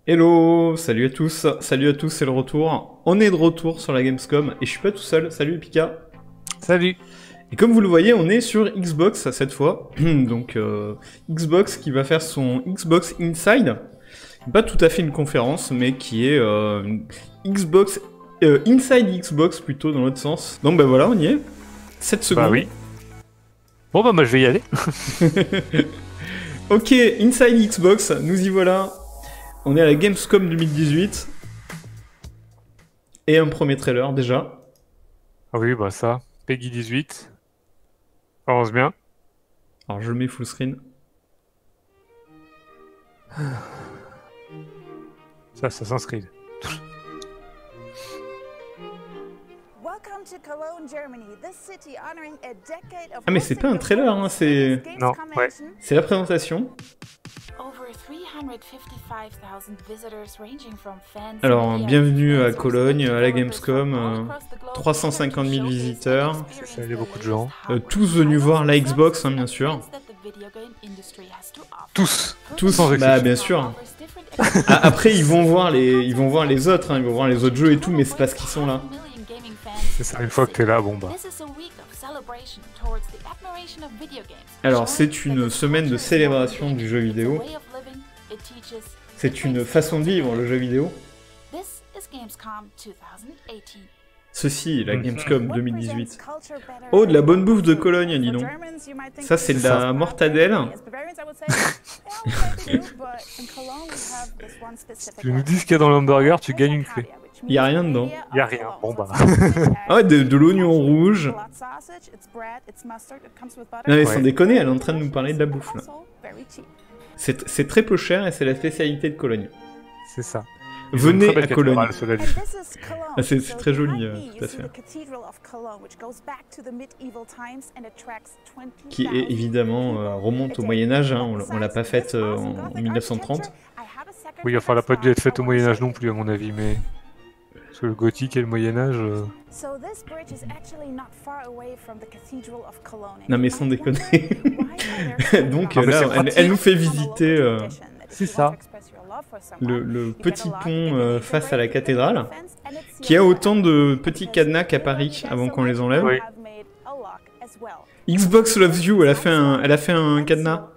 Hello, salut à tous, c'est le retour. On est de retour sur la Gamescom et je suis pas tout seul, salut Pika. Salut. Et comme vous le voyez, on est sur Xbox cette fois, donc Xbox qui va faire son Xbox Inside. Pas tout à fait une conférence, mais qui est Xbox Inside Xbox plutôt dans l'autre sens. Donc bah voilà, on y est. 7 secondes. Bah oui. Bon bah moi je vais y aller. Ok, Inside Xbox, nous y voilà. On est à la Gamescom 2018. Et un premier trailer déjà. Ah oui bah ça. Peggy 18. Ça avance bien. Alors je le mets full screen. Ça s'inscrit. Ah mais c'est pas un trailer, hein, c'est... Non, ouais. C'est la présentation. Alors, bienvenue à Cologne, à la Gamescom. 350 000 visiteurs. C'est ça, il y a beaucoup de gens. Tous venus voir la Xbox, hein, bien sûr. Tous. Tous, sans bah exception. bien sûr. Après, ils vont voir les autres, hein, ils vont voir les autres jeux et tout, mais c'est parce qu'ils sont là. C'est ça, une fois que t'es là, bon bah. Alors, c'est une semaine de célébration du jeu vidéo. C'est une façon de vivre, le jeu vidéo. Ceci est la Gamescom 2018. Oh, de la bonne bouffe de Cologne, dis donc. Ça, c'est de la mortadelle. Tu nous dis ce qu'il y a dans l'hamburger, tu gagnes une clé. Y a rien dedans. Y a rien, bon bah. Ah ouais, de l'oignon rouge. Non mais sans déconner, elle est en train de nous parler de la bouffe là. C'est très peu cher et c'est la spécialité de Cologne. C'est ça. Venez à Cologne. Cela dit. Ah, c'est très joli, tout à fait. Qui est évidemment remonte au Moyen-Âge, hein, on l'a pas faite en 1930. Oui, enfin elle a pas dû être faite au Moyen-Âge non plus à mon avis, mais... Parce que le gothique et le Moyen-Âge... Non mais sans déconner. Donc là, elle nous fait visiter C'est ça. le petit pont face à la cathédrale, qui a autant de petits cadenas qu'à Paris avant qu'on les enlève. Oui. Xbox loves you, elle a fait un cadenas.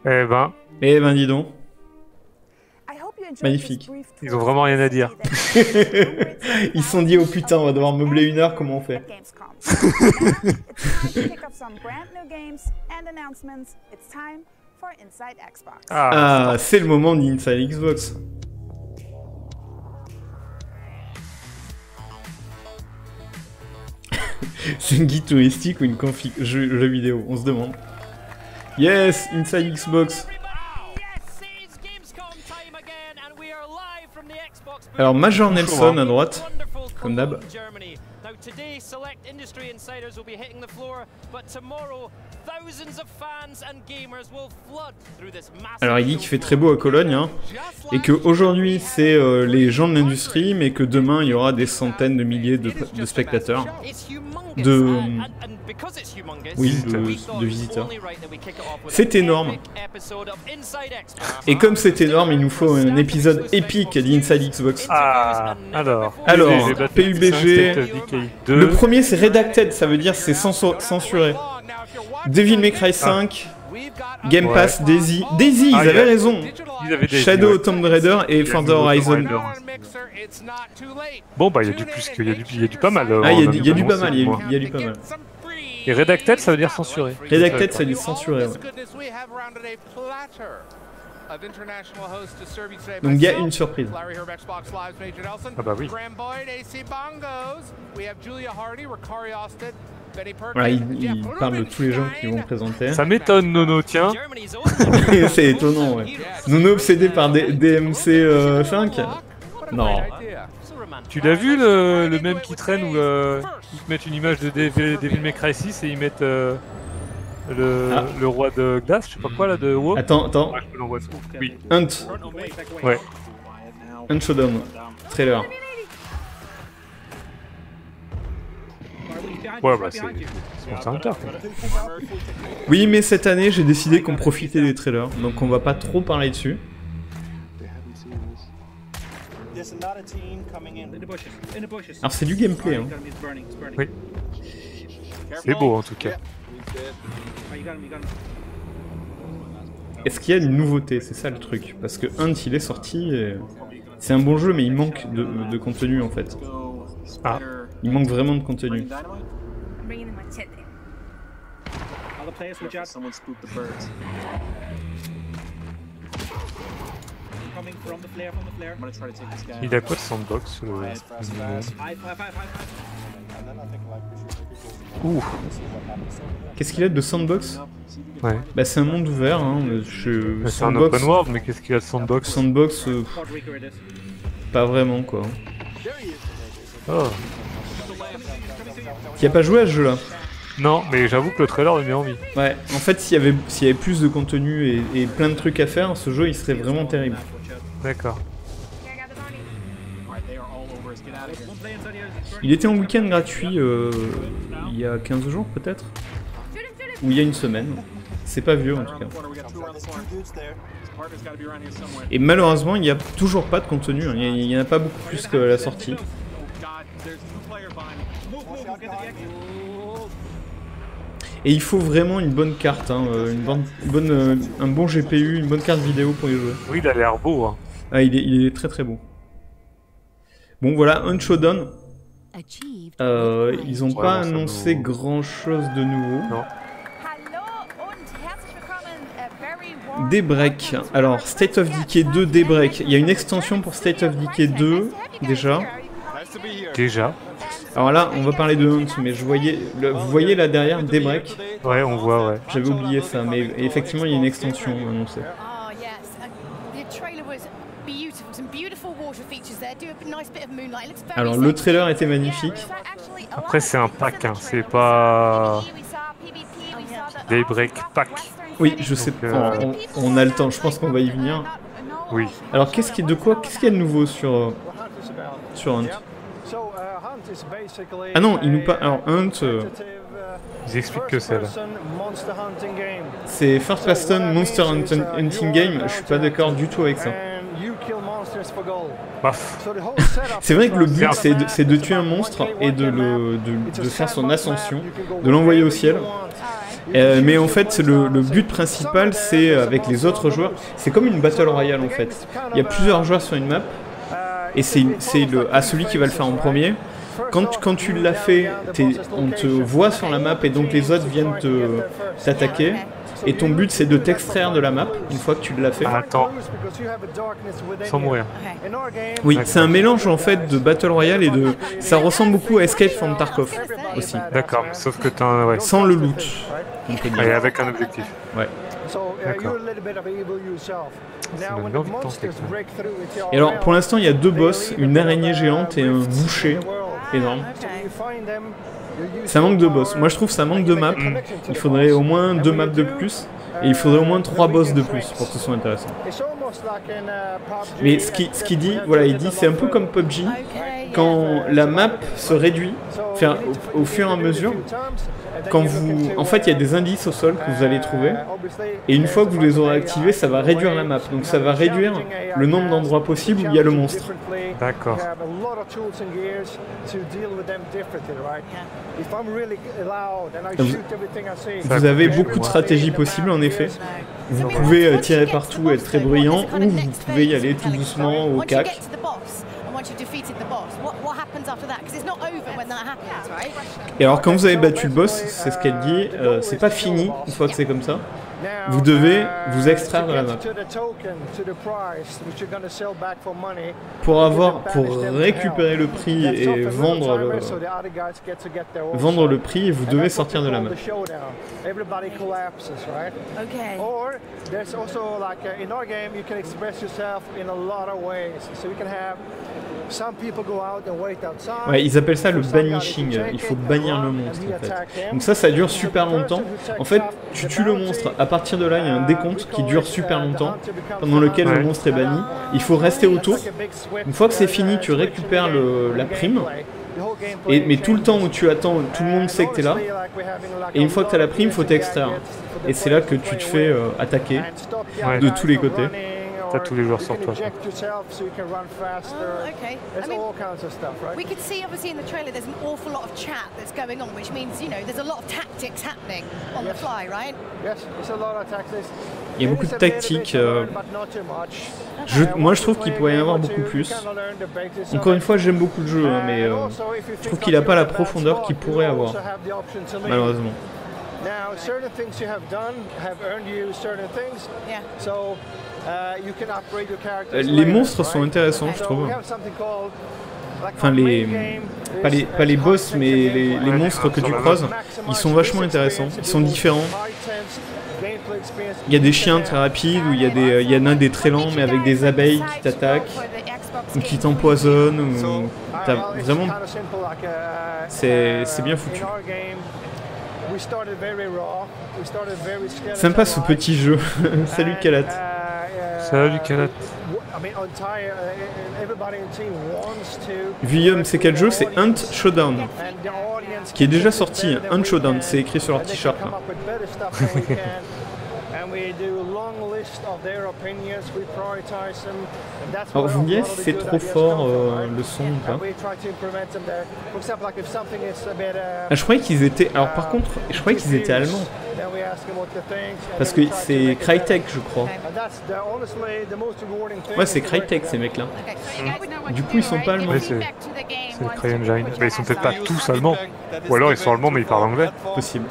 Eh ben, Dis donc. Magnifique. ils ont vraiment rien à dire. Ils se sont dit, oh putain, on va devoir meubler une heure, comment on fait? Ah, c'est le moment d'Inside Xbox. C'est une guide touristique ou une config jeu vidéo? On se demande. Yes, Inside Xbox. Alors Major Nelson à droite, comme d'hab. Alors il dit qu'il fait très beau à Cologne, hein, et que aujourd'hui c'est les gens de l'industrie, mais que demain il y aura des centaines de milliers de spectateurs, de visiteurs. C'est énorme. Et comme c'est énorme, il nous faut un épisode épique d'Inside Xbox. Ah, alors, PUBG, le premier c'est Redacted, ça veut dire c'est censuré. Devil May Cry 5, Game Pass, Daisy, ils avaient raison. Shadow Tomb Raider et Forza Horizon. Bon bah il y a du plus que, il y a du pas mal. Ah il y a du pas mal, il y a du pas mal. Et Redacted ça veut dire censuré. Redacted ça veut dire censuré, ouais. Donc il y a une surprise. Ah bah oui. Voilà, il parle de tous les gens qui vont présenter. Ça m'étonne Nono, tiens. C'est étonnant, ouais. Nono obsédé par DMC 5. Non. Tu l'as vu le même qui traîne où ils te mettent une image de Devil May Cry 6 et ils mettent le roi de glace, je sais pas quoi là, de WoW. Attends. Ah, je te l'envoie ça. Oui. Hunt. Ouais. Hunt Showdown. Trailer. Ouais, bah c'est Monster Hunter. Oui, mais cette année, j'ai décidé qu'on profitait des trailers, donc on va pas trop parler dessus. Alors c'est du gameplay, hein. Oui. C'est beau en tout cas. Est-ce qu'il y a une nouveauté? C'est ça le truc. Parce que Hunt, il est sorti, et... c'est un bon jeu, mais il manque de contenu en fait. Ah. Il manque vraiment de contenu. Il a quoi de sandbox Ouh. Qu'est-ce qu'il a de sandbox? Ouais. Bah c'est un monde ouvert, hein. C'est un open world, mais qu'est-ce qu'il a de sandbox? Sandbox, pas vraiment quoi. Oh. Qui a pas joué à ce jeu-là? Non, mais j'avoue que le trailer me met envie. Ouais, en fait s'il y avait plus de contenu et plein de trucs à faire, ce jeu il serait vraiment terrible. D'accord. Il était en week-end gratuit il y a 15 jours peut-être? Ou il y a une semaine. C'est pas vieux en tout cas. Et malheureusement il n'y a toujours pas de contenu, hein. Il n'y en a pas beaucoup plus que la sortie. Et il faut vraiment une bonne carte, hein, un bon GPU, une bonne carte vidéo pour y jouer. Oui, il a l'air beau. Hein. Ah, il est très très beau. Bon voilà, Hunt Showdown. Ils n'ont pas annoncé grand chose de nouveau. Non. Daybreak. Alors, State of Decay 2 Daybreak. Il y a une extension pour State of Decay 2, déjà. Déjà. Alors là, on va parler de Hunt, mais vous voyez là derrière, Daybreak? Ouais, on voit, ouais. J'avais oublié ça, mais effectivement, il y a une extension annoncée. Alors, le trailer était magnifique. Après, c'est un pack, hein. C'est pas... Daybreak pack. Oui, je sais pas. On a le temps, je pense qu'on va y venir. Oui. Alors, qu'est-ce qu'il y a de nouveau sur Hunt? Ah non, il nous parle. Alors, Hunt. Ils expliquent que c'est là. C'est First Person Monster Hunting Game. Je suis pas d'accord du tout avec ça. Paf. C'est vrai que le but c'est de tuer un monstre et de faire son ascension, de l'envoyer au ciel. Mais en fait, le but principal, c'est avec les autres joueurs. C'est comme une Battle Royale en fait. Il y a plusieurs joueurs sur une map. Et c'est à celui qui va le faire en premier. Quand tu l'as fait, on te voit sur la map et donc les autres viennent t'attaquer. Et ton but c'est de t'extraire de la map une fois que tu l'as fait. Ah, attends. Sans mourir. Oui, c'est un mélange en fait de Battle Royale et de... Ça ressemble beaucoup à Escape from Tarkov aussi. D'accord, sauf que t'as un... Ouais. Sans le loot. Et avec un objectif. Ouais. D'accord. Et alors pour l'instant il y a deux boss, une araignée géante et un boucher énorme. Ça manque de boss. Moi je trouve que ça manque de maps. Il faudrait au moins 2 maps de plus. Et il faudrait au moins 3 boss de plus pour que ce soit intéressant. Mais ce qu'il dit, voilà, il dit c'est un peu comme PUBG. Quand la map se réduit, enfin, au fur et à mesure, quand vous... En fait, il y a des indices au sol que vous allez trouver. Et une fois que vous les aurez activés, ça va réduire la map. Donc ça va réduire le nombre d'endroits possibles où il y a le monstre. D'accord. Vous avez beaucoup de stratégies possibles en effet. Vous pouvez tirer partout et être très bruyant, ou vous pouvez y aller tout doucement au cac. Et alors quand vous avez battu le boss, c'est ce qu'elle dit, c'est pas fini une fois que c'est comme ça. Vous devez vous extraire de la map. Pour récupérer le prix et vendre le prix, vous devez sortir de la map. Ouais, ils appellent ça le banishing, il faut bannir le monstre en fait. Donc ça dure super longtemps. En fait, tu tues le monstre, à partir de là il y a un décompte qui dure super longtemps, pendant lequel le monstre est banni. Il faut rester autour. Une fois que c'est fini, tu récupères la prime. Mais tout le temps où tu attends, tout le monde sait que tu es là. Et une fois que tu as la prime, il faut t'extraire. Et c'est là que tu te fais attaquer de tous les côtés. t'as tous les joueurs sur toi. Okay. I mean, we could see obviously in the trailer there's an awful lot of chat that's going on, which means, you know, there's a lot of tactics happening on the fly, right? Yes, there's a lot of tactics. Il y a beaucoup de tactiques. Moi, je trouve qu'il pourrait y en avoir beaucoup plus. Encore une fois, j'aime beaucoup le jeu, hein, mais je trouve qu'il n'a pas la profondeur qu'il pourrait avoir, malheureusement. Les monstres sont intéressants, je trouve. Enfin, pas les boss, mais les monstres que tu croises, ils sont vachement intéressants. Ils sont différents. Il y a des chiens très rapides, ou il y en a des très lents, mais avec des abeilles qui t'attaquent, ou qui t'empoisonnent, ou... Vraiment... C'est bien foutu. Sympa ce petit jeu. Salut Kalat. Salut Kalat. Guillaume, c'est quel jeu? C'est Hunt Showdown, qui est déjà sorti. Hunt Showdown, c'est écrit sur leur t-shirt. Alors vous me direz si c'est trop fort le son ou pas. Ah, je croyais qu'ils étaient... Alors par contre, je croyais qu'ils étaient allemands. Parce que c'est Crytek, je crois. Ouais, c'est Crytek ces mecs-là. Du coup, ils sont pas allemands. Ouais, c'est CryEngine. Mais ils sont peut-être pas tous allemands. Ou alors ils sont allemands mais ils parlent anglais. Possible.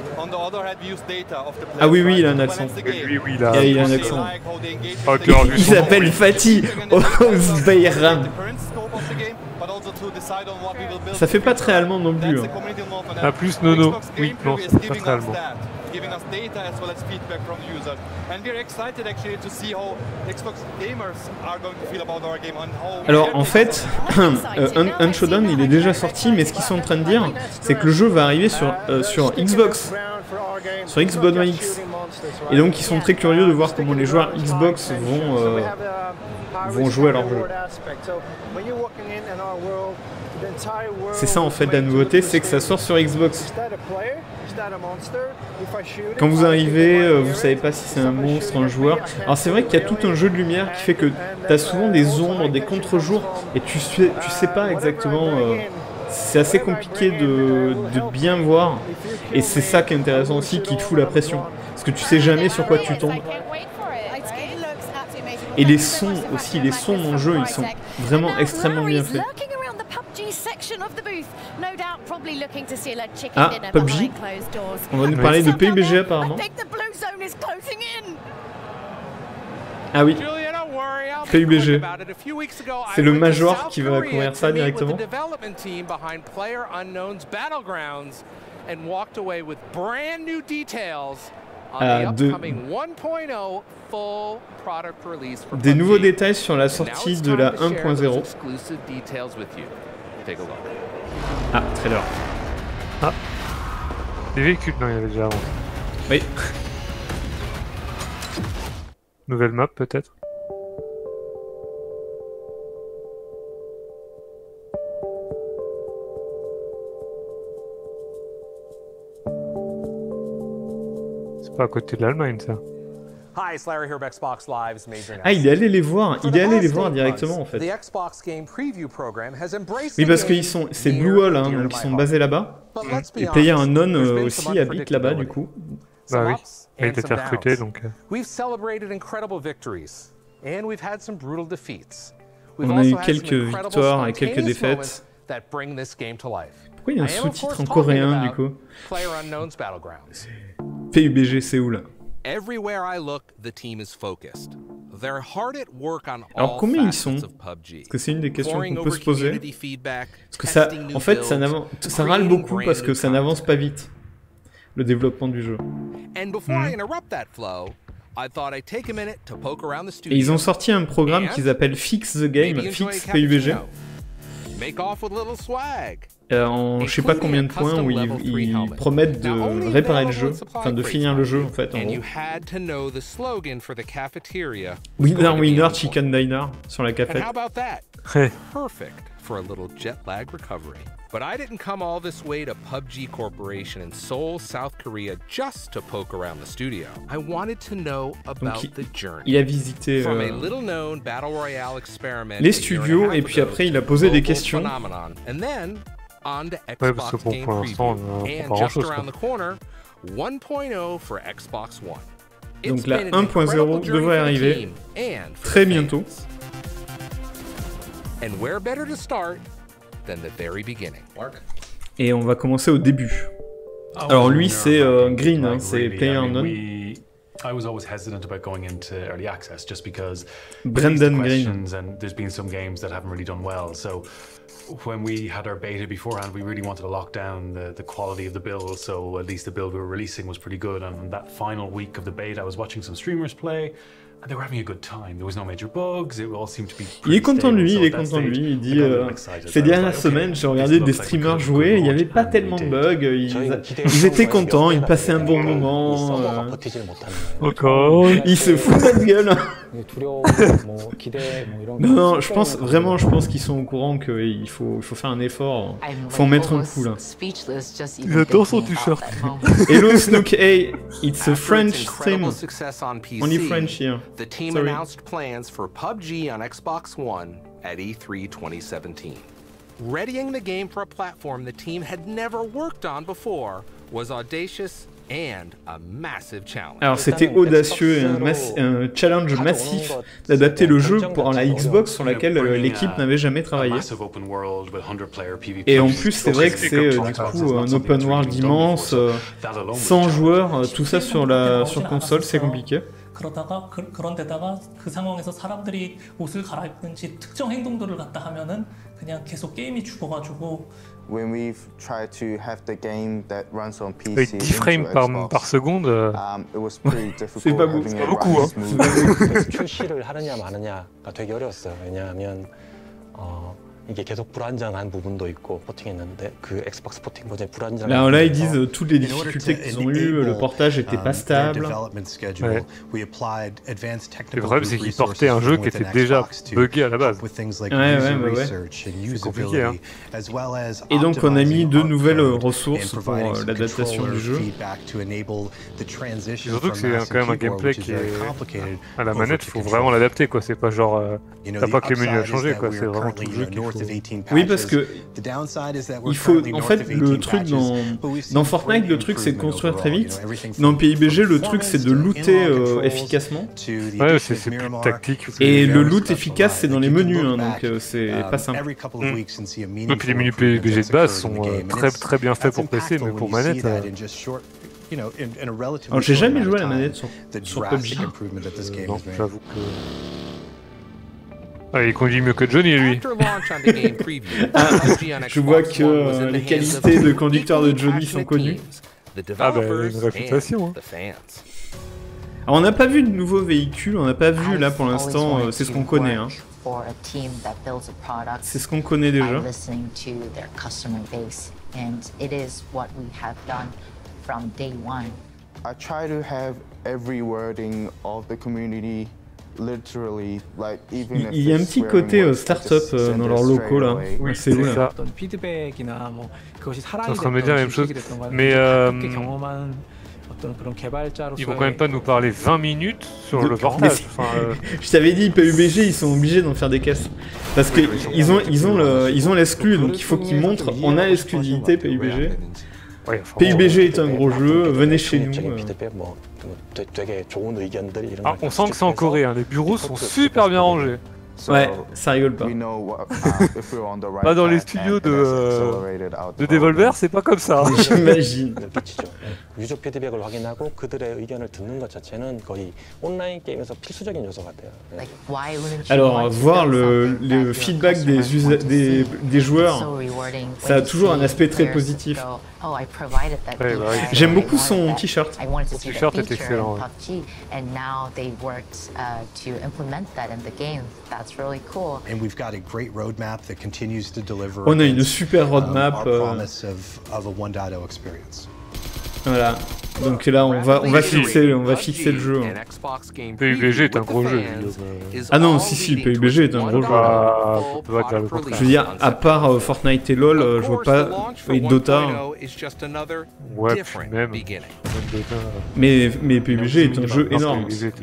Ah oui, il a un accent. Oui, il a un accent. Il s'appelle Fatih Ozbeyram. Ça fait pas très allemand non plus. Hein. Ah, plus Nono. Oui, non, c'est pas très allemand. Alors en fait, un Showdown il est déjà sorti, mais ce qu'ils sont en train de dire, c'est que le jeu va arriver sur Xbox, sur Xbox One X. Et donc ils sont très curieux de voir comment les joueurs Xbox vont jouer à leur jeu. C'est ça en fait la nouveauté, c'est que ça sort sur Xbox. Quand vous arrivez, vous savez pas si c'est un monstre, un joueur. Alors c'est vrai qu'il y a tout un jeu de lumière qui fait que tu as souvent des ombres, des contre-jours, et tu sais pas exactement... c'est assez compliqué de bien voir, et c'est ça qui est intéressant aussi, qui te fout la pression. Parce que tu sais jamais sur quoi tu tombes. Et les sons aussi, les sons dans le jeu, ils sont vraiment extrêmement bien faits. Ah, PUBG. On va nous parler de PUBG apparemment. Ah oui, PUBG. C'est le Major qui va couvrir ça directement. Des nouveaux détails sur la sortie de la 1.0. Ah, trailer. Ah. Des véhicules, non, il y avait déjà avant. Oui. Nouvelle map, peut-être. C'est pas à côté de l'Allemagne, ça. Ah, il est allé les voir. Il est allé les voir directement, en fait. Oui, parce que c'est Blue Hole, hein, donc ils sont basés là-bas. Et PlayerUnknown aussi habite là-bas, du coup. Bah oui, il a été recruté, donc... On a eu quelques victoires et quelques défaites. Pourquoi il y a un sous-titre en coréen, du coup? PUBG Séoul. Alors combien ils sont? Parce que c'est une des questions qu'on peut se poser. Parce que ça, en fait, ça râle beaucoup parce que ça n'avance pas vite, le développement du jeu. Et ils ont sorti un programme qu'ils appellent Fix the Game, Fix PUBG. En je sais pas combien de points où ils promettent de réparer le jeu, enfin de finir le jeu en fait en gros. Winner, winner, chicken diner sur la cafette. for a little jet lag recovery. But I didn't come all this way to PUBG Corporation in Seoul, South Korea just to poke around the studio. I wanted to know about the journey. Il a visité From a little known battle royale experiment les studios et puis après il a posé des questions. And then on to Xbox Game Preview and just around the corner 1.0 for Xbox One. Donc la 1.0 devrait arriver très bientôt. And where better to start than the very beginning. Et on va commencer au début. Alors lui c'est Green, hein, c'est PlayerUnknown. I was always hesitant about going into early access just because Brendan Green, and there's been some games that haven't really done well. So when we had our beta beforehand, we really wanted to lock down the quality of the build, so at least the build we were releasing was pretty good. And that final week of the beta, I was watching some streamers play, and they were having a good time. There was no major bugs, it all seemed to be il est content de lui, il dit ces dernières semaines j'ai regardé des streamers jouer, il n'y avait pas tellement de bugs, ils étaient contents, ils passaient un bon moment. Encore. Ils se foutent de gueule. Non, je pense qu'ils sont au courant qu'il faut faire un effort, faut en mettre un coup là. J'adore son t-shirt. Hello Snook, hey, it's a French stream, only French here. The team announced plans for PUBG on Xbox One at E3 2017. Readying the game for a platform the team had never worked on before was audacious and a massive challenge. Alors c'était audacieux et un challenge massif d'adapter le jeu pour la Xbox sur laquelle l'équipe n'avait jamais travaillé. Et en plus c'est vrai que c'est du coup un open world immense, 100 joueurs, tout ça sur console, c'est compliqué. 그러다가 그런데다가 그 상황에서 사람들이 옷을 갈아입든지 특정 행동들을 갖다 하면은 그냥 계속 게임이 죽어가지고. When we've tried to have the game that runs on PC avec 10 frames par seconde, it was pretty difficult. C'est pas beaucoup, hein. 출시를 하느냐 마느냐가 되게 어려웠어요. 왜냐하면 이게 계속 불안정한 부분도 있고 포팅했는데 그 엑스박스 포팅 버전이 불안정한. Alors là ils disent toutes les difficultés qu'ils ont eues, le portage était pas stable. Ouais. Le problème c'est qu'ils portaient un jeu qui était déjà buggé à la base. Ouais. C'est compliqué, hein. Et donc on a mis 2 nouvelles ressources pour l'adaptation du jeu. Surtout que c'est quand même un gameplay qui est à la manette, faut vraiment l'adapter quoi. C'est pas genre t'as pas que les menus à changer quoi. C'est vraiment tout le jeu qu'il faut. Oui, parce que il faut, en fait, le truc dans Fortnite, le truc c'est de construire très vite. Dans PUBG, le truc c'est de looter efficacement. Ouais, c'est plus tactique. Et le loot efficace c'est dans les menus, hein, donc c'est pas simple. Et puis les menus PUBG de base sont très bien faits pour PC, mais pour manette. Alors j'ai jamais joué à la manette sur PUBG. Non, j'avoue que. Ah, il conduit mieux que Johnny, lui. Je vois que les qualités de conducteur de Johnny sont connues. Ah bah, une réputation. Hein. Alors on n'a pas vu de nouveaux véhicules, on n'a pas vu là pour l'instant, c'est ce qu'on connaît. Hein. C'est ce qu'on connaît déjà. I try to have every wording of the community. Il y a un petit côté start-up dans leurs locaux là, c'est où là? Je suis en train de me dire la même chose, mais ils vont quand même pas nous parler 20 minutes sur le portage. Je t'avais dit, PUBG ils sont obligés d'en faire des caisses, parce qu'ils ont l'exclu, donc il faut qu'ils montrent, on a l'exclusivité PUBG. Ouais, PUBG est un gros jeu, venez chez nous. Ah, on sent que c'est en Corée, hein. Les bureaux sont super bien rangés. Ouais, ça rigole pas. Pas dans les studios de Devolver, c'est pas comme ça. J'imagine. 유저 피드백을 확인하고 그들의 의견을 듣는 것 자체는 거의 온라인 게임에서 필수적인 요소 같아요. Alors, voir le feedback des joueurs, ça a toujours un aspect très positif. Ouais, j'aime beaucoup son t-shirt. Son t-shirt est excellent. Ouais. On a une super roadmap. Voilà. Donc là, on va fixer le jeu. Hein. PUBG est un gros jeu. Ah non, si, PUBG est un gros jeu. Je veux dire, à part Fortnite et LoL, je vois pas. Et Dota. Ouais, même Dota. Mais PUBG est un jeu énorme. C'est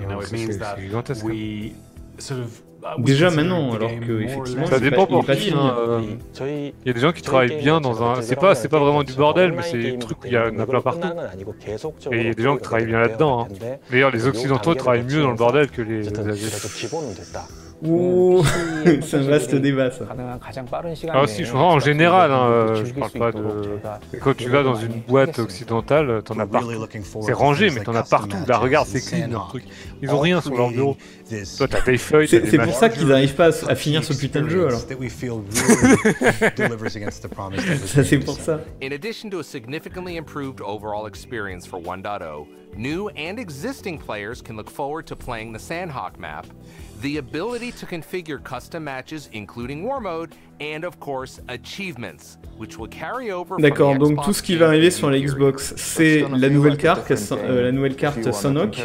gigantesque. Déjà maintenant, alors que effectivement, ça dépend pour pas qui. fini. Il y a des gens qui travaillent bien dans un. C'est pas vraiment du bordel, mais c'est des trucs où il y en a plein partout. Et il y a des gens qui travaillent bien là-dedans. Hein. D'ailleurs, les Occidentaux travaillent mieux dans le bordel que les Asiatiques. Ouh, c'est un vaste débat ça. Ah si, en général, hein, je parle pas de... Quand tu vas dans une boîte occidentale, t'en as partout. C'est rangé, mais t'en as partout. Là, regarde, c'est clean leur truc. Ils ont rien sur leur bureau. Toi, t'as des feuilles, t'as des C'est pour ça qu'ils n'arrivent pas à finir ce putain de jeu alors. Ça c'est pour ça. In addition to a significantly improved overall experience for 1.0, new and existing players can look forward to playing the Sandhawk map, the ability to configure custom matches including War Mode, and of course achievements, which will carry over. D'accord, donc tout ce qui va arriver sur la Xbox, c'est la nouvelle carte Sandhawk,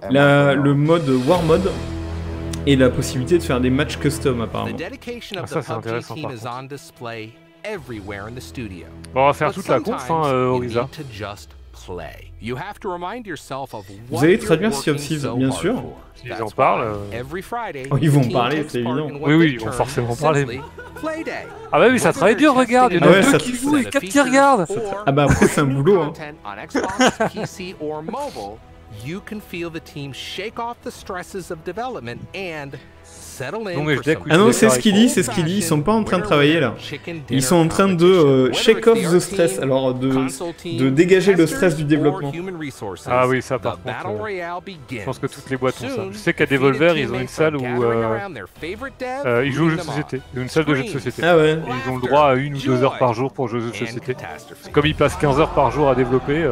le mode War Mode et la possibilité de faire des matchs custom apparemment. Ah, ça c'est intéressant par contre. Bon, on va faire toute la conf, hein, Oriza. Vous allez traduire Sea of Thieves, bien sûr. Ils en parlent. Oh, ils vont parler, c'est évident. Oui, ils vont forcément parler. Ah bah oui, ça travaille dur, regarde. Il y en a 2 qui jouent et 4 qui regardent. Ah bah après, c'est un boulot. Hein. You can feel the team shake off the stresses of development and settle in. Ah non, c'est ce qu'il dit, ils sont pas en train de travailler là. Ils sont en train de shake off the stress, alors de dégager le stress du développement. Ah oui, ça par contre, je pense que toutes les boîtes ont ça. Je sais qu'à Devolver, ils ont une salle où ils jouent aux jeux de société. Ils ont une salle de jeux de société. Ah ouais. Ils ont le droit à 1 ou 2 heures par jour pour jouer aux jeux de société. Comme ils passent 15 heures par jour à développer,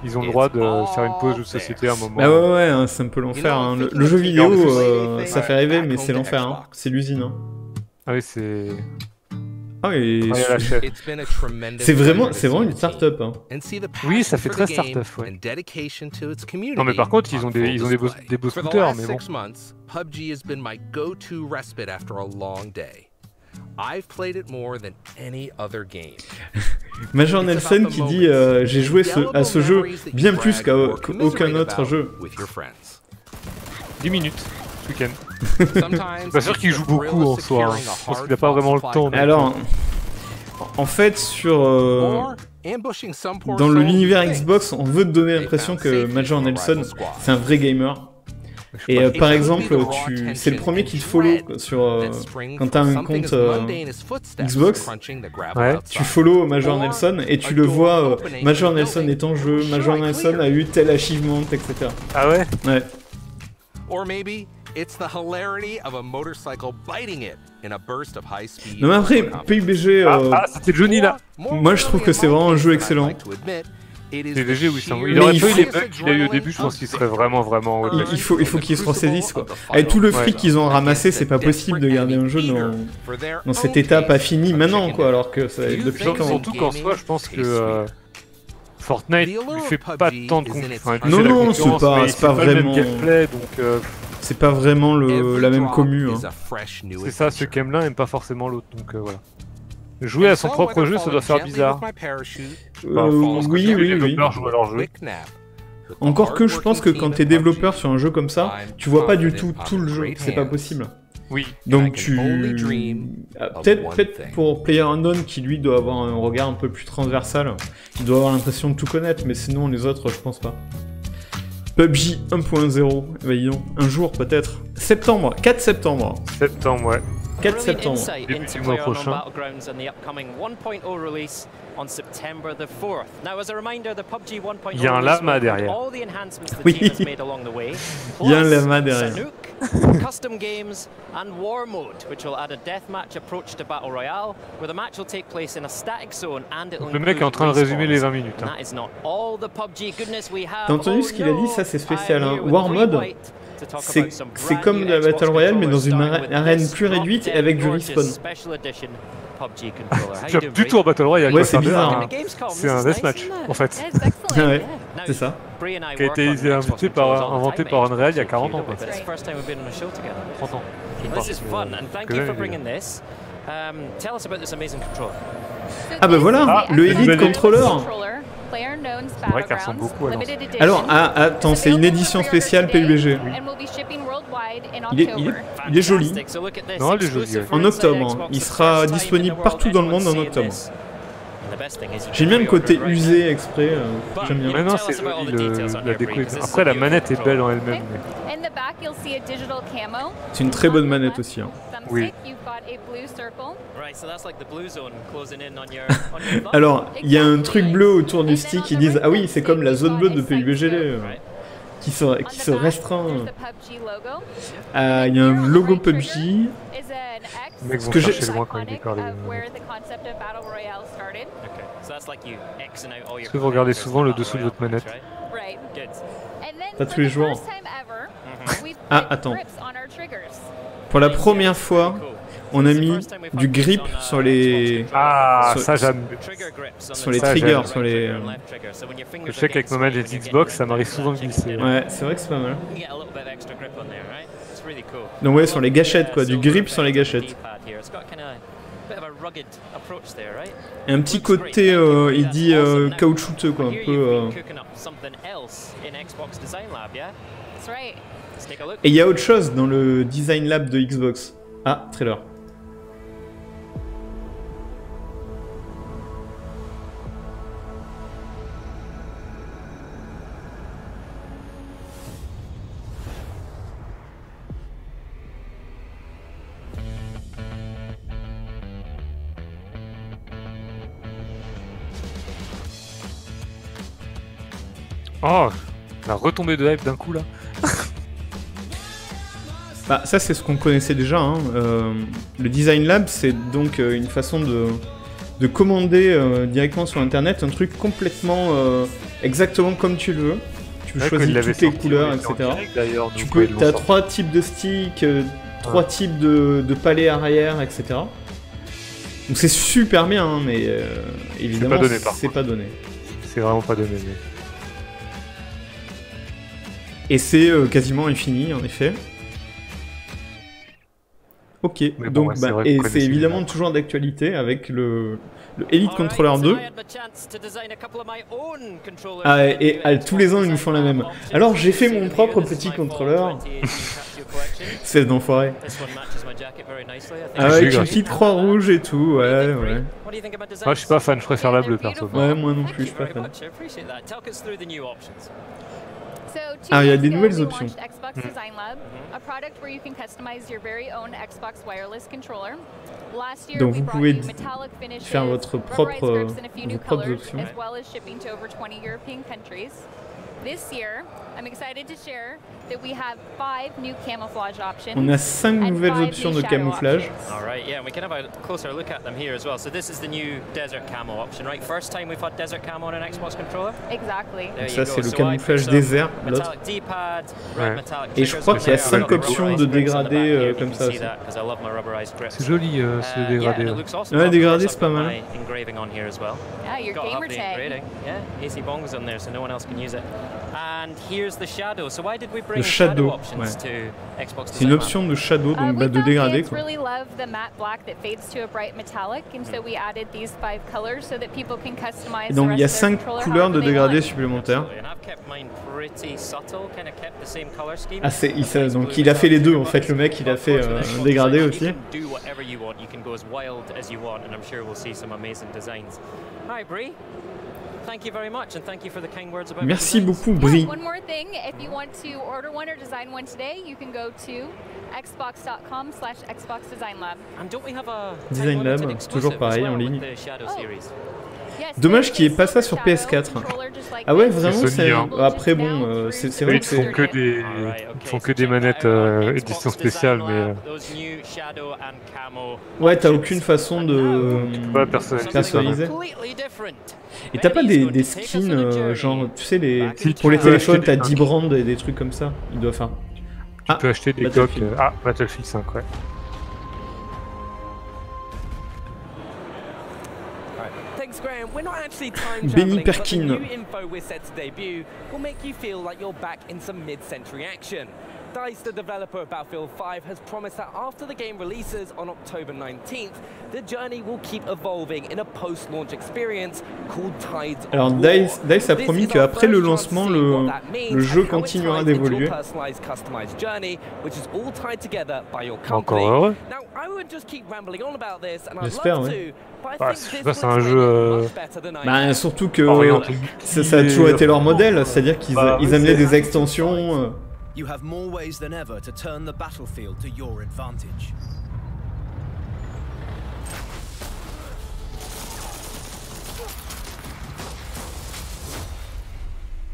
ils ont le droit de faire une pause de société à un moment. Ah ouais, hein, c'est un peu l'enfer. Hein. Le jeu vidéo, ça fait rêver, mais c'est l'enfer. Hein. C'est l'usine. Hein. Ah oui, c'est... Ah oui, c'est vraiment une start-up. Hein. Oui, ça fait très start-up, ouais. Non mais par contre, ils ont des beaux scooters, mais bon. I've played it more than any other game. Major Nelson qui dit j'ai joué à ce jeu bien plus qu'à aucun autre jeu. 10 minutes ce week-end. C'est pas sûr qu'il joue beaucoup en soi. Hein. Je pense qu'il n'a pas vraiment le temps. Alors, en fait, dans l'univers Xbox, on veut te donner l'impression que Major Nelson, c'est un vrai gamer. Et par exemple, c'est le premier qui te follow quand t'as un compte Xbox, ouais. Tu follow Major Nelson et tu le vois, Major Nelson est en jeu, Major Nelson a eu tel achievement, etc. Ah ouais? Ouais. Non mais après, PUBG... c'était Johnny là. Moi je trouve que c'est vraiment un jeu excellent. PUBG, oui, il aurait pas eu les bugs qu'il a eu au début, je pense qu'il serait vraiment il faut qu'ils se ressaisissent quoi. Avec tout le fric qu'ils ont ramassé, c'est pas possible de garder un jeu dans cet état pas fini maintenant quoi, alors que ça depuis quand... Surtout qu'en soi, je pense que Fortnite lui fait pas tant de concurrence. Non, c'est pas vraiment... gameplay, donc... C'est pas vraiment la même commu. Hein. C'est ça, ceux qui aiment l'un aiment pas forcément l'autre, donc voilà. Jouer à son propre jeu, ça doit faire bizarre. Oui. Encore que je pense que quand t'es développeur sur un jeu comme ça, tu vois pas du tout le jeu, c'est pas possible. Oui. Donc peut-être pour PlayerUnknown qui lui doit avoir un regard un peu plus transversal, il doit avoir l'impression de tout connaître, mais sinon les autres je pense pas. PUBG 1.0, voyons, un jour peut-être. 4 septembre. Septembre, ouais. 4 septembre. Début du mois prochain. Il y a un lama derrière. Oui, il y a un lama derrière. Custom games and War Mode, which will add a deathmatch approach to Battle Royale, where the match will take place in a static zone and it will Le mec est en train de résumer les 20 minutes. Hein. T'as entendu ce qu'il a dit? Ça c'est spécial. Hein. War Mode, c'est comme de la Battle Royale mais dans une arène plus réduite et avec du respawn. PUBG controller. How Tu you as doing, du tout en Battle Royale. Ouais, quoi, c'est bizarre. C'est un deathmatch, en fait. Yeah, it's excellent. Ouais, Yeah. c'est ça. Bree and I Qui a work été on Xbox inventé controllers all the inventé time par at Unreal il y a Xbox 40 ans. Studio, Quoi. but it's the first time we've been on a show together. 30 ans. This is fun, and thank you for bringing this. Tell us about this amazing controller. Ah bah voilà, le Elite Controller. C'est vrai qu'elle ressemble beaucoup à l'ancienne. Alors, attends, c'est une édition spéciale PUBG. Il est joli. Fantastic. So look at this. Non, elle est jolie, Exclusive ouais. for En inside octobre, Xbox, il the sera first time disponible in the partout dans le monde world en anyone's octobre. seen this. And the best thing is you J'aime can bien le pre-order côté it right usé exprès, j'aime bien. Mais non, c'est joli, la déco. Après, la manette est belle en elle-même. mais- C'est une très bonne manette aussi. Hein. Oui. Right, so that's like the blue zone closing in on your thumb. Alors, il y a un truc bleu autour du stick, ils disent « Ah oui, c'est comme la zone bleue de PUBG Right. qui se restreint. » Il y a un logo PUBG. Les mecs Ce vont que j'ai- chercher loin quand ils décorent les... Okay, so that's like you Xing out all your Est-ce que vous regardez souvent le dessous de votre manette? right? Good. Pas tous les jours. Ah, attends. Pour la première fois, on a mis du grip sur les... Ah, sur- ça j'aime. sur les Ça, triggers, j'aime. sur les... Je sais qu'avec ma manette Xbox, ça m'arrive souvent de glisser. Ouais, c'est vrai que c'est pas mal. Donc ouais, sur les gâchettes quoi, du grip sur les gâchettes. Et un petit côté, il dit caoutchouteux quoi, un peu... Et il y a autre chose dans le Design Lab de Xbox. Ah, trailer. Oh, la retombée de hype d'un coup là. Bah, ça c'est ce qu'on connaissait déjà. Hein. Le Design Lab, c'est donc une façon de commander directement sur internet un truc complètement exactement comme tu le veux. Tu choisis toutes les couleurs, etc. Tu peux, t'as 3 types de sticks, 3 types de palets arrière, etc. Donc c'est super bien, hein, mais évidemment c'est pas donné. C'est vraiment pas donné. Mais... Et c'est quasiment infini en effet. Ok, Mais donc bon, ouais, bah, et c'est évidemment toujours d'actualité avec le Elite Controller 2. Ah, et tous les ans ils nous font la même. Alors j'ai fait mon propre petit contrôleur. C'est d'enfoiré. Avec une petite croix rouge et tout, ouais. Ah, je suis pas fan, je préfère la bleue perso. Ouais, moi non plus, je suis pas fan. Ah, il y a des nouvelles options. Donc vous pouvez faire vos propres options. On a 5 nouvelles options de camouflage. Alright, yeah, we can have a closer look at them here as well. So this is the new desert camo option, right? First time we've had desert camo on an Xbox controller. Exactly. Donc ça c'est le camouflage désert, l'autre. Et je crois qu'il y a 5 options de dégradé comme ça aussi. C'est joli ce dégradé. Ouais, dégradé c'est pas mal. Yeah, your gamer tag. Yeah, AC bongs on there so no one else can use it. And here's the shadow. So why did we bring Le shadow, options ouais. to Xbox C'est une option de shadow, donc We de found dégradé kids quoi. really love the matte black that fades to a bright metallic, and so we added these 5 colors so that people can customize Et donc il y a 5 5 couleurs de dégradé supplémentaires. Ah donc il a fait les deux en fait, le mec il a fait un dégradé aussi. Merci beaucoup Brie. One more thing, if you want to order one or design one today, you can go to xbox.com/Xbox Design Lab. Design Lab, toujours pareil en ligne. Dommage qu'il n'y ait pas ça sur PS4. Ah ouais, vraiment, c'est... Après, bon, c'est vrai que ils font que des manettes édition spéciale, mais... Ouais, t'as aucune façon de personnaliser. Et t'as pas des skins, genre, tu sais, pour les téléphones, t'as 10 brands et des trucs comme ça. Il doit faire... Tu peux acheter des coques... Ah, Battlefield 5, ouais. Thanks, Graham. We're not actually time Benny traveling, but the Perkin. new info we're set to debut will make you feel like you're back in some mid-century action. DICE, the developer of Battlefield 5, has promised that after the game releases on October 19th, the journey will keep evolving in a post-launch experience called Tides of Alors War. DICE a promis qu'après le lancement, le jeu continuera d'évoluer. Encore heureux. J'espère, ouais. Bah, c'est un jeu... Bah, surtout que ça a toujours été leur modèle, c'est-à-dire qu'ils amenaient des extensions... You have more ways than ever to turn the battlefield to your advantage.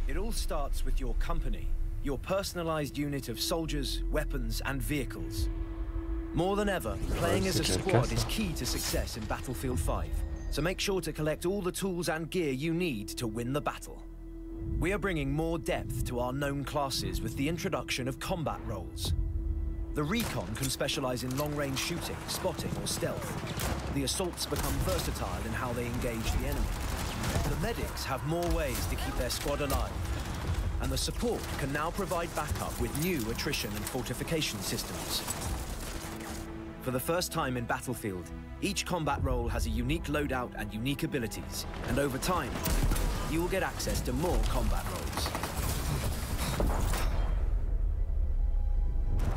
It all starts with your company, your personalized unit of soldiers, weapons, and vehicles. More than ever, playing as a squad is key to success in Battlefield 5, so make sure to collect all the tools and gear you need to win the battle. We are bringing more depth to our known classes with the introduction of combat roles. The Recon can specialize in long-range shooting, spotting, or stealth. The Assaults become versatile in how they engage the enemy. The Medics have more ways to keep their squad alive. And the Support can now provide backup with new attrition and fortification systems. For the first time in Battlefield, each combat role has a unique loadout and unique abilities, and over time, you will get access to more combat roles.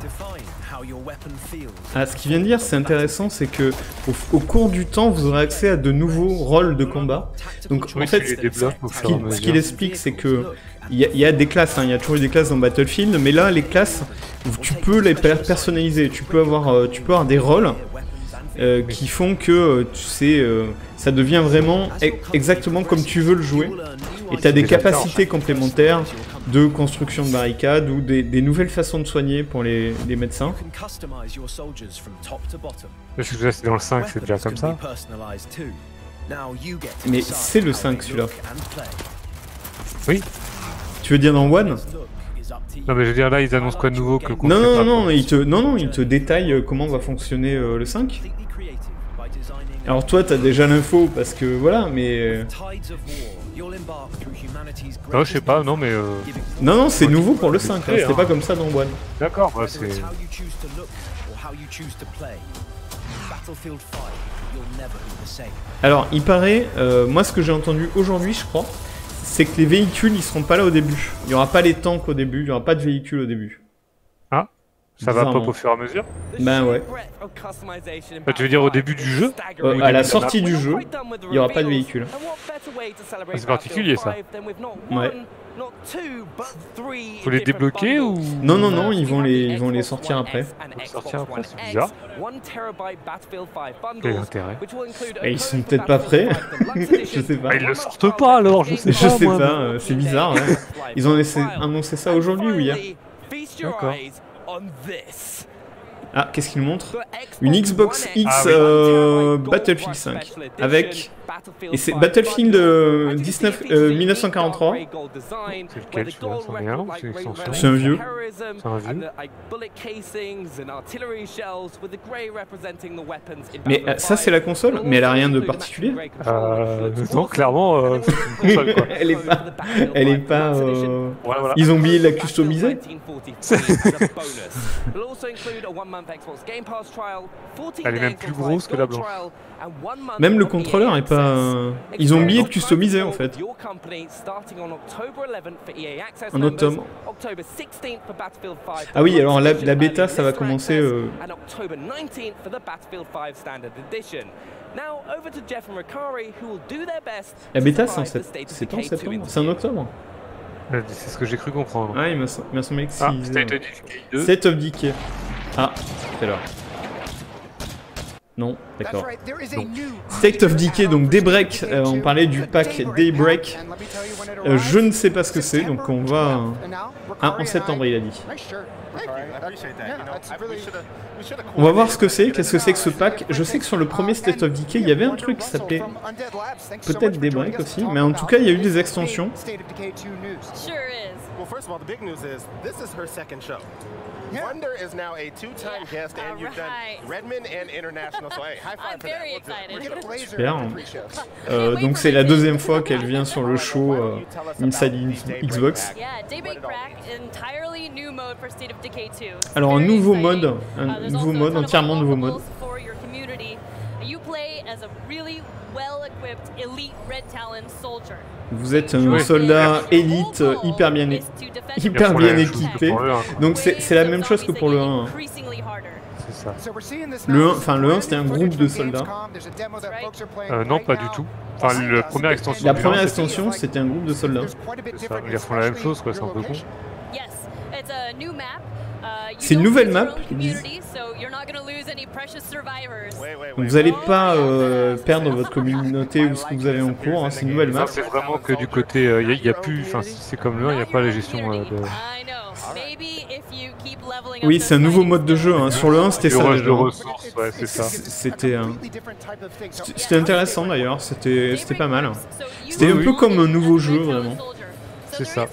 Define how your weapon feels. Ah, ce qu'il vient de dire, c'est intéressant, c'est que au cours du temps, vous aurez accès à de nouveaux rôles de combat. Donc en fait, ce qu'il explique, c'est que il y a des classes, il y a toujours eu des classes dans Battlefield, mais là, les classes, tu peux les personnaliser, tu peux avoir des rôles qui font que ça devient vraiment exactement comme tu veux le jouer. Et tu as des capacités complémentaires de construction de barricades ou des nouvelles façons de soigner pour les médecins. Je suis c'est dans le 5, c'est déjà comme ça. Mais c'est le 5 celui-là. Oui. Tu veux dire dans One? Non mais je veux dire là ils annoncent quoi de nouveau que le Non, ils te détaillent comment va fonctionner le 5. Alors toi t'as déjà l'info parce que voilà, mais... Non je sais pas, non mais... Non, c'est nouveau pour le 5, c'était pas comme ça dans One. D'accord, bah c'est... Alors il paraît, moi ce que j'ai entendu aujourd'hui je crois, c'est que les véhicules ils seront pas là au début. Il y aura pas les tanks au début, il y aura pas de véhicules au début. Ah, ça va pop au fur et à mesure? Ben ouais. Bah, tu veux dire au début du jeu? À la sortie du jeu, il y aura pas de véhicules. C'est particulier ça. Ouais. Faut les débloquer ou... Non, ils vont les sortir après. C'est bizarre. Quel intérêt? Et ils sont peut-être pas prêts. Je sais pas. Bah, ils le sortent pas alors, je sais pas. C'est bizarre. Ouais. Ils ont annoncé ça aujourd'hui ou hier? D'accord. Ah, qu'est-ce qu'il montre? Une Xbox X Battlefield 5 avec... Et c'est Battlefield 1943. C'est lequel celui-là? C'en est un ou c'est une extension? C'est un vieux. C'est un vieux. Mais ça c'est la console, mais elle a rien de particulier. Non, clairement, c'est une console quoi. Elle est pas. Voilà. Ils ont oublié de la customiser. Elle est même plus grosse que la blanche. Même le contrôleur est pas... Ils ont oublié de customiser en fait. En octobre. Ah oui, alors la bêta ça va commencer... La bêta c'est en septembre, c'est en octobre. C'est ce que j'ai cru comprendre. Ah il m'a semblé que c'est... State of Decay 2. State of Decay. Ah, c'est là. Non, d'accord. State of Decay, donc Daybreak, on parlait du pack Daybreak. Je ne sais pas ce que c'est, donc on va... Ah, en septembre il a dit. On va voir ce que c'est, qu'est-ce que c'est que ce pack. Je sais que sur le premier State of Decay, il y avait un truc qui s'appelait peut-être Daybreak aussi, mais en tout cas il y a eu des extensions. Wonder is now a two-time guest, and you've done Redmond and International. So hey, high five for that. Super. Donc c'est la deuxième fois qu'elle vient sur le show Inside Xbox. Alors un nouveau mode entièrement nouveau mode. Vous êtes un soldat élite hyper bien équipé. Donc c'est la même chose que pour le 1. C'est ça. Le 1 c'était un groupe de soldats. Non, pas du tout. Enfin, la première extension. La première extension c'était un groupe de soldats. C'est ça. Ils font la même chose, quoi, c'est un peu con. C'est une nouvelle map, ils disent. Vous n'allez pas perdre votre communauté ou ce que vous avez en cours, hein, c'est une nouvelle map. C'est vraiment que du côté, il y a plus, enfin c'est comme le 1, il n'y a pas la gestion de... Oui, c'est un nouveau mode de jeu, hein. Sur le 1 c'était ça déjà. De ressources, ouais, c'est ça. C'était intéressant d'ailleurs, c'était pas mal. C'était un peu comme un nouveau jeu vraiment. C'est ça.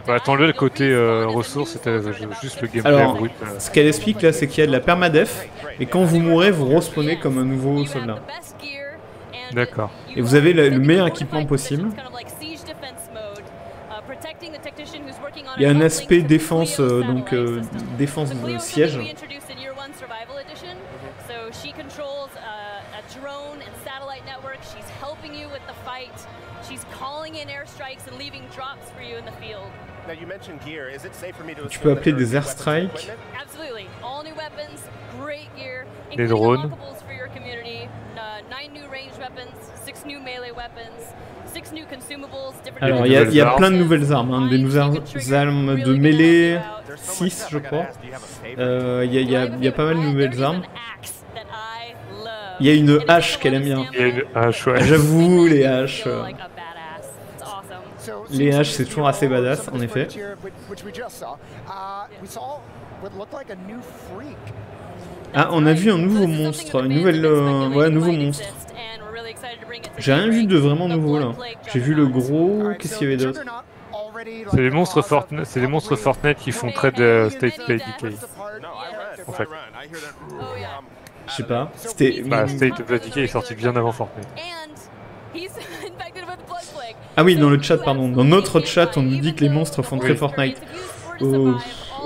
Bah, attends-le, le côté ressources, c'était juste le gameplay brut. Ce qu'elle explique là, c'est qu'il y a de la permadef, et quand vous mourrez, vous respawnez comme un nouveau soldat. D'accord. Et vous avez le meilleur équipement possible. Il y a un aspect défense, défense de siège. Tu peux appeler des airstrikes. Des drones. Alors il y a plein de nouvelles armes, hein, des nouvelles armes de mêlée, 6 je crois. Il y a pas mal de nouvelles armes. Il y a une hache qu'elle aime bien. Il y a une hache, ouais. J'avoue, les haches. Les haches, c'est toujours assez badass, en effet. Ah, on a vu un nouveau monstre, un nouveau monstre. J'ai rien vu de vraiment nouveau là. J'ai vu le gros. Qu'est-ce qu'il y avait d'autre? C'est les monstres Fortnite qui font très de State of Decay. En fait. Je sais pas. C'était. Bah, State of Decay est sorti bien avant Fortnite. Ah oui, dans le chat, pardon. Dans notre chat, on nous dit que les monstres font très Fortnite.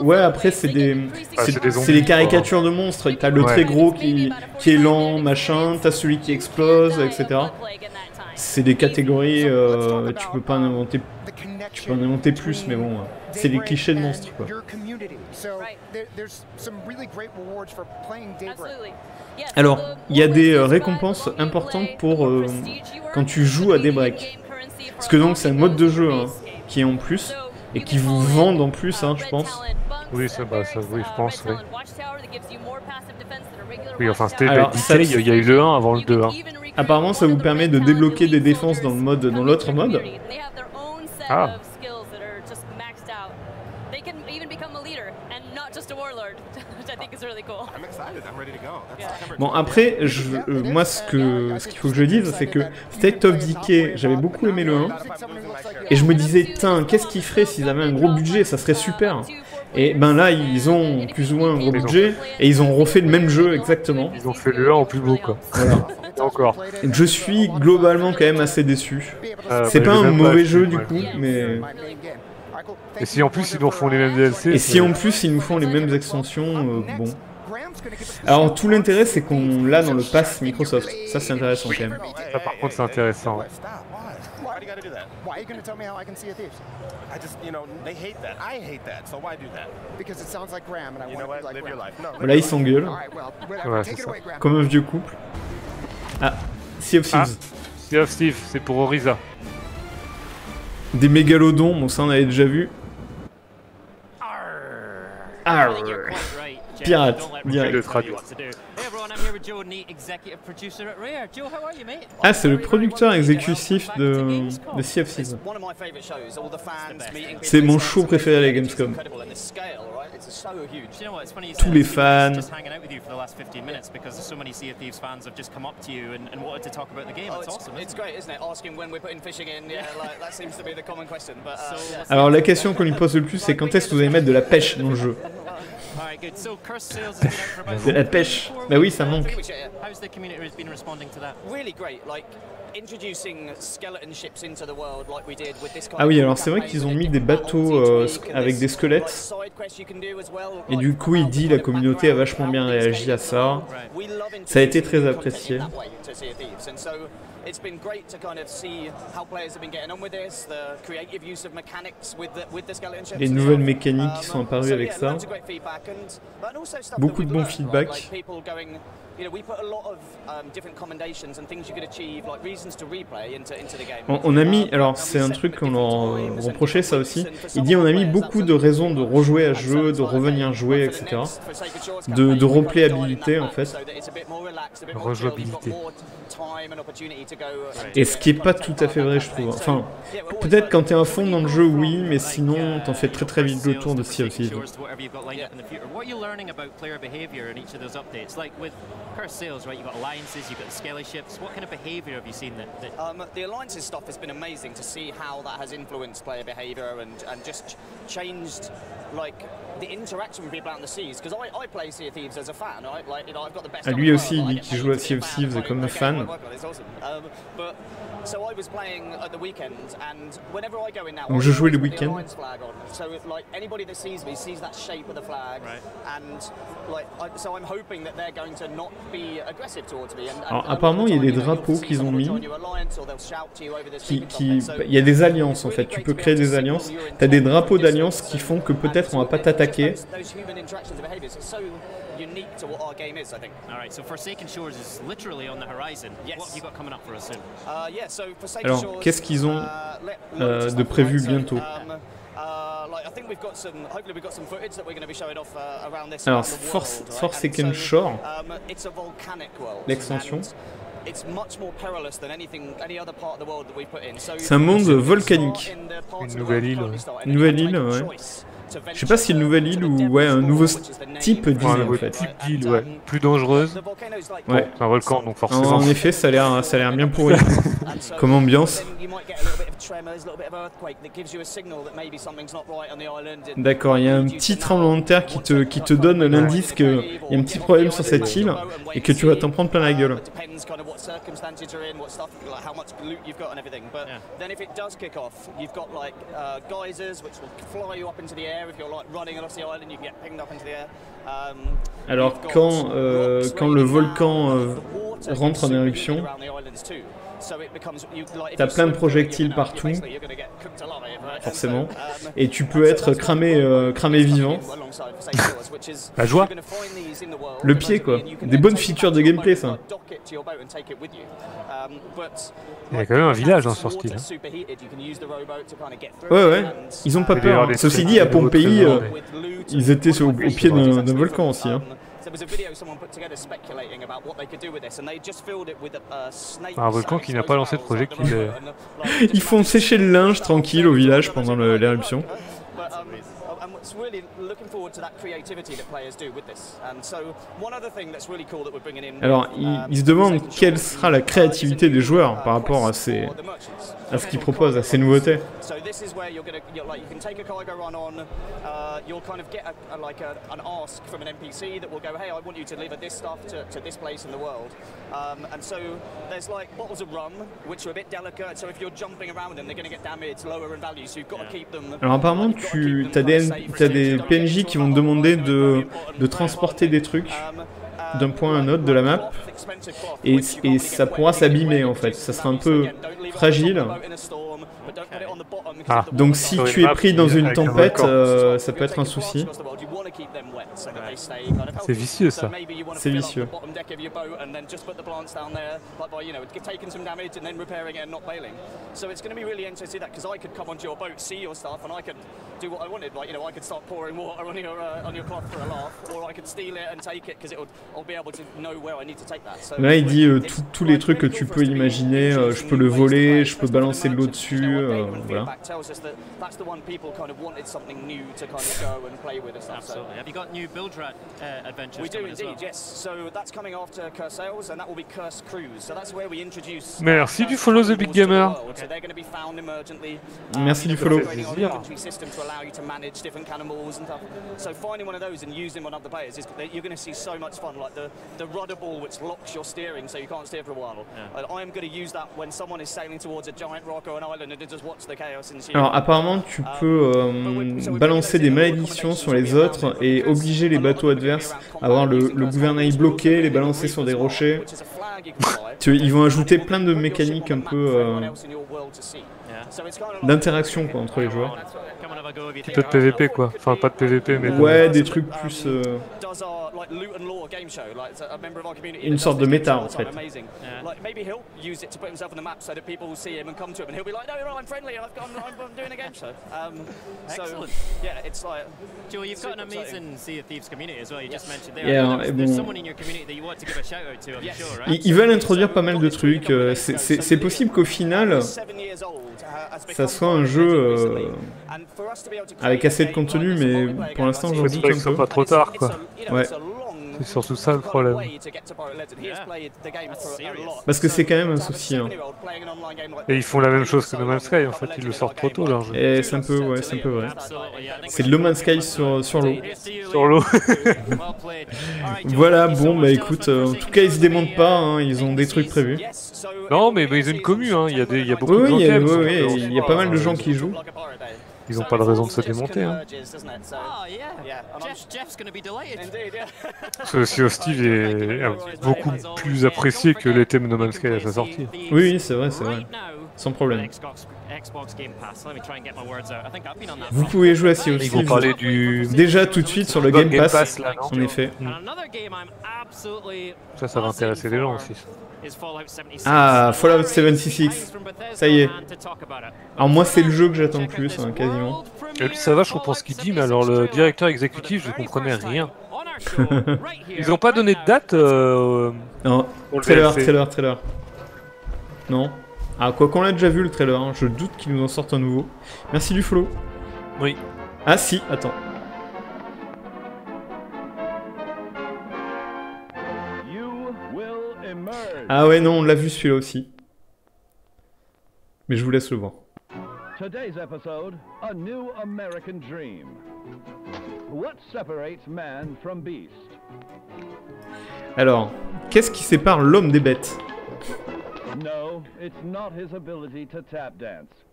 Ouais, après, c'est les caricatures de monstres. T'as le très gros qui est lent, machin. T'as celui qui explose, etc. C'est des catégories. Tu peux pas en inventer. Tu peux en inventer plus, mais bon. C'est les clichés de monstres, quoi. Alors, il y a des récompenses importantes pour quand tu joues à Daybreak. Parce que donc c'est un mode de jeu hein, qui est en plus et qui vous vendent en plus, hein, je pense. Oui, ça, oui, je pense, oui. Oui, enfin, c'était il y a eu le 1 avant le 2. Hein. Apparemment, ça vous permet de débloquer des défenses dans l'autre mode. Ah. Bon après, moi ce qu'il faut que je dise, c'est que State of Decay, j'avais beaucoup aimé le 1, et je me disais, tiens, qu'est-ce qu'ils feraient s'ils avaient un gros budget, ça serait super. Et ben là, ils ont plus ou moins un gros budget, et ils ont refait le même jeu exactement. Ils ont fait le 1 en plus beau, quoi. Voilà. Encore. Je suis globalement quand même assez déçu. C'est pas un mauvais jeu du coup, mais... Et si en plus ils nous font les mêmes DLC... Et si en plus ils nous font les mêmes extensions, bon... Alors tout l'intérêt c'est qu'on l'a dans le pass Microsoft, ça c'est intéressant quand même. Ça par contre c'est intéressant. Là ils s'engueulent. Ouais, c'est ça. Comme un vieux couple. Ah, Sea of Thieves. Sea of Thieves, c'est pour Orisa. Des mégalodons, bon ça on avait déjà vu. Arr. Pirate, direct. Ah, c'est le producteur exécutif de Sea of Thieves. C'est mon show préféré à la Gamescom. Tous les fans. Alors la question qu'on lui pose le plus, c'est quand est-ce que vous allez mettre de la pêche dans le jeu? De la pêche. Bah oui, ça manque. Ah oui, alors c'est vrai qu'ils ont mis des bateaux avec des squelettes. Et du coup, il dit la communauté a vachement bien réagi à ça. Ça a été très apprécié. Les nouvelles mécaniques qui sont apparues avec ça. Beaucoup de bons feedbacks. On a mis, alors c'est un truc qu'on leur reprochait ça aussi, il dit on a mis beaucoup de raisons de rejouer à ce jeu, de revenir jouer, etc. De replayabilité en fait. Rejouabilité. Et ce qui est pas tout à fait vrai je trouve. Enfin, peut-être quand t'es à fond dans le jeu oui, mais sinon t'en fais très très vite le tour de Sea of Thieves. Cursed Sails, right? You've got alliances, you've got the skelly ships. What kind of behaviour have you seen that... The alliances stuff has been amazing to see how that has influenced player behaviour and just changed, like, the interaction with people out in the seas. Because I play Sea of Thieves as a fan, right? Like, you know, I've got the best... Lui aussi, il dit qu'il joue à Sea of Thieves comme un fan. So I was playing at the weekend, and whenever I go in now, donc je jouais le week-end. So like anybody that sees me sees that shape of the flag, and like so I'm hoping that they're going to not be aggressive towards me. Alors apparemment il y a des drapeaux qu'ils ont mis. Il y a des alliances en fait. Tu peux créer des alliances. T'as des drapeaux d'alliance qui font que peut-être on va pas t'attaquer. Unique to what our game is, I think. All right, so Forsaken Shores is literally on the horizon. Yes. What have you got coming up for us soon? Yeah, so Forsaken Alors, Shores, qu'est-ce qu'ils ont de prévu bientôt? Alors, Forsaken Shore, l'extension. C'est un monde volcanique. Une nouvelle île. Une nouvelle île, ouais. Je sais pas si une nouvelle île ou ouais, un nouveau type d'île en fait. Type d'île, ouais. Plus dangereuse. Ouais. C'est un volcan donc forcément. En effet, ça a l'air bien pourri comme ambiance. D'accord, il y a un petit tremblement de terre qui te donne l'indice qu'il y a un petit problème sur cette île et que tu vas t'en prendre plein la gueule. Alors quand le volcan rentre en éruption, t'as plein de projectiles partout, forcément, et tu peux être cramé vivant. La joie. Le pied quoi. Des bonnes features de gameplay ça. Il y a quand même un village hein, sur ce île. Ouais, ils ont pas peur. Ceci dit, à Pompéi, ils étaient au pied d'un volcan aussi. Hein. Un volcan qui n'a pas lancé de projectile. Ils font sécher le linge tranquille au village pendant l'éruption. Alors, ils se demandent quelle sera la créativité des joueurs par rapport à ce qu'ils proposent, à ces nouveautés. Alors apparemment, t'as des PNJ qui vont te demander de transporter des trucs d'un point à un autre de la map et ça pourra s'abîmer en fait, ça sera un peu fragile. Ah. Donc si tu es pris dans une tempête, ça peut être un souci. C'est vicieux ça. C'est vicieux. Là il dit tous les trucs que tu peux imaginer, je peux le voler, je peux balancer de l'eau dessus, voilà. Have you got new We do indeed, yes. So that's coming after Curse Sales, and that will be Curse Cruise. So that's where we introduce. Merci du follow the big gamer. So they're going to be found emergently. Merci du follow. System to allow you to manage different cannonballs and stuff. So finding one of those and using one of the players is you're going to see so much fun. Like the rudder ball which locks your steering, so you can't steer for a while. I am going to use that when someone is sailing towards a giant rock or an island and just watch the chaos ensue. Alors apparemment tu peux balancer des malédictions sur les autres et obliger les bateaux adverses à avoir le gouvernail bloqué, les balancer sur des rochers. Ils vont ajouter plein de mécaniques un peu d'interaction quoi entre les joueurs. Un petit peu de PVP quoi, enfin pas de PVP mais... Ouais, des trucs plus... une sorte de méta en fait. Ils veulent introduire pas mal de trucs, c'est possible qu'au final ça soit un jeu avec assez de contenu, mais pour l'instant j'en doute un peu. Pas trop tard quoi. Ouais. C'est surtout ça le problème. Parce que c'est quand même un souci. Hein. Et ils font la même chose que No Man's Sky en fait, ils le sortent trop tôt leur jeu. Et c'est un peu, ouais, c'est un peu vrai. C'est de No Man's Sky sur l'eau. Sur l'eau. Voilà, bon bah écoute, en tout cas ils se démontent pas, hein, ils ont des trucs prévus. Non mais ils ont une commu, hein. Il y a beaucoup de gens qui aiment. Oui, il y a pas mal de gens qui jouent. Ils n'ont pas de raison de se démonter. Hein. Sea of Steve est beaucoup plus apprécié que les thèmes No Man's Sky à sa sortie. Oui, c'est vrai, sans problème. Vous pouvez jouer à Sea of Steve déjà tout de suite sur le Game Pass, là, en effet. Ça va intéresser les gens aussi. Ah, Fallout 76, ça y est. Alors moi c'est le jeu que j'attends le plus, hein, quasiment. Et puis ça va, je comprends ce qu'il dit, mais alors le directeur exécutif, je comprenais rien. Ils ont pas donné de date Non, trailer. Non. Ah, quoi qu'on l'a déjà vu le trailer, hein. Je doute qu'ils nous en sortent un nouveau. Merci du follow. Oui. Ah si, attends. Ah ouais, non, on l'a vu celui-là aussi. Mais je vous laisse le voir. Today's episode, a new American dream. What separates man from beast? Alors, qu'est-ce qui sépare l'homme des bêtes?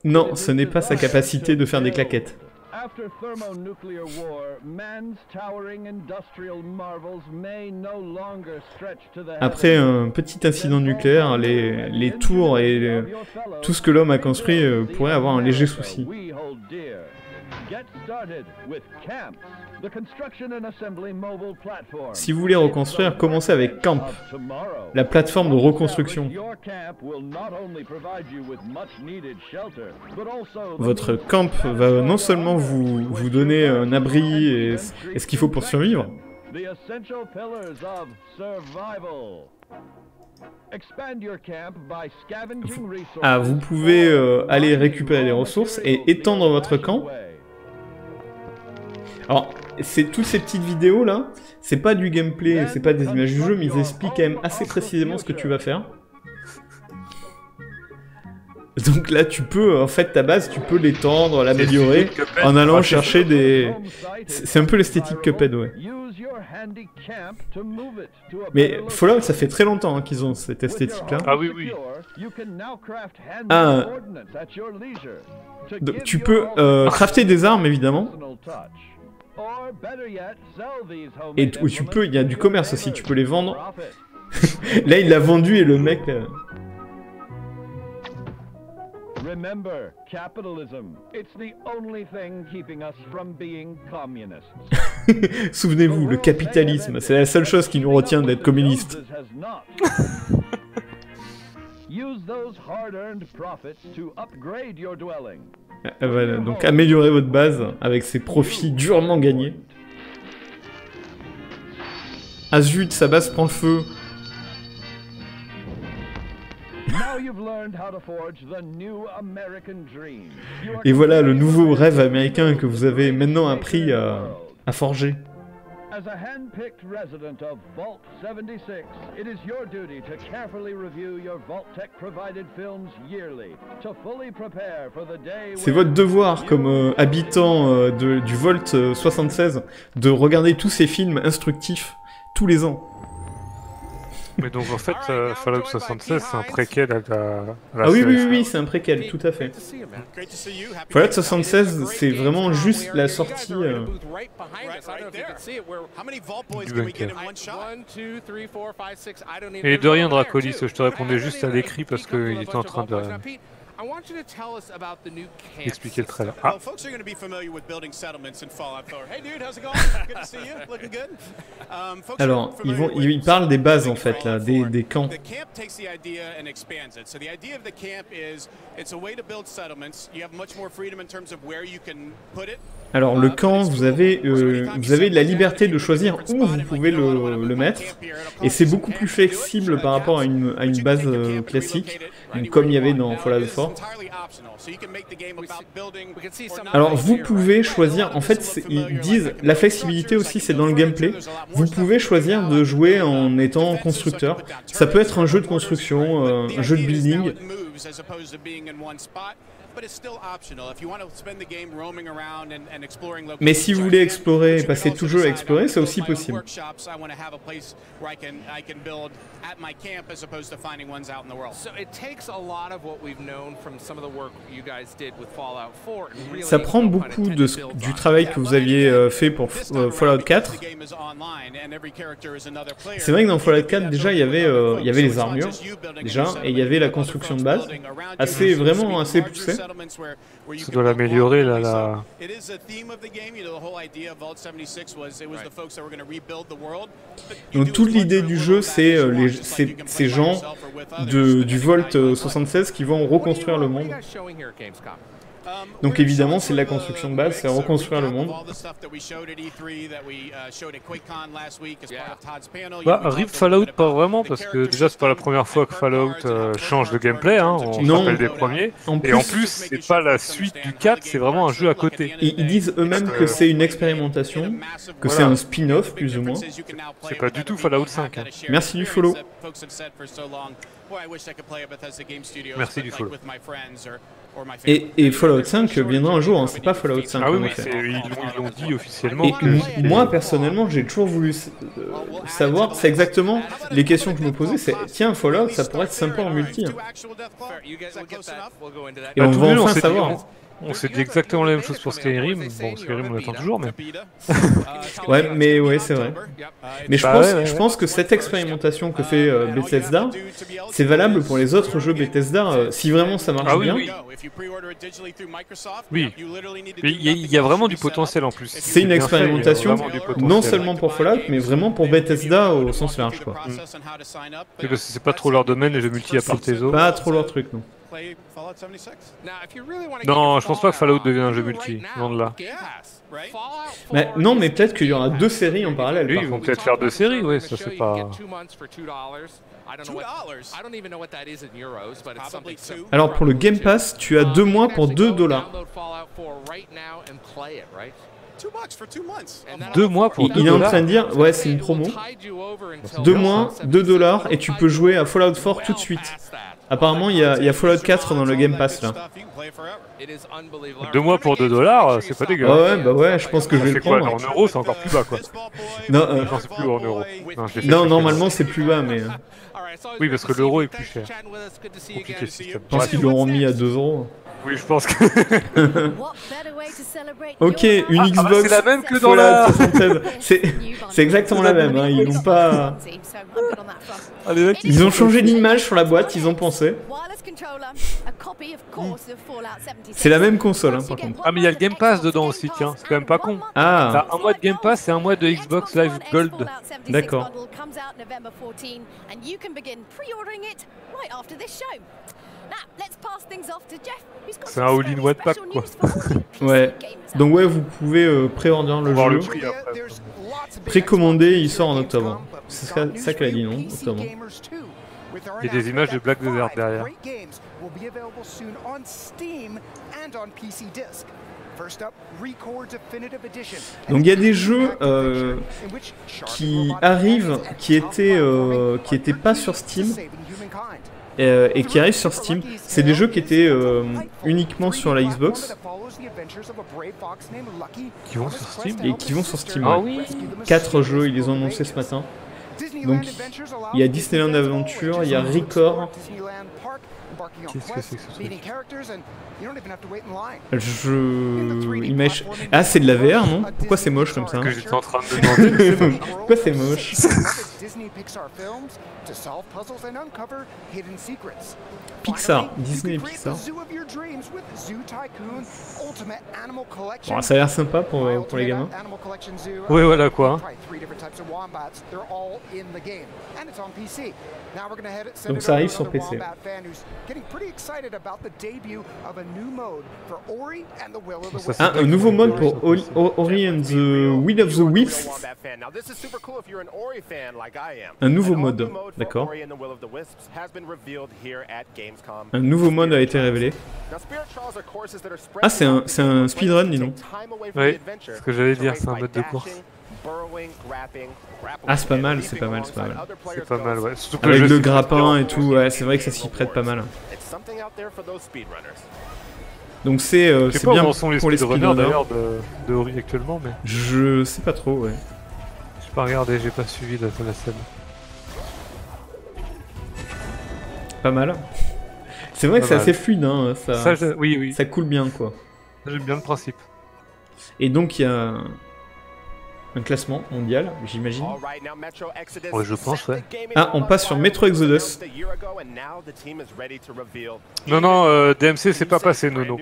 Non, ce n'est pas sa capacité de faire des claquettes. Après un petit incident nucléaire, les tours et tout ce que l'homme a construit pourrait avoir un léger souci. Si vous voulez reconstruire, commencez avec Camp, la plateforme de reconstruction. Votre camp va non seulement vous donner un abri et ce qu'il faut pour survivre, vous pouvez aller récupérer des ressources et étendre votre camp. Alors, toutes ces petites vidéos là, c'est pas du gameplay, c'est pas des images du jeu, mais ils expliquent quand même assez précisément ce que tu vas faire. Donc là, tu peux, en fait, ta base, tu peux l'étendre, l'améliorer, en allant chercher des... C'est un peu l'esthétique Cuphead, ouais. Mais Fallout, ça fait très longtemps hein, qu'ils ont cette esthétique-là. Ah oui, oui. Ah, donc, tu peux crafter des armes, évidemment. Et tu peux, il y a du commerce aussi, tu peux les vendre. Là, il l'a vendu et le mec... Remember, capitalism. It's the only thing keeping us from being communists. Souvenez-vous, le capitalisme, c'est la seule chose qui nous retient d'être communistes. Use those hard-earned profits to upgrade your dwelling. Voilà, donc améliorez votre base avec ces profits durement gagnés. Ah zut, sa base prend le feu. Et voilà le nouveau rêve américain que vous avez maintenant appris à forger. As a hand-picked resident of Vault 76, it is your duty to carefully review your Vault-Tec-provided films yearly to fully prepare for the day. C'est votre devoir comme habitant du Vault 76 de regarder tous ces films instructifs tous les ans. Mais donc en fait, Fallout 76, c'est un préquel à la Ah oui, série. oui, c'est un préquel, tout à fait. Fallout 76, c'est vraiment juste la sortie... du bunker. Et de rien, Dracolis, je te répondais juste à l'écrit parce qu'il était en train de... expliquer le trailer. Ah. Alors, ils parlent des bases en fait, là, des camps. Alors, le camp, vous avez la liberté de choisir où vous pouvez le mettre, et c'est beaucoup plus flexible par rapport à une base classique, comme il y avait dans Fallout 4. Alors, vous pouvez choisir, en fait, ils disent, la flexibilité aussi, c'est dans le gameplay. Vous pouvez choisir de jouer en étant constructeur. Ça peut être un jeu de construction, un jeu de building. Mais si vous voulez explorer et passer tout le jeu à explorer, c'est aussi possible. Ça prend beaucoup du travail que vous aviez fait pour Fallout 4. C'est vrai que dans Fallout 4, déjà, il y avait les armures, déjà, et il y avait la construction de base, vraiment assez poussée. Ça doit l'améliorer là. Donc toute l'idée du jeu, c'est ces gens du Vault 76 qui vont reconstruire le monde. Donc évidemment, c'est la construction de base, c'est reconstruire le monde. Bah, RIP Fallout, pas vraiment, parce que déjà, c'est pas la première fois que Fallout change de gameplay, hein, on se rappelle des premiers. Et en plus, c'est pas la suite du 4, c'est vraiment un jeu à côté. Et ils disent eux-mêmes que c'est une expérimentation, que c'est un spin-off, plus ou moins. C'est pas du tout Fallout 5. Hein. Merci du follow. Merci du follow. Et Fallout 5 viendra un jour, hein, c'est pas Fallout 5. Ah oui, mais ils l'ont dit officiellement. Et moi, personnellement, j'ai toujours voulu savoir, c'est exactement les questions que je me posais, c'est tiens, Fallout, ça pourrait être sympa en multi. Hein. Et on va enfin savoir. On s'est dit exactement la même chose pour Skyrim. Bon, Skyrim, on attend toujours, mais... ouais, c'est vrai. Mais je pense que cette expérimentation que fait Bethesda, c'est valable pour les autres jeux Bethesda, si vraiment ça marche bien. Oui, mais il y a vraiment du potentiel en plus. C'est une expérimentation, non seulement pour Fallout, mais vraiment pour Bethesda au sens large, quoi. Parce que c'est pas trop leur domaine, les jeux multi à part Tezo. Pas trop leur truc, non. Non, je pense pas que Fallout devienne un jeu multi, loin de là. Mais, non, mais peut-être qu'il y aura 2 séries en parallèle. Oui, ils vont peut-être faire 2 séries, oui, ça c'est pas... Alors pour le Game Pass, tu as 2 mois pour $2. 2 mois pour $2. Il est en train de dire, ouais, c'est une promo. 2 mois, $2, et tu peux jouer à Fallout 4 tout de suite. Apparemment, il y a Fallout 4 dans le Game Pass là. 2 mois pour $2, c'est pas dégueu. Ouais, je pense que je vais le prendre. En euros, c'est encore plus bas quoi. Non, c'est plus haut en euros. Non, normalement c'est plus bas, mais. Oui, parce que l'euro est plus cher. Compliqué, je pense qu'ils l'auront mis à 2€. Oui, je pense que. Ok, une Xbox. C'est la même que dans la. C'est exactement la même. Hein. Ils n'ont pas. Ils ont changé l'image sur la boîte. Ils ont pensé. C'est la même console, hein, par contre. Ah, mais il y a le Game Pass dedans aussi, tiens. C'est quand même pas con. Ah. T'as un mois de Game Pass et un mois de Xbox Live Gold. D'accord. C'est un all-in-one pack quoi. Ouais. Donc ouais, vous pouvez pré-order le jeu. Précommander, il sort en octobre. C'est ça qu'elle a dit, non? Octobre. Il y a des images de Black Desert derrière. Donc il y a des jeux qui arrivent, qui étaient pas sur Steam et qui arrivent sur Steam. C'est des jeux qui étaient uniquement sur la Xbox. Qui vont sur Steam et qui vont sur Steam. Ah ouais. oui. 4 jeux, ils les ont annoncés ce matin. Donc il y a Disneyland Adventure, il y a Record. Qu'est-ce que c'est que ce truc? Ah, c'est de la VR, non? Pourquoi c'est moche comme ça? Que j'étais en train de demander. Pourquoi c'est moche? Pixar, Disney et Pixar. Bon, ça a l'air sympa pour les gamins. Ouais, voilà quoi. Donc ça arrive sur PC. Ah, un nouveau mode pour Ori and the Will of the Wisps. Un nouveau mode, d'accord. Un nouveau mode a été révélé. Ah, c'est un speedrun, dis donc. Oui, ce que j'allais dire, c'est un mode de course. Ah, c'est pas mal, c'est pas mal, c'est pas mal. C'est pas mal, ouais. Avec le grappin et tout, ouais, c'est vrai que ça s'y prête pas mal. Donc c'est bien pour les speedrunners d'ailleurs de Ori actuellement, mais... Je sais pas trop, ouais. J'ai pas regardé, j'ai pas suivi la scène. Pas mal. C'est vrai que c'est assez fluide, hein, oui. Ça coule bien, quoi. J'aime bien le principe. Et donc il y a un classement mondial, j'imagine. Ouais, je pense, ouais. Ah, on passe sur Metro Exodus. Non, DMC c'est pas passé, Nono.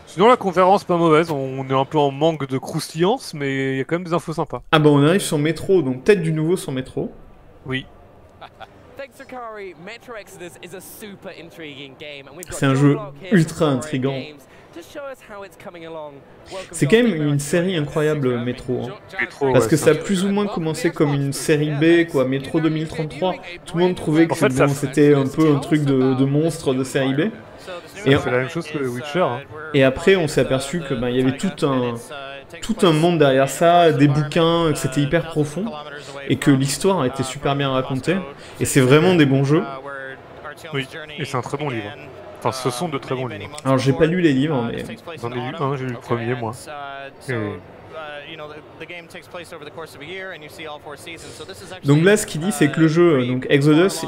Sinon la conférence pas mauvaise, on est un peu en manque de croustillance, mais il y a quand même des infos sympas. Ah bah on arrive sur Metro, donc peut-être du nouveau sur Metro. Oui. C'est un jeu ultra intriguant. C'est quand même une série incroyable, Metro. Hein. Parce que ça a plus ou moins commencé comme une série B, quoi. Metro 2033. Tout le monde trouvait que c'était un peu un truc de monstre de série B. Et on fait la même chose que Witcher. Hein. Et après, on s'est aperçu que il y avait tout un monde derrière ça, des bouquins, que c'était hyper profond, et que l'histoire a été super bien racontée. Et c'est vraiment des bons jeux. Oui, et c'est un très bon livre. Enfin, ce sont de très bons livres. Alors, j'ai pas lu les livres, mais... J'en ai lu un, j'ai lu le premier, moi. Et... Donc là, ce qu'il dit, c'est que le jeu, donc Exodus,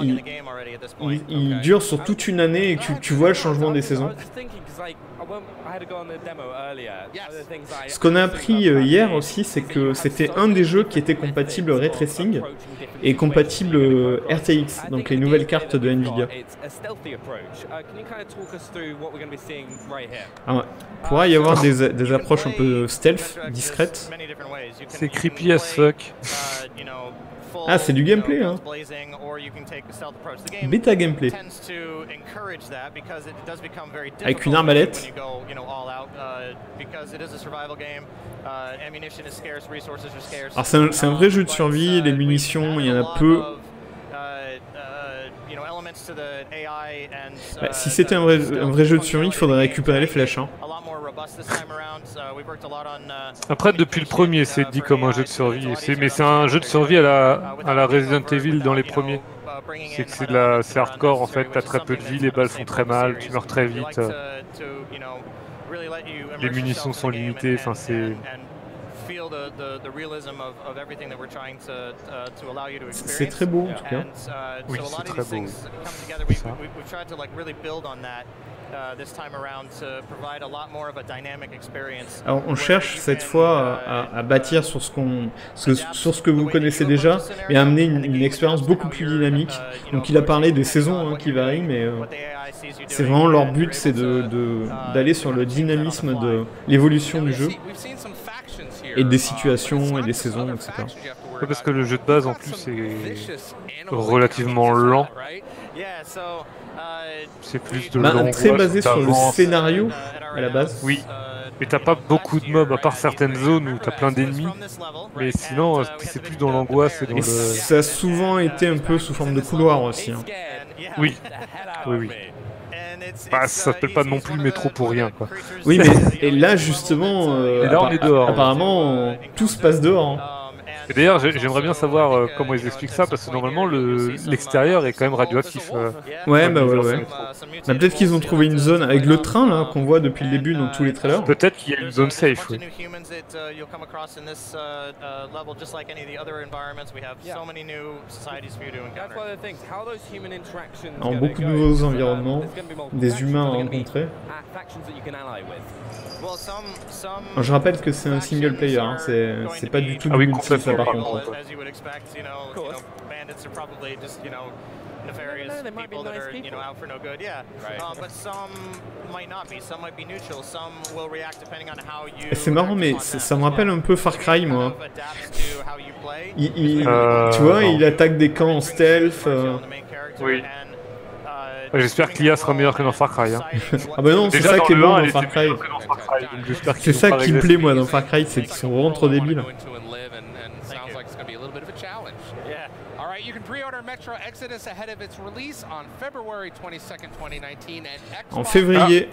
il dure sur toute une année et que tu vois le changement des saisons. Ce qu'on a appris hier aussi, c'est que c'était un des jeux qui était compatible Ray Tracing et compatible RTX, donc les nouvelles cartes de Nvidia. Alors, il pourra y avoir des approches un peu stealth, discrètes. C'est creepy as fuck. Ah, c'est du gameplay, hein. Bêta gameplay. Avec une arbalète. Alors c'est un vrai jeu de survie, les munitions, il y en a peu. Bah, si c'était un vrai jeu de survie, il faudrait récupérer les flèches. Hein. Après, depuis le premier, c'est dit comme un jeu de survie. Mais c'est un jeu de survie à la Resident Evil dans les premiers. C'est que c'est hardcore en fait, t'as très peu de vie, les balles font très mal, tu meurs très vite. Les munitions sont limitées, enfin c'est... C'est très beau en tout cas. Oui, c'est très beau. Alors on cherche cette fois à bâtir sur ce que vous connaissez déjà, mais à amener une expérience beaucoup plus dynamique. Donc il a parlé des saisons qui varient, mais c'est vraiment leur but, c'est d'aller sur le dynamisme de l'évolution du jeu. Et des situations et des saisons, etc. Ouais, parce que le jeu de base en plus est relativement lent. C'est plus de l'angoisse. Très basé sur le scénario à la base. Oui. Et t'as pas beaucoup de mobs à part certaines zones où t'as plein d'ennemis. Mais sinon c'est plus dans l'angoisse et dans Ça a souvent été un peu sous forme de couloir aussi. Hein. Oui. Oui. Bah, ça s'appelle pas non plus métro pour rien, quoi. Oui, mais et là, justement, et là, on est dehors. Apparemment, tout se passe dehors. Hein. Et d'ailleurs, j'aimerais bien savoir comment ils expliquent ça, parce que normalement, l'extérieur est quand même radioactif. Ouais. Bah, peut-être qu'ils ont trouvé une zone avec le train, là, qu'on voit depuis le début dans tous les trailers. Peut-être qu'il y a une zone safe, oui. Alors, beaucoup de nouveaux environnements, des humains à rencontrer. Alors, je rappelle que c'est un single player, hein. C'est pas du tout du multi, ça par contre. C'est marrant, mais ça me rappelle un peu Far Cry, moi. Tu vois, il attaque des camps en stealth. Oui. J'espère que l'IA sera meilleure que dans Far Cry. Hein. Ah bah non, c'est ça qui est bon dans Far Cry. C'est ça qui me plaît, moi, dans Far Cry, c'est qu'ils sont vraiment trop débiles. En février.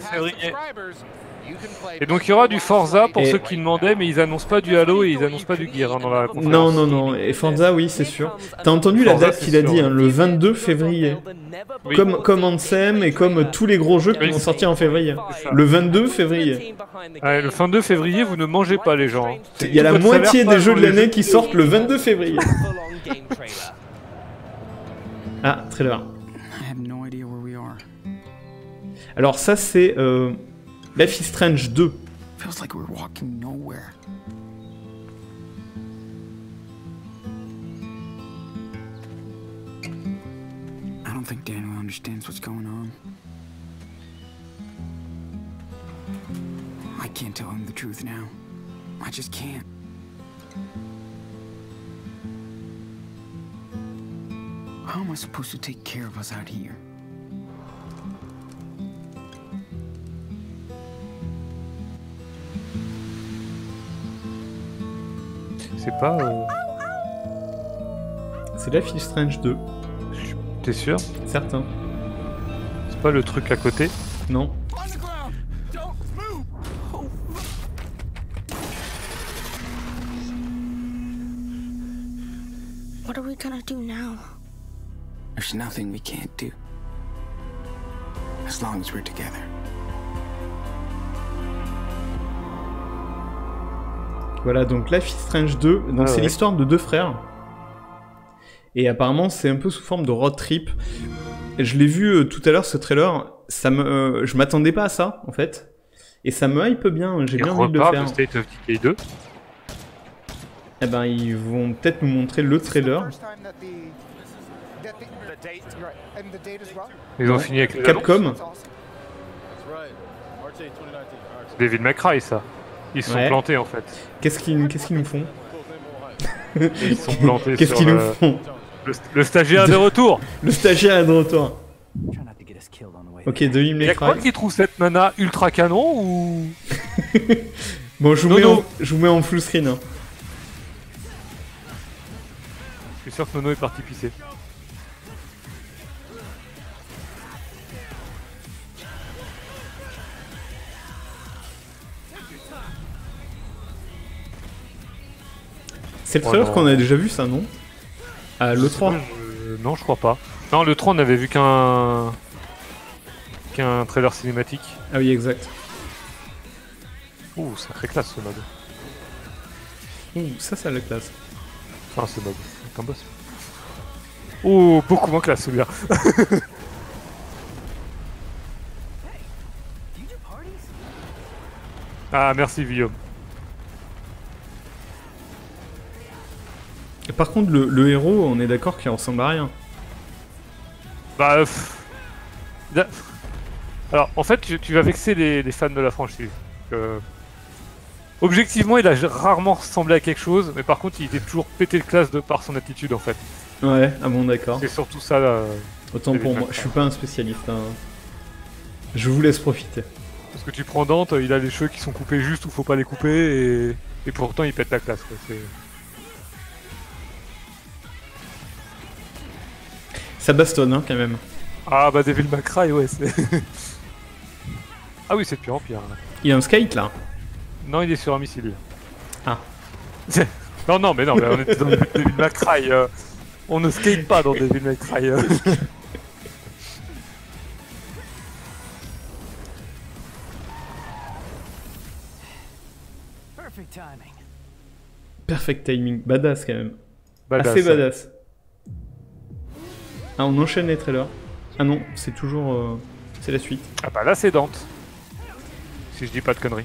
Et donc il y aura du Forza pour ceux qui demandaient, mais ils annoncent pas du Halo et ils annoncent pas du Gear dans la conférence. Non. Et Forza, oui, c'est sûr. T'as entendu la date qu'il a dit, hein, le 22 février. Oui. Comme Anthem et comme tous les gros jeux qui vont sortir en février. Le 22 février. Ouais, le 22 février, vous ne mangez pas, les gens. Hein. Il y a la moitié des jeux de l'année qui sortent le 22 février. Ah, trailer. Alors ça, c'est Life is Strange 2. Feels like we're walking nowhere. I don't think Daniel understands what's going on. I can't tell him the truth now. I just can't. How am I supposed to take care of us out here? C'est pas... C'est Life is Strange 2. T'es sûr? Certain. C'est pas le truc à côté? Non. What are we gonna do now? There's nothing we can't do. As long as we're together. Voilà, donc Life is Strange 2, donc c'est l'histoire de deux frères. Et apparemment, c'est un peu sous forme de road trip. Je l'ai vu tout à l'heure, ce trailer, je m'attendais pas à ça, en fait. Et ça me hype bien, j'ai bien envie de le faire. De State of Decay 2. Eh ben, ils vont peut-être nous montrer le trailer. Ils ont fini avec les Capcom. Devil May Cry, ça. Ils se sont plantés, en fait. Qu'est-ce qu'ils nous font? Ils sont plantés. Qu'est-ce qu'ils nous font? Le stagiaire est de retour. Le stagiaire est de retour. Ok, Devil May Cry. Y'a quoi qui trouve cette nana ultra canon ou... Bon, je vous mets en full screen. Hein. Je suis sûr que Nono est parti pisser. C'est le trailer qu'on a déjà vu, ça, non? Ah, le 3 Non, je crois pas. Non, le 3, on avait vu qu'un trailer cinématique. Ah oui, exact. Ouh, sacré classe ce mode. Ouh, ça a la classe. Enfin, ce mode, c'est un boss. Ouh, beaucoup moins classe celui-là. Ah, merci Guillaume. Et par contre, le héros, on est d'accord qu'il ressemble à rien. Bah... Alors, en fait, tu vas vexer les fans de la franchise. Objectivement, il a rarement ressemblé à quelque chose, mais par contre, il était toujours pété de classe par son attitude, en fait. Ouais, ah bon, d'accord. C'est surtout ça, là. Autant pour moi, je suis pas un spécialiste. Hein. Je vous laisse profiter. Parce que tu prends Dante, il a les cheveux qui sont coupés juste où faut pas les couper, et pourtant, il pète la classe, quoi. Ça bastonne, hein, quand même. Ah bah Devil May Cry, ouais, c'est... Ah oui, c'est de pire en pire. Il a un skate là? Non, il est sur un missile. Ah. non, mais on était dans Devil May Cry. On ne skate pas dans Devil May Cry. Perfect timing. Badass quand même. Badass, assez badass. Ah, on enchaîne les trailers. Ah non, c'est toujours... c'est la suite. Ah bah là c'est Dante. Si je dis pas de conneries.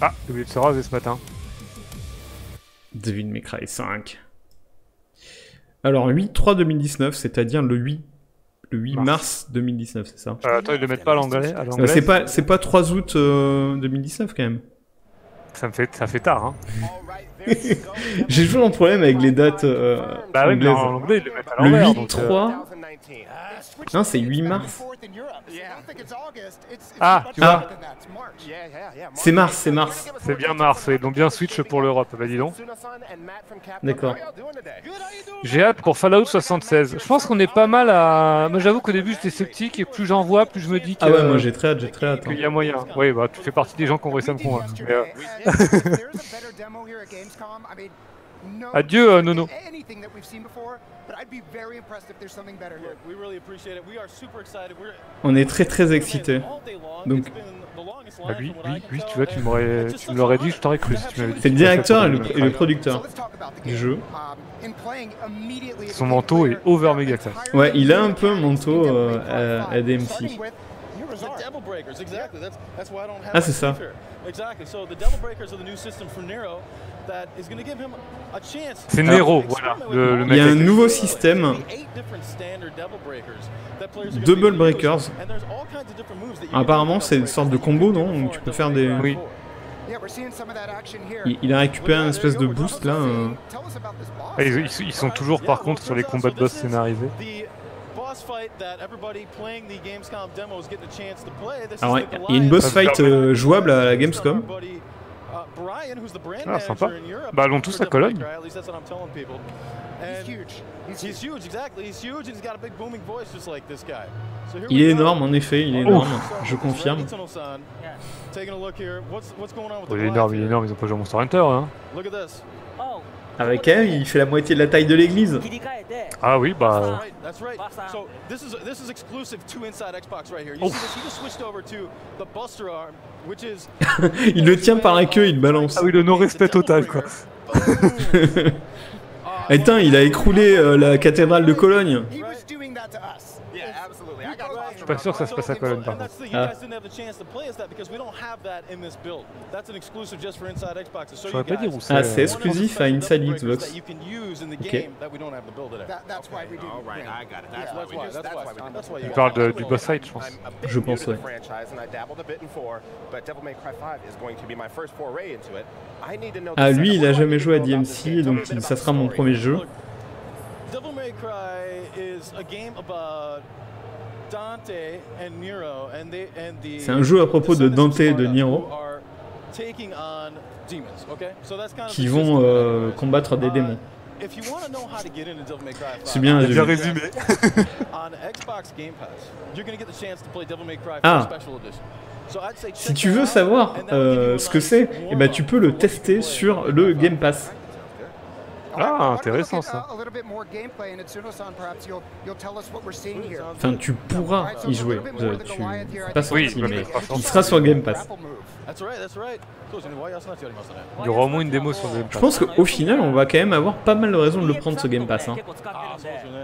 Ah, j'ai oublié de se raser ce matin. Devil May Cry 5. Alors 8/3/2019, c'est-à-dire le 8 mars 2019, c'est ça? Attends, ils le mettent pas à l'anglais. C'est pas 3 août 2019 quand même. Ça fait tard, hein. J'ai toujours un problème avec les dates bah oui, mais anglaises. en anglais, ils le mettent à l'envers. Le 8/3... Non, c'est 8 mars. Ah, tu vois. C'est mars, c'est mars. C'est bien mars, ils l'ont bien switch pour l'Europe, bah dis donc. D'accord. J'ai hâte pour Fallout 76. Je pense qu'on est pas mal à... Moi j'avoue qu'au début j'étais sceptique et plus j'en vois, plus je me dis que... Ah ouais, moi j'ai très hâte. Qu'il y a moyen. Oui, bah tu fais partie des gens qui ont réussi à me convaincre. Adieu, Nono. On est très excités. Donc... Ah, lui, tu vois, tu me l'aurais dit, je t'aurais cru si tu m'avais dit. C'est le directeur et le producteur du jeu. Son manteau est over méga class. Ouais, il a un peu un manteau à DMC. Ah, c'est ça. C'est Nero, voilà. Le il y a un nouveau système. Double Breakers. Apparemment, c'est une sorte de combo, non? Donc tu peux faire des... Oui. Il a récupéré un espèce de boost là. Ils sont toujours par contre sur les combats de boss scénarisés. Alors, il y a une boss fight jouable à la Gamescom. Ah, sympa. Bah, allons tous à Cologne. Il est énorme, en effet, il est énorme. Je confirme. Il est énorme, ils ont pas joué à Monster Hunter, hein. Avec elle, il fait la moitié de la taille de l'église. Ah oui, bah... Il le tient par la queue, il le balance. Ah oui, le non-respect total, quoi. Attends, il a écroulé la cathédrale de Cologne. Je suis pas sûr que ça se passe à Cologne, par contre. Ah. Je saurais pas dire où c'est. Ah, c'est exclusif à Inside Xbox. Ok. Il parle du boss fight, je pense. Je pense, ouais. Ah, lui, il a jamais joué à DMC, donc ça sera mon premier jeu. C'est un jeu à propos de Dante et de Nero qui vont combattre des démons. C'est bien résumé. Ah, si tu veux savoir ce que c'est, eh ben, tu peux le tester sur le Game Pass. Ah, intéressant ça. Enfin, tu pourras y jouer. Pas sorti, Oui, mais il sera sur Game Pass. Il y aura au moins une démo sur Game Pass. Je pense qu'au final, on va quand même avoir pas mal de raisons de le prendre ce Game Pass. Hein.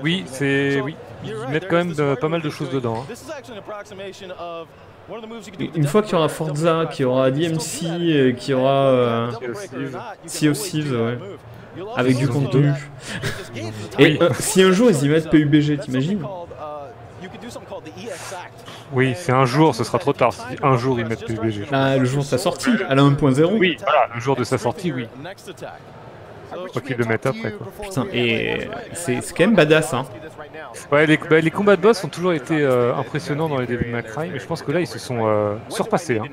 Oui, oui. Ils mettent quand même pas mal de choses dedans. Hein. Une fois qu'il y aura Forza, qu'il y aura DMC, qu'il y aura Sea of Thieves, ouais. Avec du contenu. Et si un jour ils y mettent PUBG, t'imagines? Oui, c'est un jour, ce sera trop tard. Si un jour ils mettent PUBG. Ah, le jour de sa sortie, à la 1.0. Oui, voilà, le jour de sa sortie, oui. Faut qu'ils le mettent après, quoi. Putain, et c'est quand même badass, hein. Ouais, les combats de boss ont toujours été impressionnants dans les Devil May Cry, mais je pense que là, ils se sont surpassés. Hein.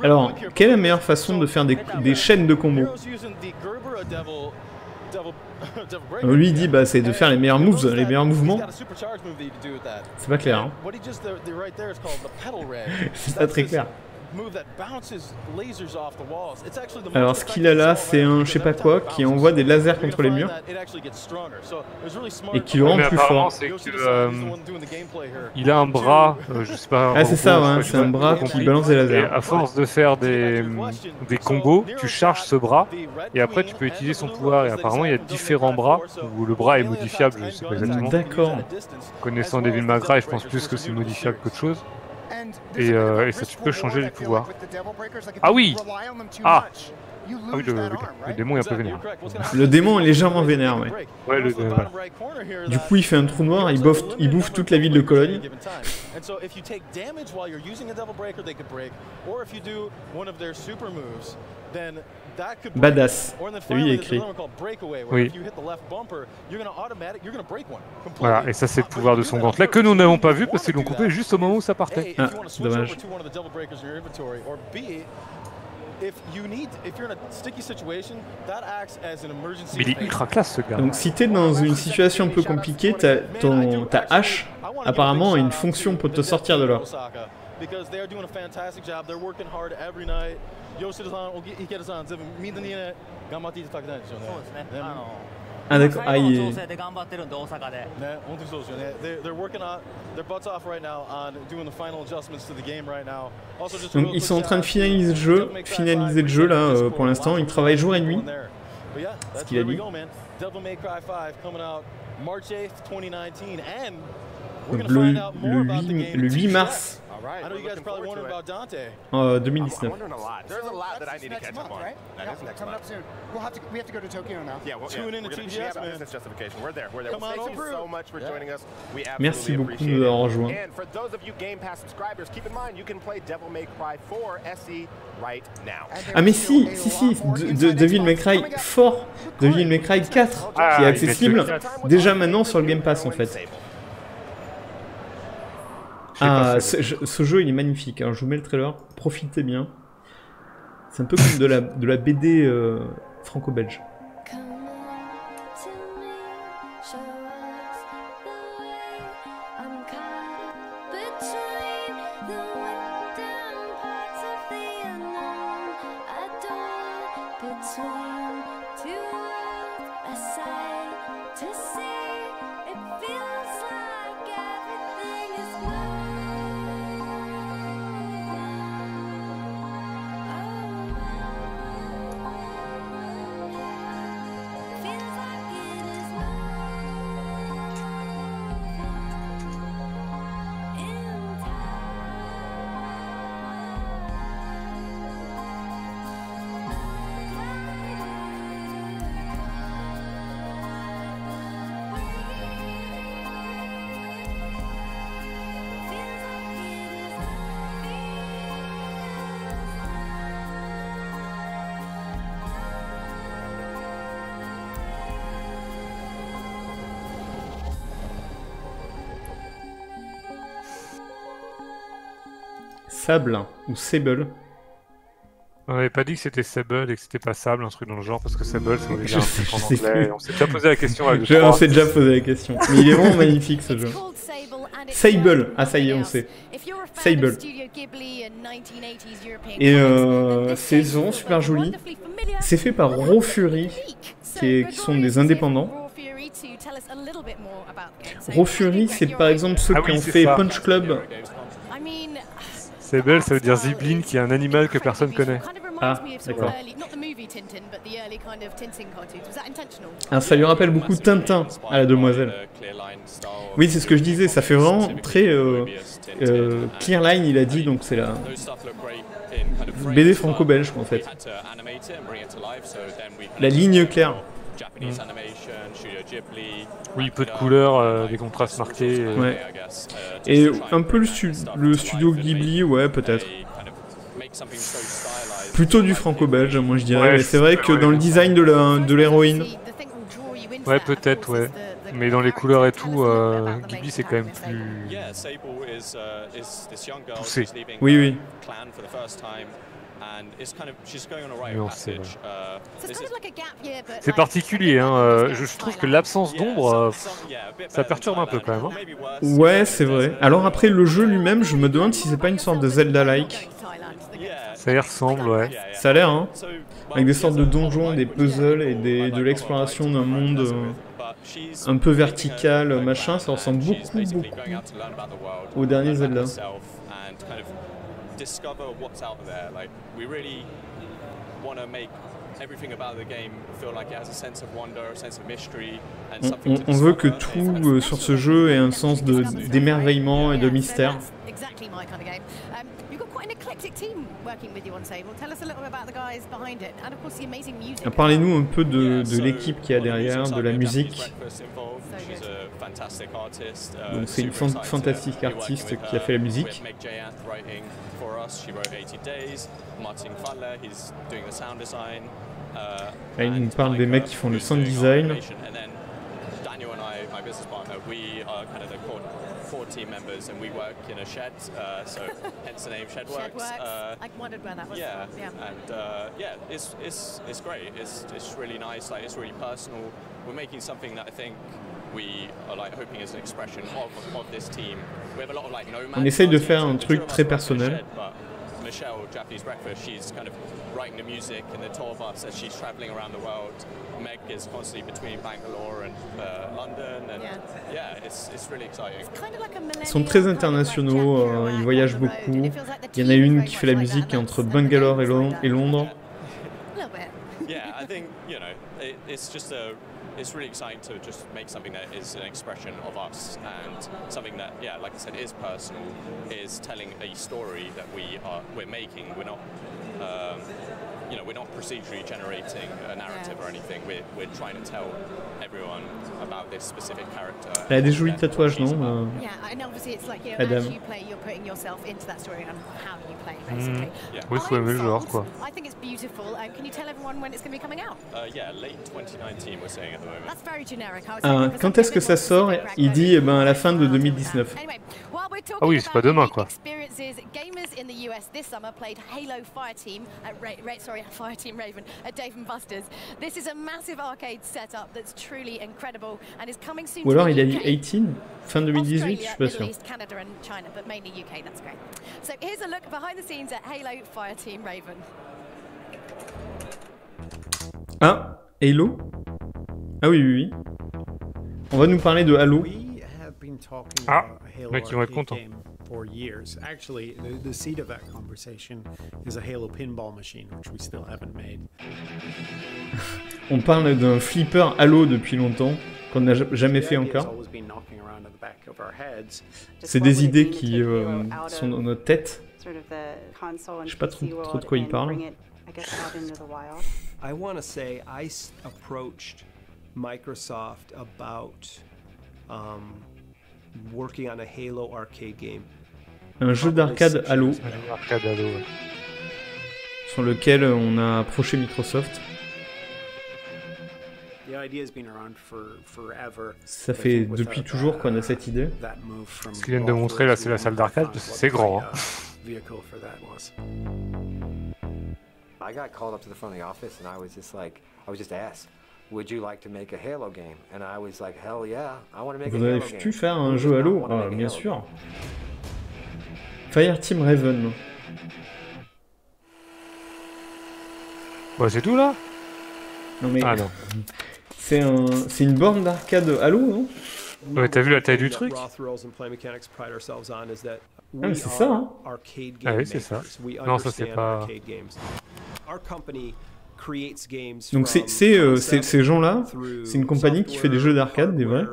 Alors, quelle est la meilleure façon de faire des chaînes de combos? Lui il dit bah c'est de faire les meilleurs moves, les meilleurs mouvements. C'est pas clair, hein. C'est pas très clair. Alors ce qu'il a là, c'est un je sais pas quoi qui envoie des lasers contre les murs et qui le rend plus fort. Il a un bras, je sais pas. Ah c'est ça, ouais, c'est un bras qui balance des lasers. Et à force de faire des combos, tu charges ce bras et après tu peux utiliser son pouvoir. Et apparemment il y a différents bras où le bras est modifiable, je sais pas exactement. D'accord. Connaissant Devil May Cry, je pense plus que c'est modifiable qu'autre chose. Et ça, tu peux changer les pouvoirs. Ah oui! Ah! Ah oui, le démon est un peu vénère. Le démon est légèrement vénère, ouais. Ouais, voilà. Du coup, il fait un trou noir, il bouffe toute la ville de Cologne. Badass. Lui, il a écrit. Oui. Voilà, et ça, c'est le pouvoir de son gantelet que nous n'avons pas vu parce qu'ils l'ont coupé juste au moment où ça partait. Ah, dommage. Mais il est ultra classe ce gars. Donc si t'es dans une situation un peu compliquée, ta hache apparemment a une fonction pour te sortir de là. Ah d'accord, ah il est... Donc ils sont en train de finaliser le jeu là pour l'instant, ils travaillent jour et nuit, ce qu'il a dit. Donc le 8 mars 2019. Merci beaucoup de nous avoir rejoints. Ah mais si, Devil May Cry fort, Devil May Cry 4 qui est accessible déjà maintenant sur le Game Pass en fait. Ah, ce jeu il est magnifique, hein. Je vous mets le trailer, profitez bien. C'est un peu comme de la BD franco-belge. Sable ou Sable. On n'avait pas dit que c'était Sable et que c'était pas Sable, un truc dans le genre, parce que Sable ça veut dire un truc en anglais. On s'est déjà posé la question avec on s'est déjà posé la question. Mais il est vraiment magnifique ce jeu. Sable, ah ça y est, on sait. Sable. Et c'est vraiment super joli. C'est fait par Raw Fury, qui sont des indépendants. Raw Fury, c'est par exemple ceux qui ont fait Punch Club. Sable, ça veut dire Ziblin, qui est un animal que personne connaît. Ah, d'accord. Alors ça lui rappelle beaucoup Tintin à la demoiselle. Oui, c'est ce que je disais, ça fait vraiment très Clear Line, il a dit, donc c'est la BD franco-belge en fait. La ligne claire. Oui, peu de couleurs, des contrastes marqués. Ouais. Et un peu le studio Ghibli, ouais, peut-être. Plutôt du franco-belge, moi je dirais. Mais c'est vrai que dans le design de l'héroïne. Ouais, peut-être, ouais. Mais dans les couleurs et tout, Ghibli c'est quand même plus poussé. Oui, oui. C'est particulier, hein. Je trouve que l'absence d'ombre, ça perturbe un peu quand même. Hein. Ouais, c'est vrai. Alors après, le jeu lui-même, je me demande si c'est pas une sorte de Zelda-like. Ça y ressemble, ouais. Ça a l'air, hein. Avec des sortes de donjons, des puzzles et de l'exploration d'un monde un peu vertical, machin. Ça ressemble beaucoup au dernier Zelda. On veut que tout sur ce jeu ait un sens d'émerveillement et de mystère. Parlez-nous un peu de l'équipe qu'il y a derrière, de la musique. Donc c'est une fantastique artiste qui a fait la musique. Là, il nous parle des mecs qui font le sound design. Team members and we work in a shed, so hence the name Shedworks. I wondered where that was. Yeah, and yeah, it's great. It's really nice. Like it's really personal. We're making something that I think we are like hoping is an expression of this team. We have a lot of like nomads. On essaye de faire un truc très personnel. Michelle, Japanese Breakfast, she's kind of writing the music, and the two of us as she's traveling around the world. Meg is constantly between Bangalore and London, and yeah, it's really exciting. Ils sont très internationaux, ils voyagent beaucoup. Il y en a une qui fait la musique entre Bangalore et Londres. Yeah, I think, you know, it's really exciting to just make something that is an expression of us and something that, yeah, like I said, is personal, is telling a story that we're making. We're not, you know, we're not procedurally generating a narrative or anything. We're trying to tell everyone about this specific character. Elle a des jolis tatouages, non? Yeah, and obviously it's like, you know, Adam. as you play, you're putting yourself into that story and how you play, basically. Oui, faut aimer le genre, quoi. I think it's beautiful. Can you tell everyone when it's going to be coming out? Yeah, late 2019 we're saying at the moment. That's very generic. Quand est-ce que ça sort? Il dit à la fin de 2019. Ah oui, c'est pas demain, quoi. Gamers in the US this summer played Halo Fireteam at Fireteam Raven at Dave & Buster's. This is a massive arcade setup that's truly incredible and is coming soon. Ou alors il a dit 18, fin 2018, je suis pas sûr. Canada and China, but mainly UK. That's great. So here's a look behind the scenes at Halo Fireteam Raven. Ah, Halo? Ah oui, oui, oui. On va nous parler de Halo. Ah, les mecs ils vont être contents. For years. Actually, the seed of that conversation is a Halo pinball machine, which we still haven't made. On parle d'un flipper Halo depuis longtemps, qu'on n'a jamais fait encore. C'est des idées qui sont dans notre tête. Je sais pas trop de quoi il parle. I want to say I approached Microsoft about working on a Halo arcade game. Un jeu d'arcade Halo. Un jeu d'arcade Halo, ouais. Sur lequel on a approché Microsoft. Ça fait depuis toujours qu'on a cette idée. Ce qu'ils viennent de montrer là, c'est la salle d'arcade, c'est grand. Hein. I got called up to the front of the office and I was just asked, would you like to make a Halo game? And I was like, hell yeah, I want to make a Halo game. Vous avez pu faire un jeu Halo? Ah, bien sûr. Fireteam Raven. Bah c'est tout là? Non mais... Ah non. C'est une borne d'arcade Halo, non? Ouais, t'as vu la taille du truc? Ah mais c'est ça, hein? Ah oui, c'est ça. Non, ça c'est pas... Donc ces gens-là, c'est une compagnie qui fait des jeux d'arcade, des vrais.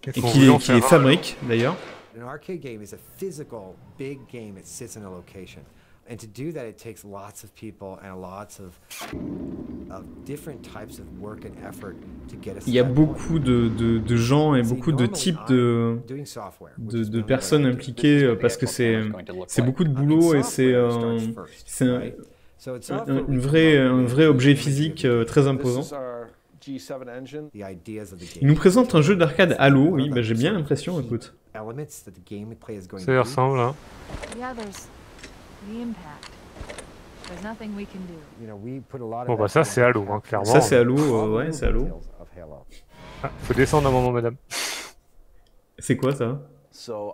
Et qui les fabrique, d'ailleurs. An arcade game is a physical, big game that sits in a location. And to do that, it takes lots of people and lots of Il y a beaucoup de gens et beaucoup de types de personnes impliquées parce que c'est beaucoup de boulot et c'est un vrai objet physique très imposant. Il nous présente un jeu d'arcade Halo, oui, bah j'ai bien l'impression, écoute. Ça y ressemble, hein. Bon bah ça c'est Halo, hein, clairement. Ça c'est Halo, ouais c'est Halo. Ah, faut descendre un moment, madame. C'est quoi ça?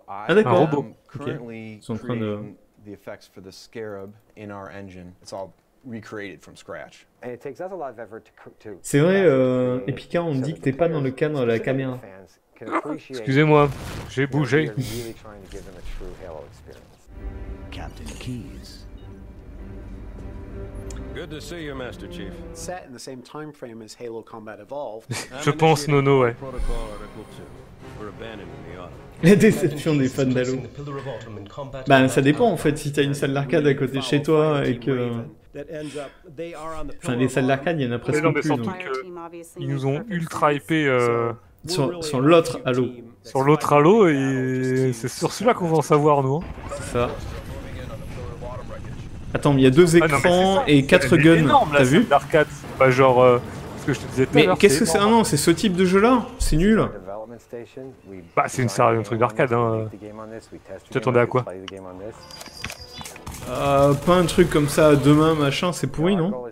Ah d'accord. Un robot. Ok. Ils sont en train de... C'est vrai, Epica, on dit que t'es pas dans le cadre de la caméra. Excusez-moi, j'ai bougé. Captain Keys. Good to see you, Master Chief. Set in the same time frame as Halo Combat Evolved. Je pense Nono, ouais. La déception des fans d'Halo. Bah ça dépend en fait, si t'as une salle d'arcade à côté de chez toi et que... Enfin les salles d'arcade, il y en a presque plus. Surtout qu'ils nous ont ultra hypé sur l'autre Halo. Sur l'autre Halo et c'est sur celui-là qu'on va en savoir nous. C'est ça. Attends, mais il y a 2 écrans et 4 guns, t'as vu? D'arcade, pas genre ce que je te disais tout à l'heure. Mais qu'est-ce que c'est? Ah non, c'est ce type de jeu-là, c'est nul. Bah c'est un truc d'arcade, hein. Tu t'attendais à quoi? Pas un truc comme ça, demain, machin, c'est pourri, non?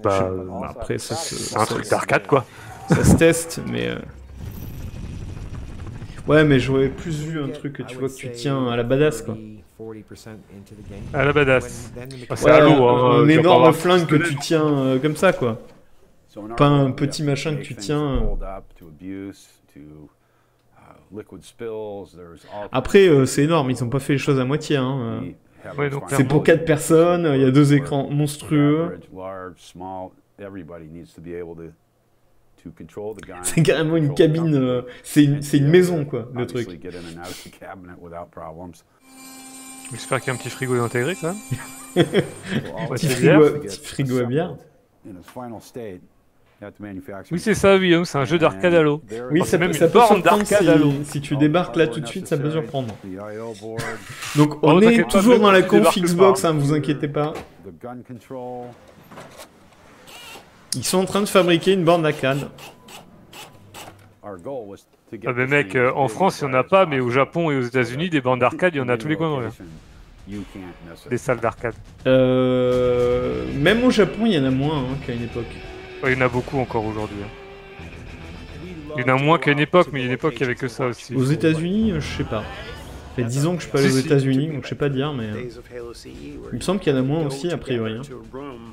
Bah après, c'est un truc d'arcade, quoi. Ça se teste, mais... Ouais, mais j'aurais plus vu un truc que tu vois que tu tiens à la badass, quoi. À la badass. Ah, c'est ouais, Halo, hein, un énorme flingue que tu tiens comme ça, quoi. Pas un petit machin que tu tiens... Après, c'est énorme, ils ont pas fait les choses à moitié, hein. Ouais, c'est pour 4 personnes, il y a 2 écrans monstrueux. C'est carrément une cabine, c'est une maison, quoi, le truc. J'espère qu'il y a un petit frigo intégré, quand même. Petit frigo à bière. Oui, c'est ça, oui, c'est un jeu d'arcade Halo. Oui, ça peut surprendre si tu débarques là tout de suite, ça peut surprendre. Donc on est toujours dans la conf Xbox, hein, vous inquiétez pas. Ils sont en train de fabriquer une borne d'arcade. Ah mais mec, en France il n'y en a pas, mais au Japon et aux États-Unis, des bornes d'arcade, il y en a tous les coins de rue. Des salles d'arcade. Même au Japon, il y en a moins hein, qu'à une époque. Ouais, il y en a beaucoup encore aujourd'hui. Il y en a moins qu'à une époque, mais il y a une époque il n'y avait que ça aussi. Aux États-Unis, je sais pas. Ça fait 10 ans que je suis pas allé aux États-Unis, donc je sais pas dire, mais. Il me semble qu'il y en a moins aussi, a priori. Hein.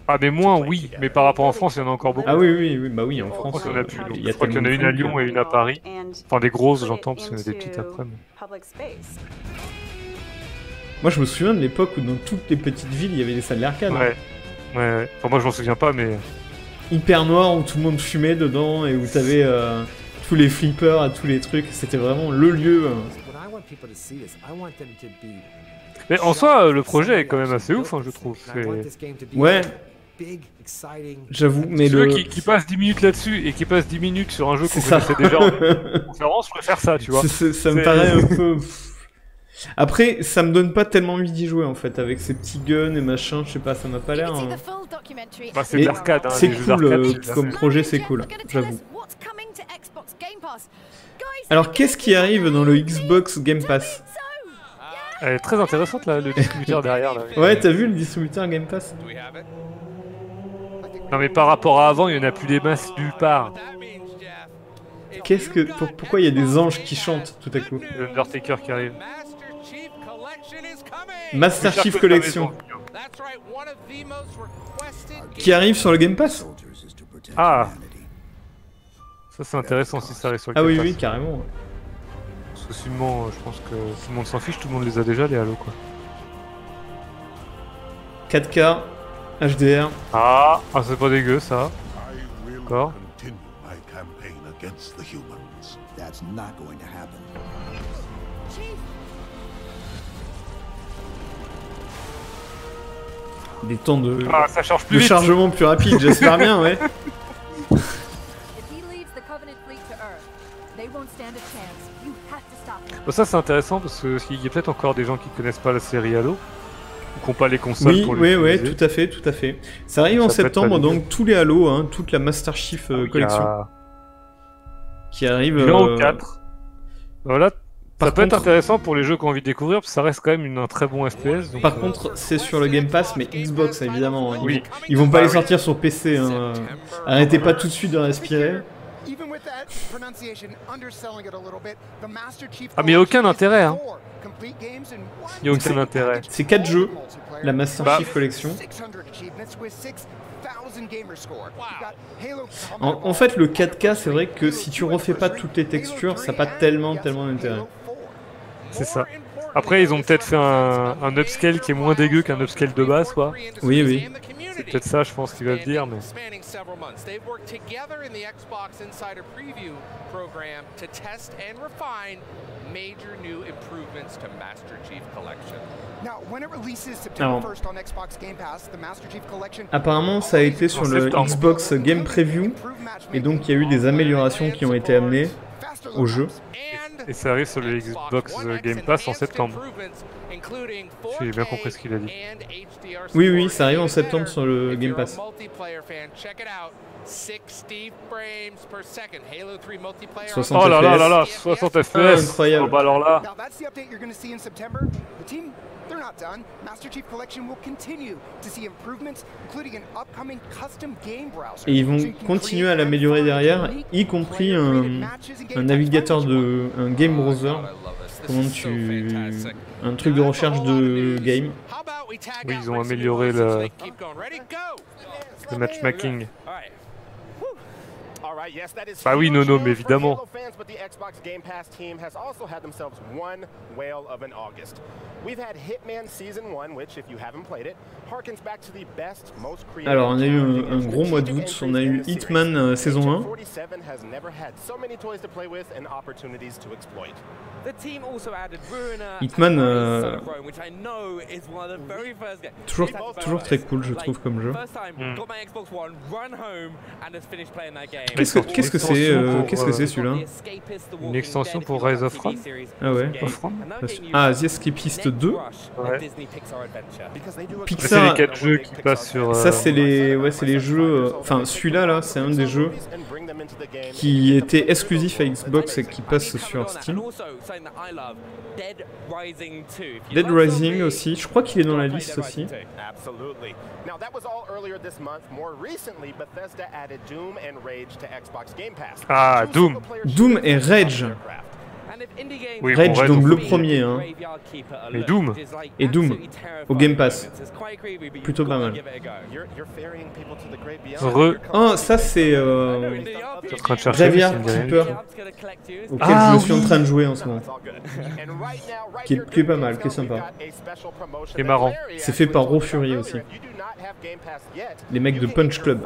Ah, mais moins, oui, mais par rapport en France, il y en a encore beaucoup. Ah oui, bah oui, en France. Il y en a plus. Je crois qu'il y en a une à Lyon et une à Paris. Enfin, des grosses, j'entends, parce qu'il y en a des petites après. Mais... Moi, je me souviens de l'époque où dans toutes les petites villes, il y avait des salles d'arcade. Ouais. Ouais. Enfin, moi, je m'en souviens pas, mais. Hyper noir où tout le monde fumait dedans et où t'avais tous les flippers à tous les trucs. C'était vraiment le lieu. Mais en soi, le projet est quand même assez ouf, hein, je trouve. Ouais. J'avoue, mais ceux qui passent 10 minutes là-dessus et qui passent 10 minutes sur un jeu qu'on connaissait déjà en conférence, je préfère ça, tu vois. Ça me paraît un peu... Après, ça me donne pas tellement envie d'y jouer en fait, avec ces petits guns et machin, je sais pas, ça m'a pas l'air... Bah, c'est de l'arcade, hein, c'est cool, comme projet c'est cool, j'avoue. Alors qu'est-ce qui arrive dans le Xbox Game Pass? Elle est très intéressante là, le distributeur derrière là. Ouais, t'as vu le distributeur Game Pass? Non mais par rapport à avant, il y en a plus des masses nulle part. Qu'est-ce que... Pourquoi il y a des anges qui chantent tout à coup? Le Undertaker qui arrive. Master Chief Collection. Qui arrive sur le Game Pass? Ah. Ça c'est intéressant si ça arrive sur le Game Pass. Ah oui, carrément. Parce que sinon, je pense que tout le monde s'en fiche, tout le monde les a déjà les Halo quoi. 4K, HDR. Ah, c'est pas dégueu ça. D'accord. des temps de, ça charge plus de vite. chargement plus rapide, j'espère bien, ouais. Bon, ça c'est intéressant parce qu'il y a peut-être encore des gens qui connaissent pas la série Halo ou qui n'ont pas les consoles pour l'utiliser. Tout à fait. Ça arrive en septembre, donc tous les Halo, hein, toute la Master Chief Collection qui arrive. Il y en a 4. Voilà. Ça peut être intéressant pour les jeux qui ont envie de découvrir, parce que ça reste quand même un très bon FPS. Donc par contre, c'est sur le Game Pass, mais Xbox évidemment. Hein. Ils vont pas les sortir sur PC. Hein. Arrêtez pas tout de suite de respirer. Ah mais il n'y a aucun intérêt. Hein. Il n'y a aucun intérêt. C'est 4 jeux, la Master Chief Collection. En fait, le 4K, c'est vrai que si tu refais pas toutes les textures, ça n'a pas tellement d'intérêt. C'est ça. Après, ils ont peut-être fait un upscale qui est moins dégueu qu'un upscale de base, quoi. Oui. C'est peut-être ça, je pense, qu'ils veulent dire, mais... Alors, apparemment, ça a été sur le Xbox Game Preview, et donc il y a eu des améliorations qui ont été amenées au jeu. Et ça arrive sur le Xbox Game Pass en septembre. J'ai bien compris ce qu'il a dit. Oui, ça arrive en septembre sur le Game Pass. 60 oh là, 60 FPS. Incroyable. Oh, bah alors là. They're not done. Master Chief Collection will continue to see improvements, including an upcoming custom game browser. Et ils vont continuer à l'améliorer derrière, y compris un navigateur un game browser. Comment un truc de recherche de game. Oui, ils ont amélioré le matchmaking. Bah oui, Nono, mais évidemment. Alors, on a eu un gros mois d'août, on a eu Hitman saison 1. Hitman, toujours très cool, je trouve, comme jeu. Qu'est-ce que c'est celui-là? Une extension pour Rise of Rome. Ah ouais. Ah, The Escapist 2. Ouais. Pixar. C'est les 4 jeux qui passent sur. Ça c'est les jeux. Enfin celui-là là, c'est un des jeux qui était exclusif à Xbox et qui passe sur Steam. Dead Rising aussi, je crois qu'il est dans la liste aussi. Ah, Doom. Doom et Rage. Oui, Rage, bon, donc le premier, hein. Mais Doom. Et Doom, au Game Pass. Plutôt pas mal. Oh, ça c'est Graveyard Keeper, auquel je suis en train de jouer en ce moment. Qui est pas mal, qui est sympa. Qui est marrant. C'est fait par Raw Fury aussi. Les mecs de Punch Club.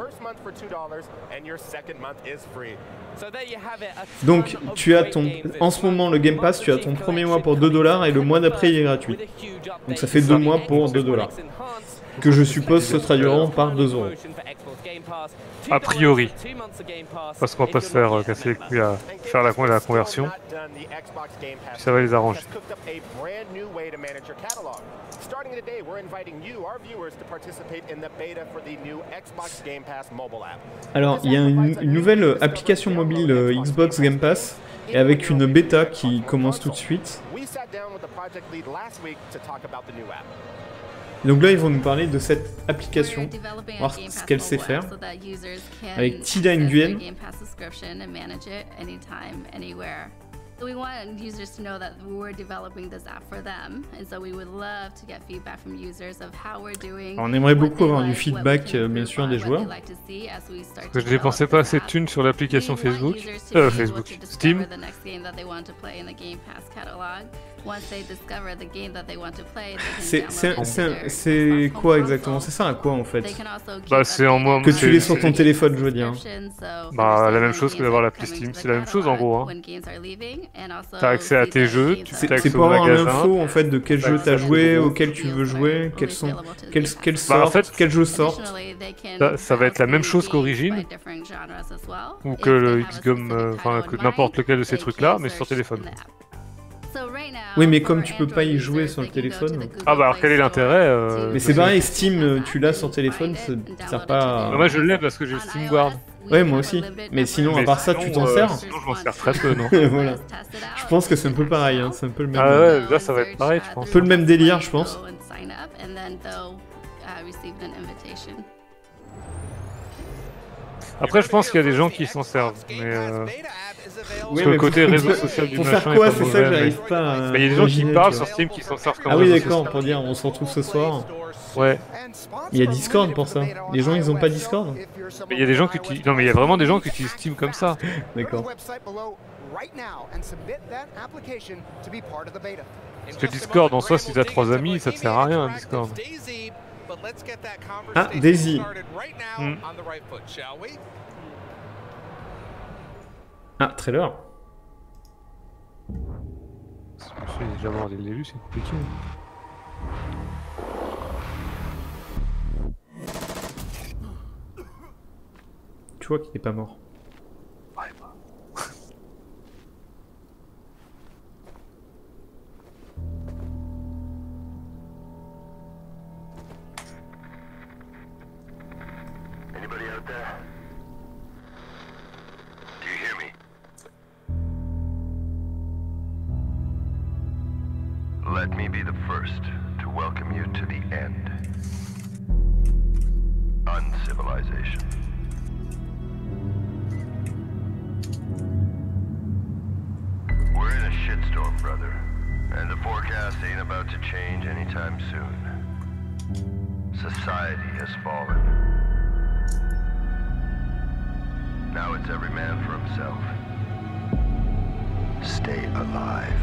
Donc tu as en ce moment le Game Pass, tu as ton premier mois pour 2$ et le mois d'après il est gratuit. Donc ça fait 2 mois pour 2$. Que je suppose se traduiront par 2€. A priori. Parce qu'on va pas se faire casser les couilles à faire la conversion. Ça va les arranger. Alors, il y a une nouvelle application mobile Xbox Game Pass, et avec une bêta qui commence tout de suite. Donc là, ils vont nous parler de cette application, voir ce qu'elle sait faire, avec Tida Nguyen. We want users to know that we're developing this app for them, and so we would love to get feedback from users of how we're doing. On aimerait beaucoup avoir du feedback, bien sûr, des joueurs. Parce que je dépensais pas assez de thunes sur l'application Facebook, Steam. C'est quoi exactement? C'est ça à quoi en fait? Bah c'est en moins que tu l'aies sur ton téléphone, je veux dire. Bah la même chose que d'avoir l'appli Steam, c'est la même chose en gros. Hein. T'as accès à tes jeux, tu c'est pour avoir l'info en fait de quel jeu t'as joué, auquel tu veux jouer, quels sortent, en fait, quels jeux sortent. Ça va être la même chose qu'Origin, ou que le XCOM, enfin que n'importe lequel de ces trucs-là, mais sur téléphone. Oui, mais comme tu peux pas y jouer sur le téléphone. Ah bah alors quel est l'intérêt Mais c'est pareil, Steam, tu l'as sur téléphone, ça sert pas. Moi je l'ai parce que j'ai Steam Guard. Ouais, moi aussi. Mais sinon, à part ça, tu t'en sers. Sinon, je m'en sers très peu, non. Voilà. Je pense que c'est un peu pareil, hein. C'est un peu le même. Ah ouais, là ça va être pareil, je pense. Un peu le même délire, je pense. Après, je pense qu'il y a des gens qui s'en servent, mais parce que le côté réseau social du machin. Pour faire quoi, c'est ça que j'arrive pas à. Il y a des gens qui parlent sur Steam qui s'en servent comme Ah oui, d'accord, pour dire on se retrouve ce soir. Ouais. Il y a Discord pour ça. Les gens, ils ont pas Discord. Mais il y a des gens qui utilisent. Non, mais il y a vraiment des gens qui utilisent Steam comme ça. D'accord. Parce que Discord en soi, si t'as 3 amis, ça te sert à rien, Discord. Ah, Daisy. Ah, trailer. Je vais déjà voir dès le début, c'est compliqué. Tu vois qu'il est pas mort. Ouais, Anybody out there? Do you hear me? Let me be the first to welcome you to the end. Uncivilization. We're in a shitstorm, brother, and the forecast ain't about to change anytime soon. Society has fallen. Now it's every man for himself. Stay alive.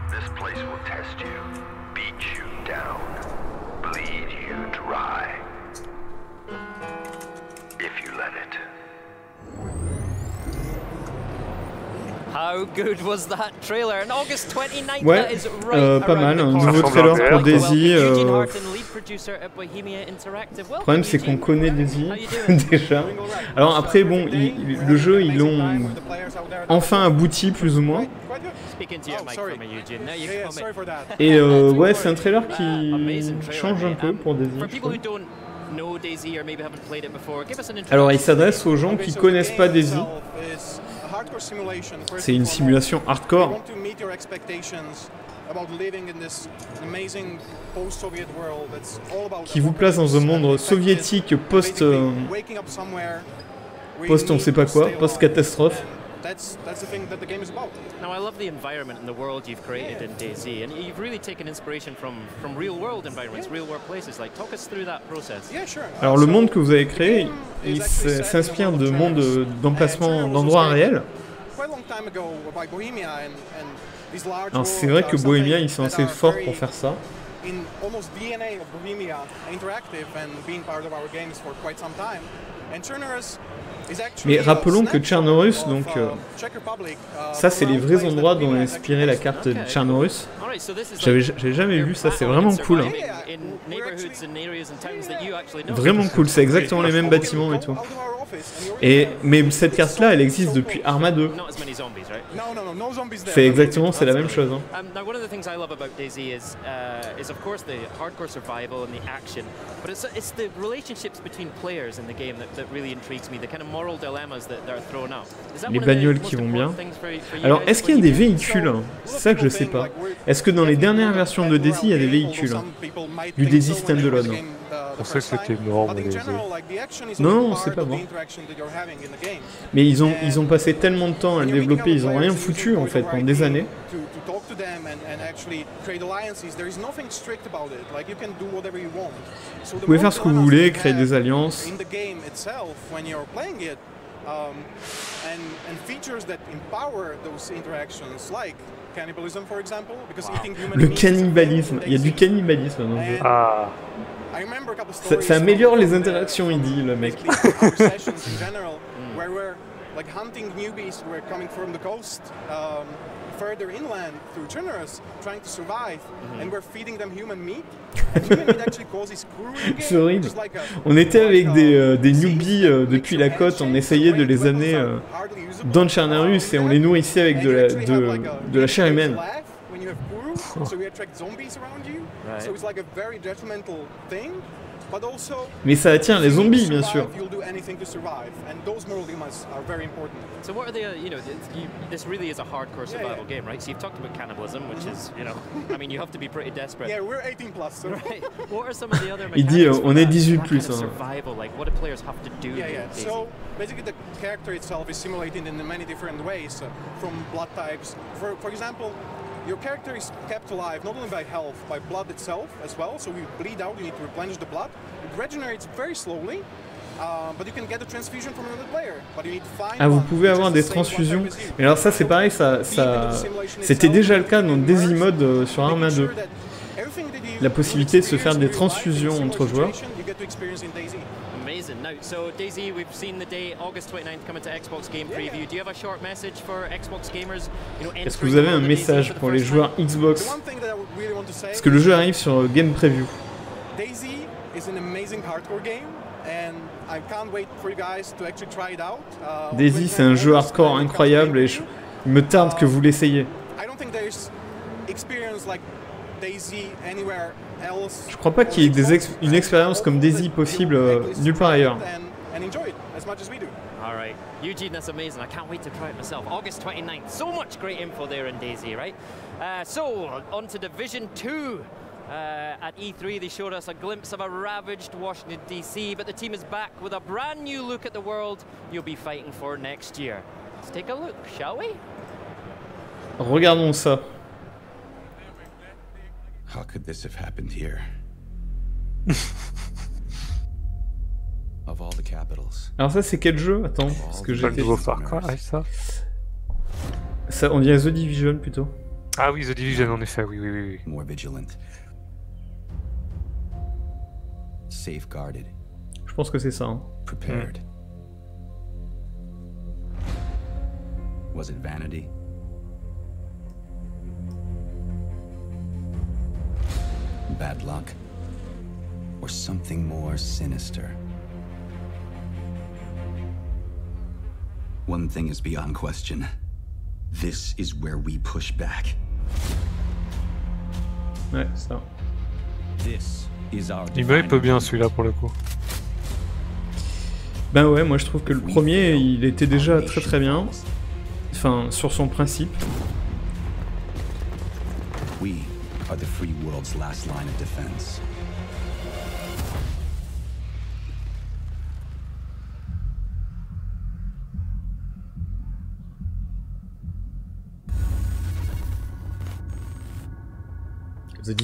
This place will test you, beat you down, bleed you dry. If you let it. How good was that trailer? And August 29th, Ouais, that is right pas mal, un nouveau trailer pour Daisy. Le problème c'est qu'on connaît Daisy déjà. Alors après bon, le jeu ils l'ont enfin abouti plus ou moins. Et ouais, c'est un trailer qui change un peu pour Daisy. Alors il s'adresse aux gens qui connaissent pas Daisy. C'est une simulation hardcore qui vous place dans un monde soviétique post on sait pas quoi, post-catastrophe. Now I love the environment and the world you've created in DayZ, and you've really taken inspiration from real-world environments, real-world places. Like, talk us through that process. Alors le monde que vous avez créé, il s'inspire de mondes d'emplacements, d'endroits réels. Alors c'est vrai que Bohemia, ils sont assez forts pour faire ça. Mais rappelons que Chernorus, donc ça c'est les vrais endroits dont est inspiré la carte de Chernorus. J'avais jamais vu ça, c'est vraiment cool. Hein. Vraiment cool, c'est exactement les mêmes bâtiments et tout. Mais cette carte-là, elle existe depuis Arma 2. C'est exactement, c'est la même chose. Hein. Now, one of the things I love about DayZ is of course the hardcore survival and the action, but it's the relationships between players in the game that really intrigues me, the kind of moral dilemmas that are thrown out. Les bagnoles qui vont bien. Alors, est-ce qu'il y a des véhicules? C'est ça que je sais pas. Est-ce que dans les dernières versions de DayZ, il y a des véhicules? Du DayZ Standalone. On sait que c'était mort, mais non, c'est pas mort. Mais ils ont passé tellement de temps à le développer, ils ont rien foutu en fait pendant des années. Vous pouvez faire ce que vous voulez, créer des alliances. Le cannibalisme, il y a du cannibalisme dans le jeu. Ah. Ça améliore les interactions, il dit le mec. Further inland through Chernarus, trying to survive, and we're feeding them human meat. C'est horrible. On était avec des newbies depuis la côte, on essayait de les amener dans Chernarus et on les nourrissait avec de la chair humaine. Mais ça attire les zombies, bien sûr. So what are the, this really is a hardcore survival game, right? So you've talked about cannibalism, which is, I mean, you have to be pretty desperate. Yeah, we're 18 plus. So. Right. What are some of the other Il dit, on est 18 plus. Survival, like what do players have to do? Yeah. So basically, the character itself is simulated in many different ways, from blood types. For example, your character is kept alive not only by health, by blood itself as well. So we bleed out, you need to replenish the blood. It regenerates very slowly. But you can get a transfusion from another player. But you need to find vous pouvez avoir des transfusions. Mais alors ça c'est pareil, c'était déjà le cas dans DayZ Mode sur Arma 2. La possibilité de se faire des transfusions entre joueurs. Amazing. Now, so DayZ, we've seen the day August 29th coming to Xbox Game Preview. Do you have a short message for Xbox gamers? Est-ce que vous avez un message pour les joueurs Xbox? Parce que le jeu arrive sur Game Preview. DayZ is an amazing hardcore game. And I can't wait for you guys to actually try it out. DayZ, c'est un jeu hardcore incroyable et il me tarde que vous l'essayiez. Je crois pas qu'il y ait une expérience comme DayZ possible nulle part ailleurs. Alright, Eugene, that's amazing. I can't wait to try it myself. August 29th, so much great info there in DayZ, right? So, on to Division 2. At E3 they showed us a glimpse of a ravaged Washington DC, but the team is back with a brand new look at the world you'll be fighting for next year. Let's take a look, shall we? Regardons ça. How could this have happened here? Of all the capitals. Alors ça c'est quel jeu? Attends, parce que j'ai le nouveau Far Cry, ça. Ça, on dirait The Division plutôt. Ah oui, The Division en effet, oui. More vigilant. Safeguarded. Je pense que c'est ça. Hein. Prepared. Was it vanity? Bad luck? Or something more sinister? One thing is beyond question. This is where we push back. Ouais, ça. Il me hype bien celui-là pour le coup. Ben ouais, moi je trouve que le premier, il était déjà très bien. Enfin, sur son principe. We are the free world's last line of defense.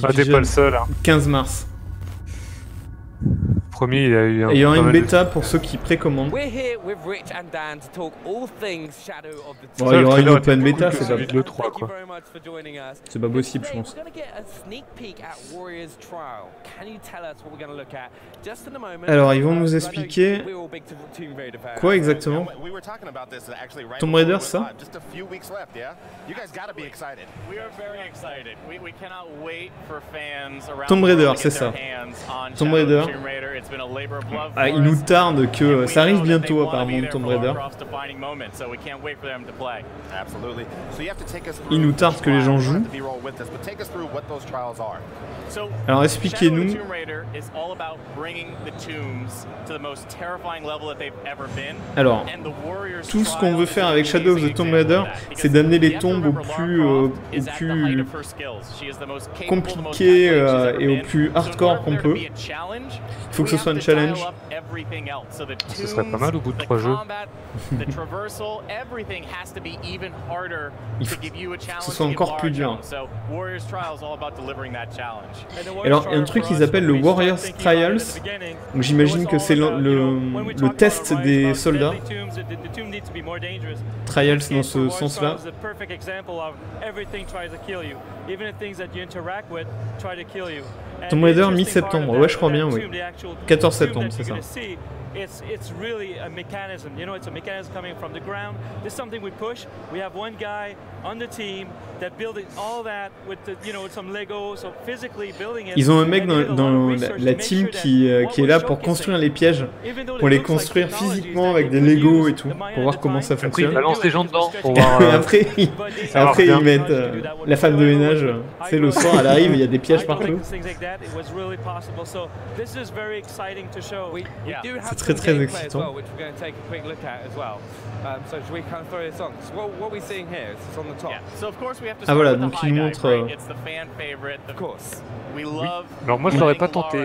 Ah, t'es pas le seul. Hein. 15 mars. Premier, il a eu un. Et il y aura une bêta pour ceux qui précommandent. Bon, il y aura une open bêta, c'est pas le 3 quoi. C'est pas possible, je pense. Alors, ils vont nous expliquer quoi exactement? Tomb Raider, ça? Tomb Raider, c'est ça. Tomb Raider. Ah, il nous tarde que ça arrive bientôt apparemment, Tomb Raider. Il nous tarde que les gens jouent. Alors expliquez-nous. Alors, tout ce qu'on veut faire avec Shadow of the Tomb Raider, c'est d'amener les tombes au plus compliqué et au plus hardcore qu'on peut. Il faut que ce soit un challenge. Ce serait pas mal au bout de 3 jeux. Il faut que ce soit encore plus dur. Alors, il y a un truc qu'ils appellent le Warriors Trials. Donc j'imagine que c'est le test des soldats. Trials dans ce sens-là. Tomb Raider mi-septembre, ouais je crois bien, oui. 14 septembre, c'est ça. It's really a mechanism, you know, it's a mechanism coming from the ground. This is something we push. We have one guy on the team that building all that with the, you know, some Lego, so physically building it. Ils ont un mec dans la team qui est là pour construire les pièges, pour les construire physiquement avec des Lego et tout, pour voir comment ça fonctionne. Après, ils balancent les gens dedans pour voir. Après ils mettent la femme de ménage, c'est le soir, elle arrive, il y a des pièges partout. C'est très excitant. Ah voilà, donc il nous montre... Oui. Alors moi je l'aurais pas tenté.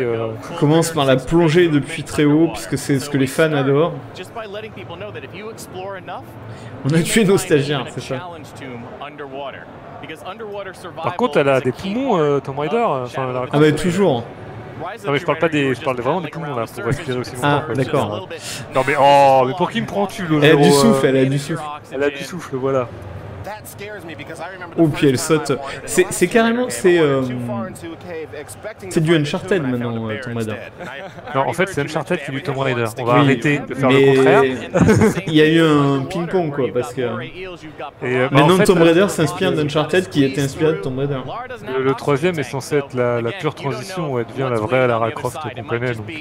On commence par la plongée depuis très haut, puisque c'est ce que les fans adorent. On a tué nos stagiaires, c'est ça. Par contre elle a des poumons, Tomb Raider. Ah bah toujours. Non mais je parle vraiment des poumons là, pour respirer aussi longtemps. Ah d'accord. Non mais mais pour qui me prends-tu le Elle a du souffle, elle a du souffle. Elle a du souffle, voilà. Oh puis elle saute. C'est carrément, c'est du Uncharted maintenant, Tomb Raider. Non en fait c'est Uncharted qui est du Tomb Raider. On va arrêter de faire le contraire. Il y a eu un ping-pong quoi, parce que... maintenant Tomb Raider s'inspire d'Uncharted qui était inspiré de Tomb Raider. Le troisième est censé être la pure transition où elle devient la vraie Lara Croft qu'on connaît, donc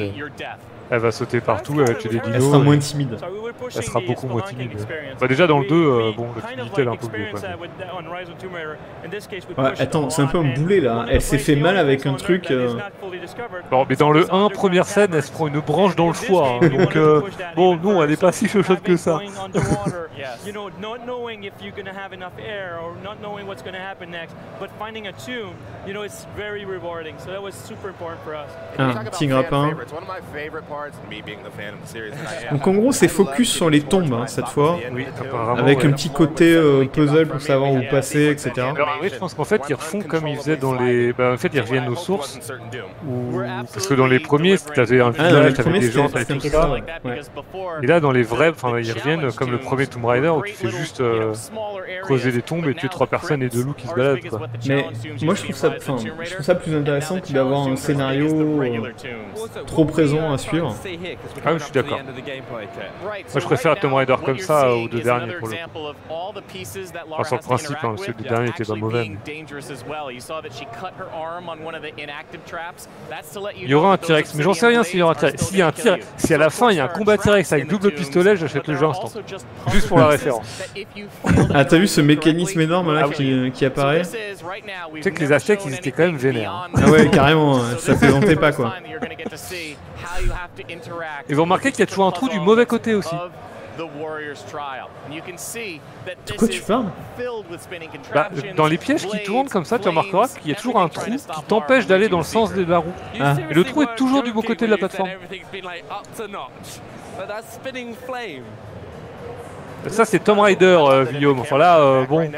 elle va sauter partout, elle va tuer des dinos. Elle sera moins timide. Elle sera beaucoup moins timide. Bah déjà dans le 2, bon, le timidité elle est un peu bleue quoi. Ouais, attends, c'est un peu un boulet là, elle s'est fait mal avec un truc... Bon, mais dans le 1, première scène, elle se prend une branche dans le foie, hein, donc bon, non, elle est pas si chochotte que ça. Un petit grappin. Donc en gros c'est focus sur les tombes hein, cette fois, oui, avec un petit côté puzzle pour savoir où passer, etc. Alors oui, je pense qu'en fait ils refont comme ils faisaient dans les... Bah, en fait ils reviennent aux sources, parce que dans les premiers t'avais un village, t'avais des gens, t'avais tout ça. Ouais. Et là dans les vrais, ils reviennent comme le premier Tomb Raider où tu fais juste creuser des tombes et tuer 3 personnes et 2 loups qui se baladent quoi. Mais moi je trouve ça plus intéressant que d'avoir un scénario trop présent à suivre. Ah oui, je suis d'accord. Moi je préfère Tomb Raider comme ça aux 2 derniers pour le coup. Enfin, sur le principe, hein, parce que le dernier était pas mauvais. Il y aura un T-Rex, mais j'en sais rien s'il y aura un T-Rex. S'il y a un T-Rex, si à la fin il y a un combat T-Rex avec double pistolet, j'achète le jeu instant. Juste pour la référence. Ah t'as vu ce mécanisme énorme là qui apparaît? Tu sais que les Aztèques ils étaient quand même vénères. Hein. Ah ouais carrément, ça plaisantait pas quoi. Et vous remarquez qu'il y a toujours un trou du mauvais côté aussi. De quoi tu parles? Bah, dans les pièges qui tournent comme ça, tu remarqueras qu'il y a toujours un trou qui t'empêche d'aller dans le sens de la roue. Ah. Et le trou est toujours du bon côté de la plateforme. Ça c'est Tomb Raider, Guillaume. Enfin là, bon,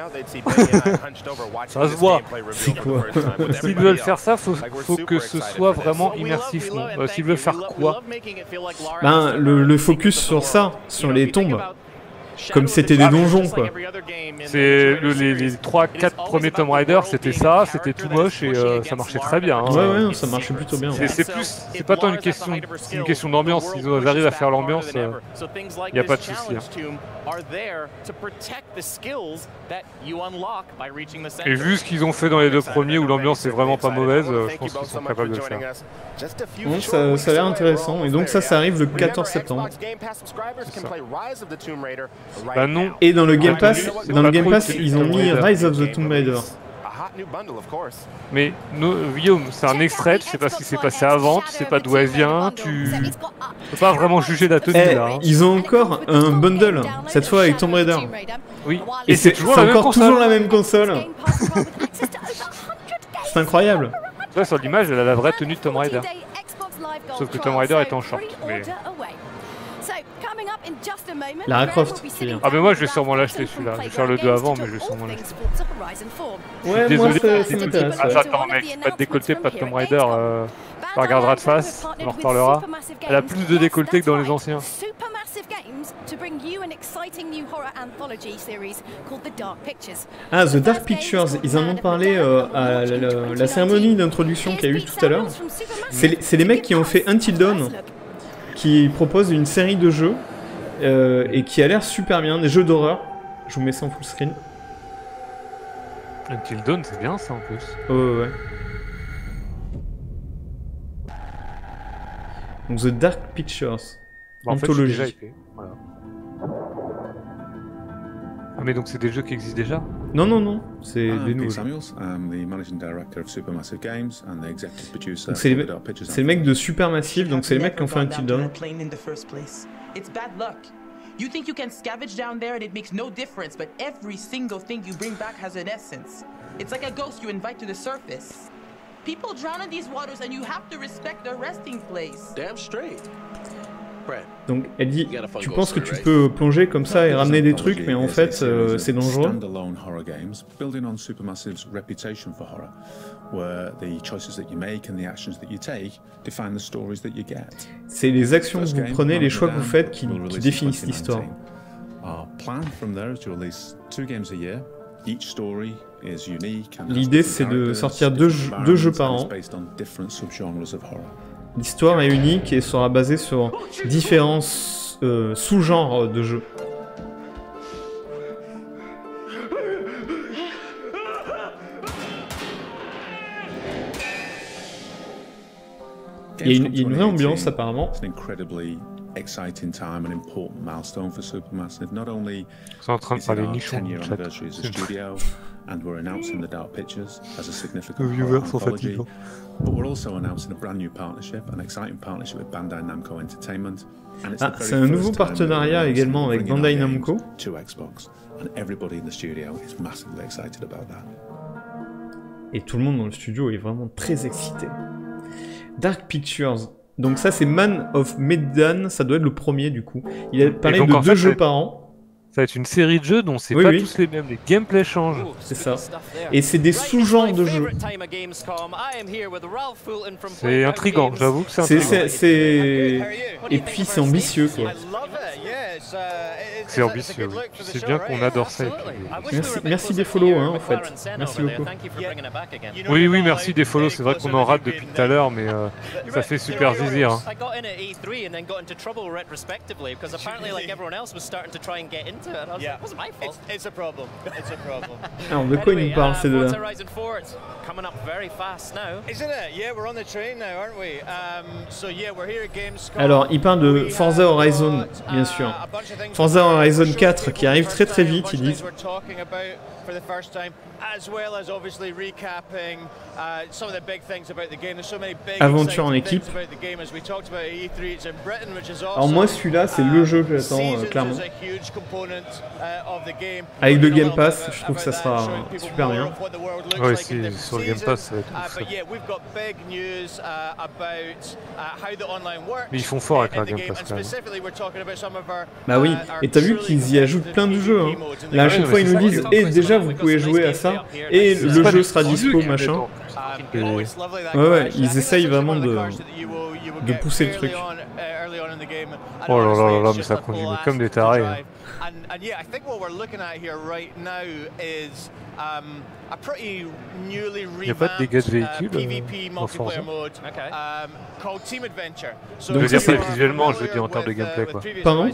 ça se voit. C'est quoi? S'ils veulent faire ça, faut que ce soit vraiment immersif. S'ils veulent faire quoi? Ben, le focus sur ça, sur les tombes. Comme c'était des donjons quoi. C'est les 3-4 premiers Tomb Raider, c'était ça, c'était tout moche et ça marchait très bien. Hein. Ouais, non, ça marchait plutôt bien. C'est pas tant une question d'ambiance, ils arrivent à faire l'ambiance, il n'y a pas de souci. Hein. Et vu ce qu'ils ont fait dans les 2 premiers où l'ambiance est vraiment pas mauvaise, je pense qu'ils sont capables de le faire. Donc ça a l'air intéressant, et donc ça arrive le 14 septembre. Bah non. Et dans le Game Pass, ils ont mis Rise of the Tomb Raider. Mais Guillaume, c'est un extrait, tu sais pas ce qui s'est passé avant, tu sais pas d'où elle vient, tu peux pas vraiment juger la tenue là. Hein. Ils ont encore un bundle, cette fois avec Tomb Raider. Oui. Et c'est encore toujours la même console. C'est incroyable. Tu vois, sur l'image, elle a la vraie tenue de Tomb Raider. Sauf que Tomb Raider est en short. Mais... Lara Croft. Ah mais moi je vais sûrement l'acheter celui-là. Je vais faire le 2 avant, mais je vais sûrement l'acheter. Ouais, désolé, moi ça m'intéresse. Ah, attends mec, pas de décolleté, pas de Tomb Raider. On regardera de face, on en reparlera. Elle a plus de décolleté que dans les anciens. Ah, The Dark Pictures, ils en ont parlé à la cérémonie d'introduction qu'il y a eu tout à l'heure. C'est les mecs qui ont fait Until Dawn, qui proposent une série de jeux et qui a l'air super bien, des jeux d'horreur. Je vous mets ça en full screen. Until Dawn, c'est bien ça en plus. Ouais. Donc The Dark Pictures, bah, anthologie. En fait, voilà. Ah mais donc c'est des jeux qui existent déjà? Non, c'est des nouveaux. C'est les mecs de Supermassive, donc c'est les mecs qui ont fait Until Dawn. You think you can scavenge down there and it makes no difference, but every single thing you bring back has an essence. It's like a ghost you invite to the surface. People drown in these waters and you have to respect their resting place. Damn straight. Donc elle dit, tu penses que tu peux plonger comme ça et ramener des trucs, mais en fait c'est dangereux. C'est les actions que vous prenez, les choix que vous faites qui définissent l'histoire. L'idée c'est de sortir deux jeux par an. L'histoire est unique et sera basée sur différents sous-genres de jeux. Il y a une vraie ambiance apparemment. C'est en train de parler nichon du chat. And we're announcing the Dark Pictures as a significant anthology. But we're also announcing a brand new partnership, an exciting partnership with Bandai Namco Entertainment. Ah, c'est un nouveau partenariat également avec Bandai Namco. Et tout le monde dans le studio est vraiment très excité. Dark Pictures. Donc ça c'est Man of Medan, ça doit être le premier du coup. Il a parlé de 2 jeux par an. Ça va être une série de jeux dont c'est pas tous les mêmes, les gameplays changent. C'est ça. Et c'est des sous-genres de jeux. C'est intriguant, j'avoue que c'est intriguant. Et puis c'est ambitieux quoi. C'est ambitieux, oui. C'est bien qu'on adore ça. Merci des follow hein, en fait. Merci beaucoup. Oui, merci des follow, c'est vrai qu'on en rate depuis tout à l'heure, mais ça fait super plaisir. Hein. Alors de quoi il nous parle ces deux-là? Alors il parle de Forza Horizon, bien sûr. Forza Horizon 4 qui arrive très très vite, ils disent. Aventure en équipe. Alors moi celui-là c'est le jeu que j'attends clairement. Avec le Game Pass, je trouve que ça sera super bien. Ouais, si sur le Game Pass ça va être ouf. Mais ils font fort avec le Game Pass quand même. Bah oui, et t'as vu qu'ils y ajoutent plein de jeux. Hein. Là à chaque fois ils nous disent « Et déjà vous pouvez jouer à ça, et le jeu sera dispo machin ». Ouais, ils essayent vraiment de pousser le truc. Oh là là, mais ça continue comme des tarés. Hein. Il n'y a pas de dégâts de véhicule en Forza. Je veux dire pas visuellement, je veux dire en termes de gameplay quoi. Pardon? Il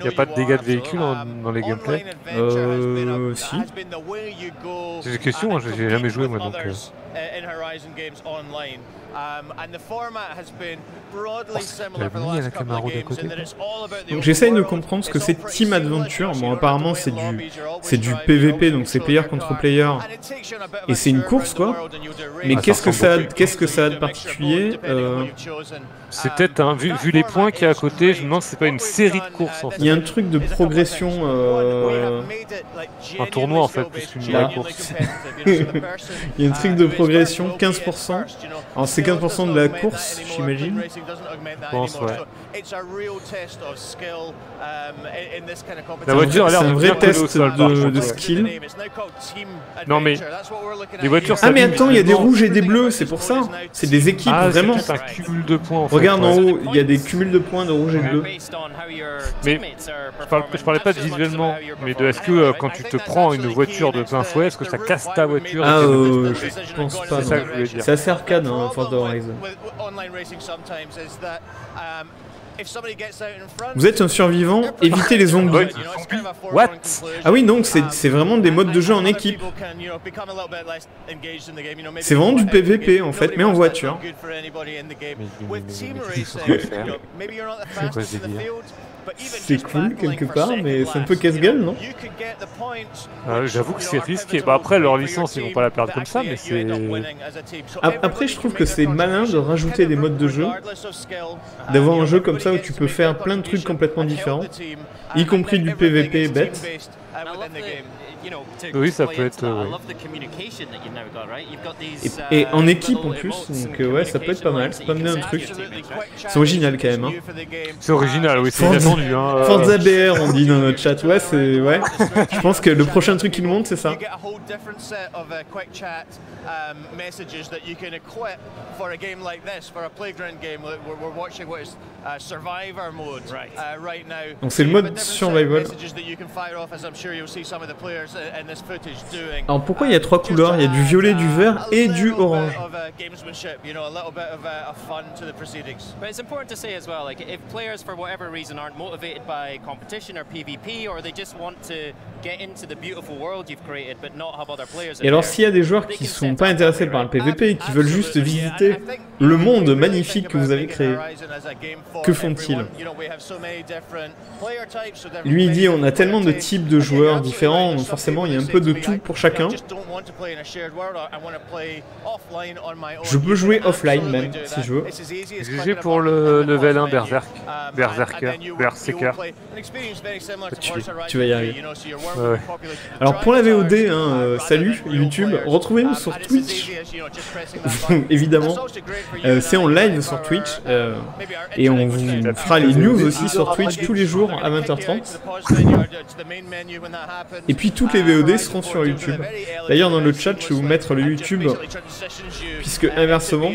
n'y a pas de dégâts de véhicule dans les gameplays? Si. C'est une question, hein, j'ai jamais joué moi donc... Donc j'essaye de comprendre ce que c'est Team Adventure. Bon apparemment c'est du PVP, donc c'est player contre player. Et c'est une course quoi. Mais qu'est-ce que ça a de particulier? C'est peut-être, hein, vu les points qu'il y a à côté, je me demande si c'est pas une série de courses en fait. Il y a un truc de progression... Un tournoi en fait, plus qu'une vraie course. Il y a un truc de progression, 15%. Alors c'est 15% de la course, j'imagine. Je pense, ouais. La voiture a l'air un vrai test de skill. Non mais les voitures. Ah mais attends, il y a des rouges et des bleus, c'est pour ça. C'est des équipes vraiment. C'est un cumul de points. En fait, regarde en haut, il y a des cumuls de points de rouge et de bleu. Mais je parlais pas de visuellement, mais de est-ce que quand tu te prends une voiture de plein fouet, est-ce que ça casse ta voiture? Ah je pense pas. C'est ça que je voulais dire. C'est assez arcade, hein, Forza Horizon. Vous êtes un survivant, évitez les zombies. What? Ah oui, donc c'est vraiment des modes de jeu en équipe. C'est vraiment du PVP en fait, mais en voiture. C'est cool quelque part, mais c'est un peu casse-gueule, non? J'avoue que c'est risqué. Bah après, leur licence, ils vont pas la perdre comme ça, mais c'est... Après, je trouve que c'est malin de rajouter des modes de jeu, d'avoir un jeu comme ça où tu peux faire plein de trucs complètement différents, y compris du PVP bête. Oui, ça peut être... Et en équipe en plus, donc ouais, ça peut être pas mal, ça peut amener un truc. C'est original quand même. Hein. C'est original, oui, c'est inattendu. Hein. Forza BR, on dit dans notre chat, ouais, c'est... Ouais. Je pense que le prochain truc qu'ils montrent, c'est ça. Donc c'est le mode survival. Alors pourquoi il y a 3 couleurs? Il y a du violet, du vert et du orange. Et alors s'il y a des joueurs qui sont pas intéressés par le PVP et qui veulent juste visiter le monde magnifique que vous avez créé, que font-ils? Lui il dit on a tellement de types de joueurs différents, donc forcément il y a un peu de tout pour chacun. Je peux jouer offline même si je veux. GG pour le level 1 Berserker. Tu vas y arriver. Ouais. Alors pour la VOD, hein, salut YouTube, retrouvez-nous sur Twitch. Évidemment, c'est en live sur Twitch et on vous fera les news aussi sur Twitch tous les jours à 20h30. Et puis toutes les VOD seront sur YouTube. D'ailleurs dans le chat je vais vous mettre le YouTube puisque inversement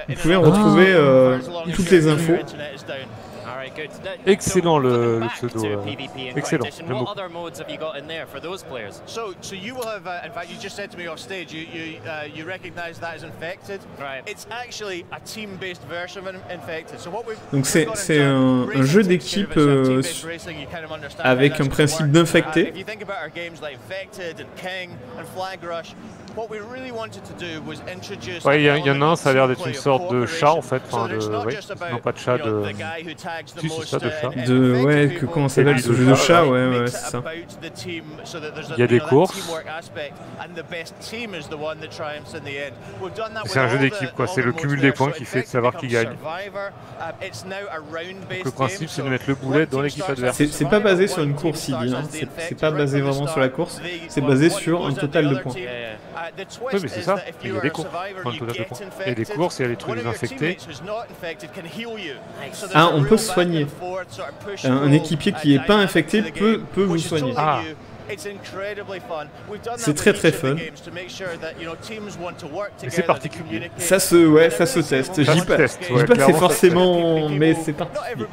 vous pouvez retrouver toutes les infos. Excellent le pseudo. Excellent. Le mot. So you will have, in fact, you just said to me off stage, you recognize that as Infected. It's actually a team-based version of Infected. So what we've donc c'est un jeu d'équipe avec un principe d'infecté. Ouais, il y en a un, ça a l'air d'être une sorte de chat en fait, enfin ouais, non pas de chat, de... Si, c'est ça, de chat. Ouais, comment ça s'appelle ce jeu de chat, ouais, c'est ça. Il y a des courses. C'est un jeu d'équipe, quoi, c'est le cumul des points qui fait de savoir qui gagne. Donc le principe, c'est de mettre le boulet dans l'équipe adverse. C'est pas basé sur une course, il dit, hein. C'est pas basé vraiment sur la course, c'est basé sur un total de points. Oui, mais c'est ça, il y a des courses, enfin, total de points. Il y a des courses, il y a les trucs infectés. Ah, on peut se soigner. Un équipier qui n'est pas infecté peut vous soigner. Ah. C'est très très fun. Mais c'est particulier. Ça se teste. Je dis pas que c'est forcément, mais c'est particulier.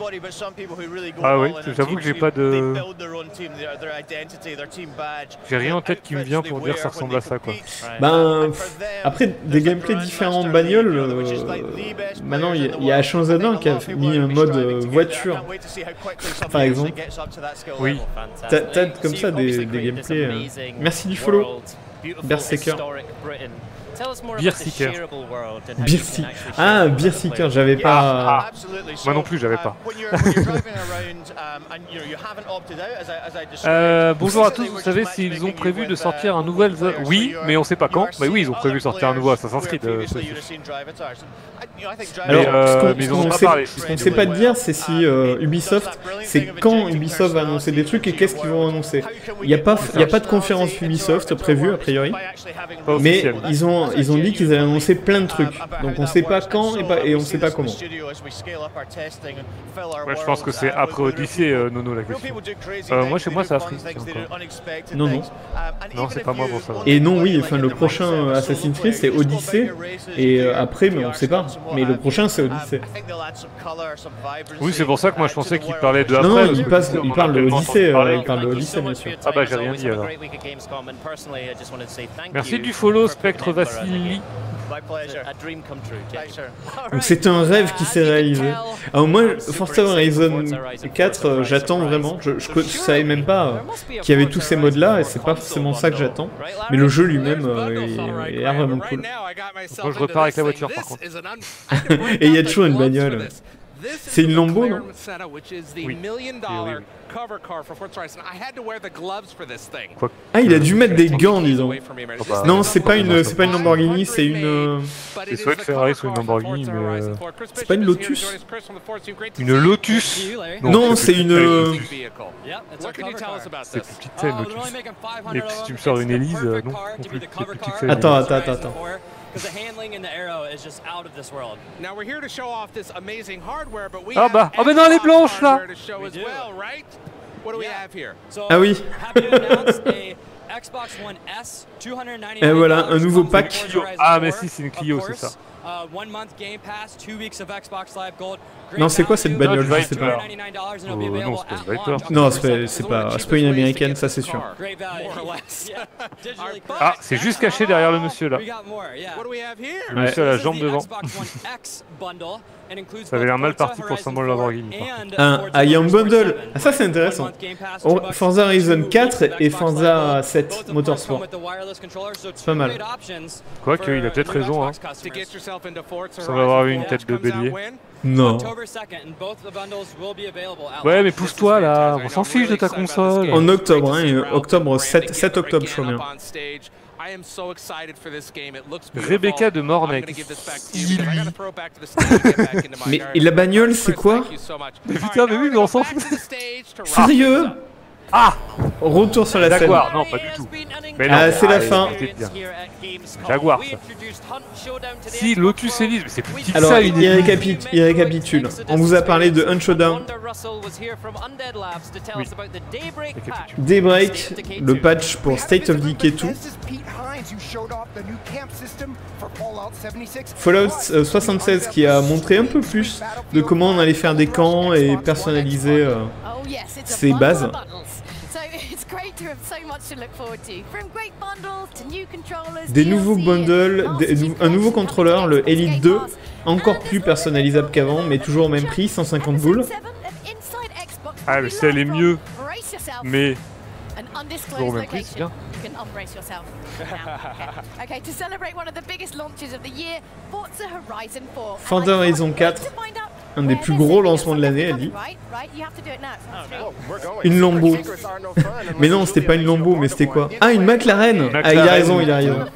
Ah oui, j'avoue que j'ai pas de... J'ai rien en tête qui me vient pour dire que ça ressemble à ça, quoi. Ben, après, des gameplays différents de bagnole, maintenant il y a H1Z1 qui a mis un mode voiture, par exemple. Oui. T'as comme ça des gameplays. Merci du follow, Berserker. Beerseeker. Ah, Beerseeker, j'avais pas... Moi non plus, j'avais pas. Bonjour à tous, vous savez s'ils ont prévu de sortir un nouvel... Oui, mais on sait pas quand. Bah oui, ils ont prévu de sortir un nouveau Assassin's Creed. Alors, ce qu'on sait pas te dire, c'est si Ubisoft, c'est quand Ubisoft va annoncer des trucs et qu'est-ce qu'ils vont annoncer. Il n'y a pas de conférence Ubisoft prévue, a priori, mais ils ont non, ils ont dit qu'ils allaient annoncer plein de trucs. Donc on sait pas quand et on sait pas comment. Ouais, je pense que c'est après Odyssey, Nono, la question. Moi, chez moi, ça a frit. Non, non. Non, c'est pas moi pour ça. Et non, oui, enfin, le prochain Assassin's Creed, c'est Odyssey. Et après, mais on sait pas. Mais le prochain, c'est Odyssey. Oui, c'est pour ça que moi, je pensais qu'il parlait de après. Non, il parle de Odyssey, bien sûr. Ah bah, j'ai rien dit, alors. Merci du follow, Spectre Vassili. Donc c'est un rêve qui s'est réalisé. Alors moi, Forza Horizon 4, j'attends vraiment. Je savais même pas qu'il y avait tous ces modes là et c'est pas forcément ça que j'attends. Mais le jeu lui-même est vraiment cool. Moi je repars avec la voiture par contre. Et il y a toujours une bagnole. C'est une Lambo, non? Oui. Ah, il a dû mettre des gants, disons. Non, c'est pas une Lamborghini, c'est une... C'est soit une Ferrari, soit une Lamborghini, mais... C'est pas une Lotus? Une Lotus? Non, c'est une... C'est plus petite que ça, une Lotus. Et puis si tu me sors une Élise, non. Attends. Ah bah, oh mais non, elle est blanche là. Ah oui. Et voilà, un nouveau pack. Ah mais si, c'est une Clio, c'est ça. Non, c'est quoi cette bagnole? Je sais pas. Non, c'est pas une américaine, ça c'est sûr. Ah, c'est juste caché derrière le monsieur là. Le monsieur à la jambe devant. Ça avait l'air mal parti pour son Lamborghini. Un Young Bundle. Ah, ça c'est intéressant. Forza Horizon 4 et Forza 7 Motorsport. C'est pas mal. Quoique, il a peut-être raison, hein. Ça va avoir eu une tête de bélier. Non. Ouais, mais pousse-toi là, on s'en fiche de ta console. En octobre, hein, octobre 7 octobre, je crois bien. Rebecca de Mornex. Mais et la bagnole, c'est quoi? Mais putain, mais oui, mais on s'en fout. Sérieux? Ah, retour sur la scène. Jaguar, non, pas du tout. Mais ah, c'est la fin. Jaguar, ça. Si, Lotus Elise, mais c'est plus petit que alors, ça. Il récapitule. On vous a parlé de Unshowdown. Oui. Daybreak, le patch pour State of Decay 2. Fallout 76 qui a montré un peu plus de comment on allait faire des camps et personnaliser ses bases. Des nouveaux bundles, un nouveau contrôleur, le Elite 2, encore plus personnalisable qu'avant, mais toujours au même prix, 150 boules. Ah, mais si elle est mieux, mais toujours au même prix, c'est bien. Forza Horizon 4, un des plus gros lancements de l'année, elle dit. Une Lambo. Mais non, c'était pas une Lambo, mais c'était quoi? Ah, une McLaren. Ah, il a raison.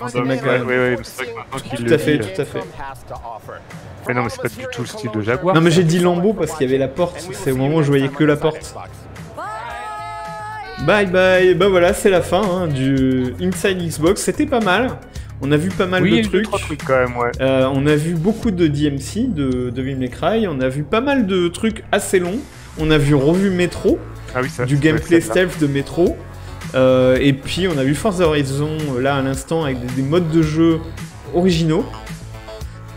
C'est une McLaren. Oui, c'est vrai que maintenant qu'il le dit. Tout à fait. Mais non, mais c'est pas du tout le style de Jaguar. Non, mais j'ai dit Lambo parce qu'il y avait la porte. C'est au moment où je voyais que la porte. Bye bye. Bah voilà, c'est la fin hein, du Inside Xbox. C'était pas mal. On a vu pas mal de trucs. Quand même, ouais. On a vu beaucoup de DMC, de Devil May Cry. On a vu pas mal de trucs assez longs. On a revu Metro, du gameplay stealth de Metro. Et puis on a vu Forza Horizon là à l'instant avec des modes de jeu originaux.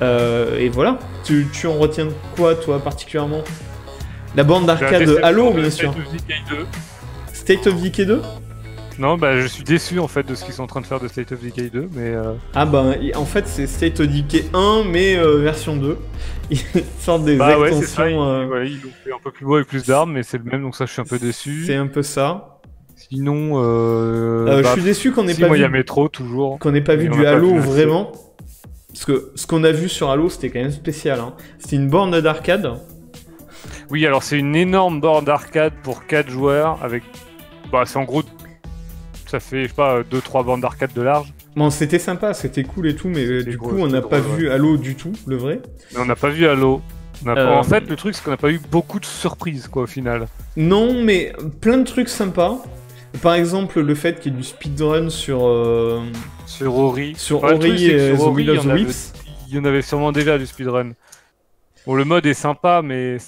Et voilà. Tu en retiens quoi toi particulièrement? La bande d'arcade Halo bien sûr. State of Decay 2? Non, bah je suis déçu en fait de ce qu'ils sont en train de faire de State of Decay 2, mais... Ah bah en fait c'est State of Decay 1, mais version 2. Ils sortent des extensions... Ouais, c'est ça, ils l'ont fait un peu plus beau avec plus d'armes, mais c'est le même, donc ça je suis un peu déçu. C'est un peu ça. Sinon... je suis déçu qu'on n'ait pas moi, vu... il y a Metro, toujours. Qu'on n'ait pas vu du Halo, vraiment. Parce que ce qu'on a vu sur Halo, c'était quand même spécial. Hein. C'était une borne d'arcade. Oui, alors c'est une énorme borne d'arcade pour 4 joueurs, avec... Bah c'est en gros... Ça fait, je sais pas, 2-3 bornes d'arcade de large. Bon, c'était sympa, c'était cool et tout, mais du coup, on n'a pas vu Halo du tout, le vrai. Mais on n'a pas vu Halo. En fait, le truc, c'est qu'on n'a pas eu beaucoup de surprises, quoi, au final. Non, mais plein de trucs sympas. Par exemple, le fait qu'il y ait du speedrun sur Sur Ori. Sur Ori et The Will of the Wisps. Il y en avait sûrement déjà du speedrun. Bon, le mode est sympa, mais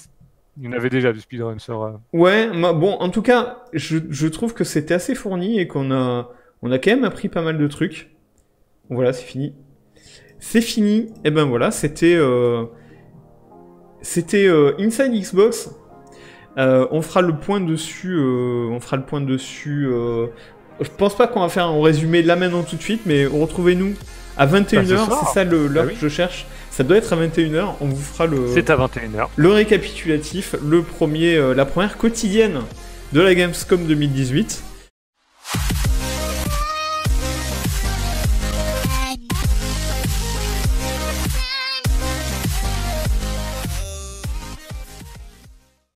il y en avait déjà du speedrun sur... Ouais, bon, en tout cas, je trouve que c'était assez fourni et qu'on a quand même appris pas mal de trucs. Voilà, c'est fini. C'est fini. Et ben voilà, c'était Inside Xbox. On fera le point dessus. Je pense pas qu'on va faire un résumé là maintenant tout de suite, mais retrouvez-nous à 21h, c'est ça l'heure que je cherche. Ça doit être à 21h, on vous fera C'est à 21h. Le récapitulatif, la première quotidienne de la Gamescom 2018.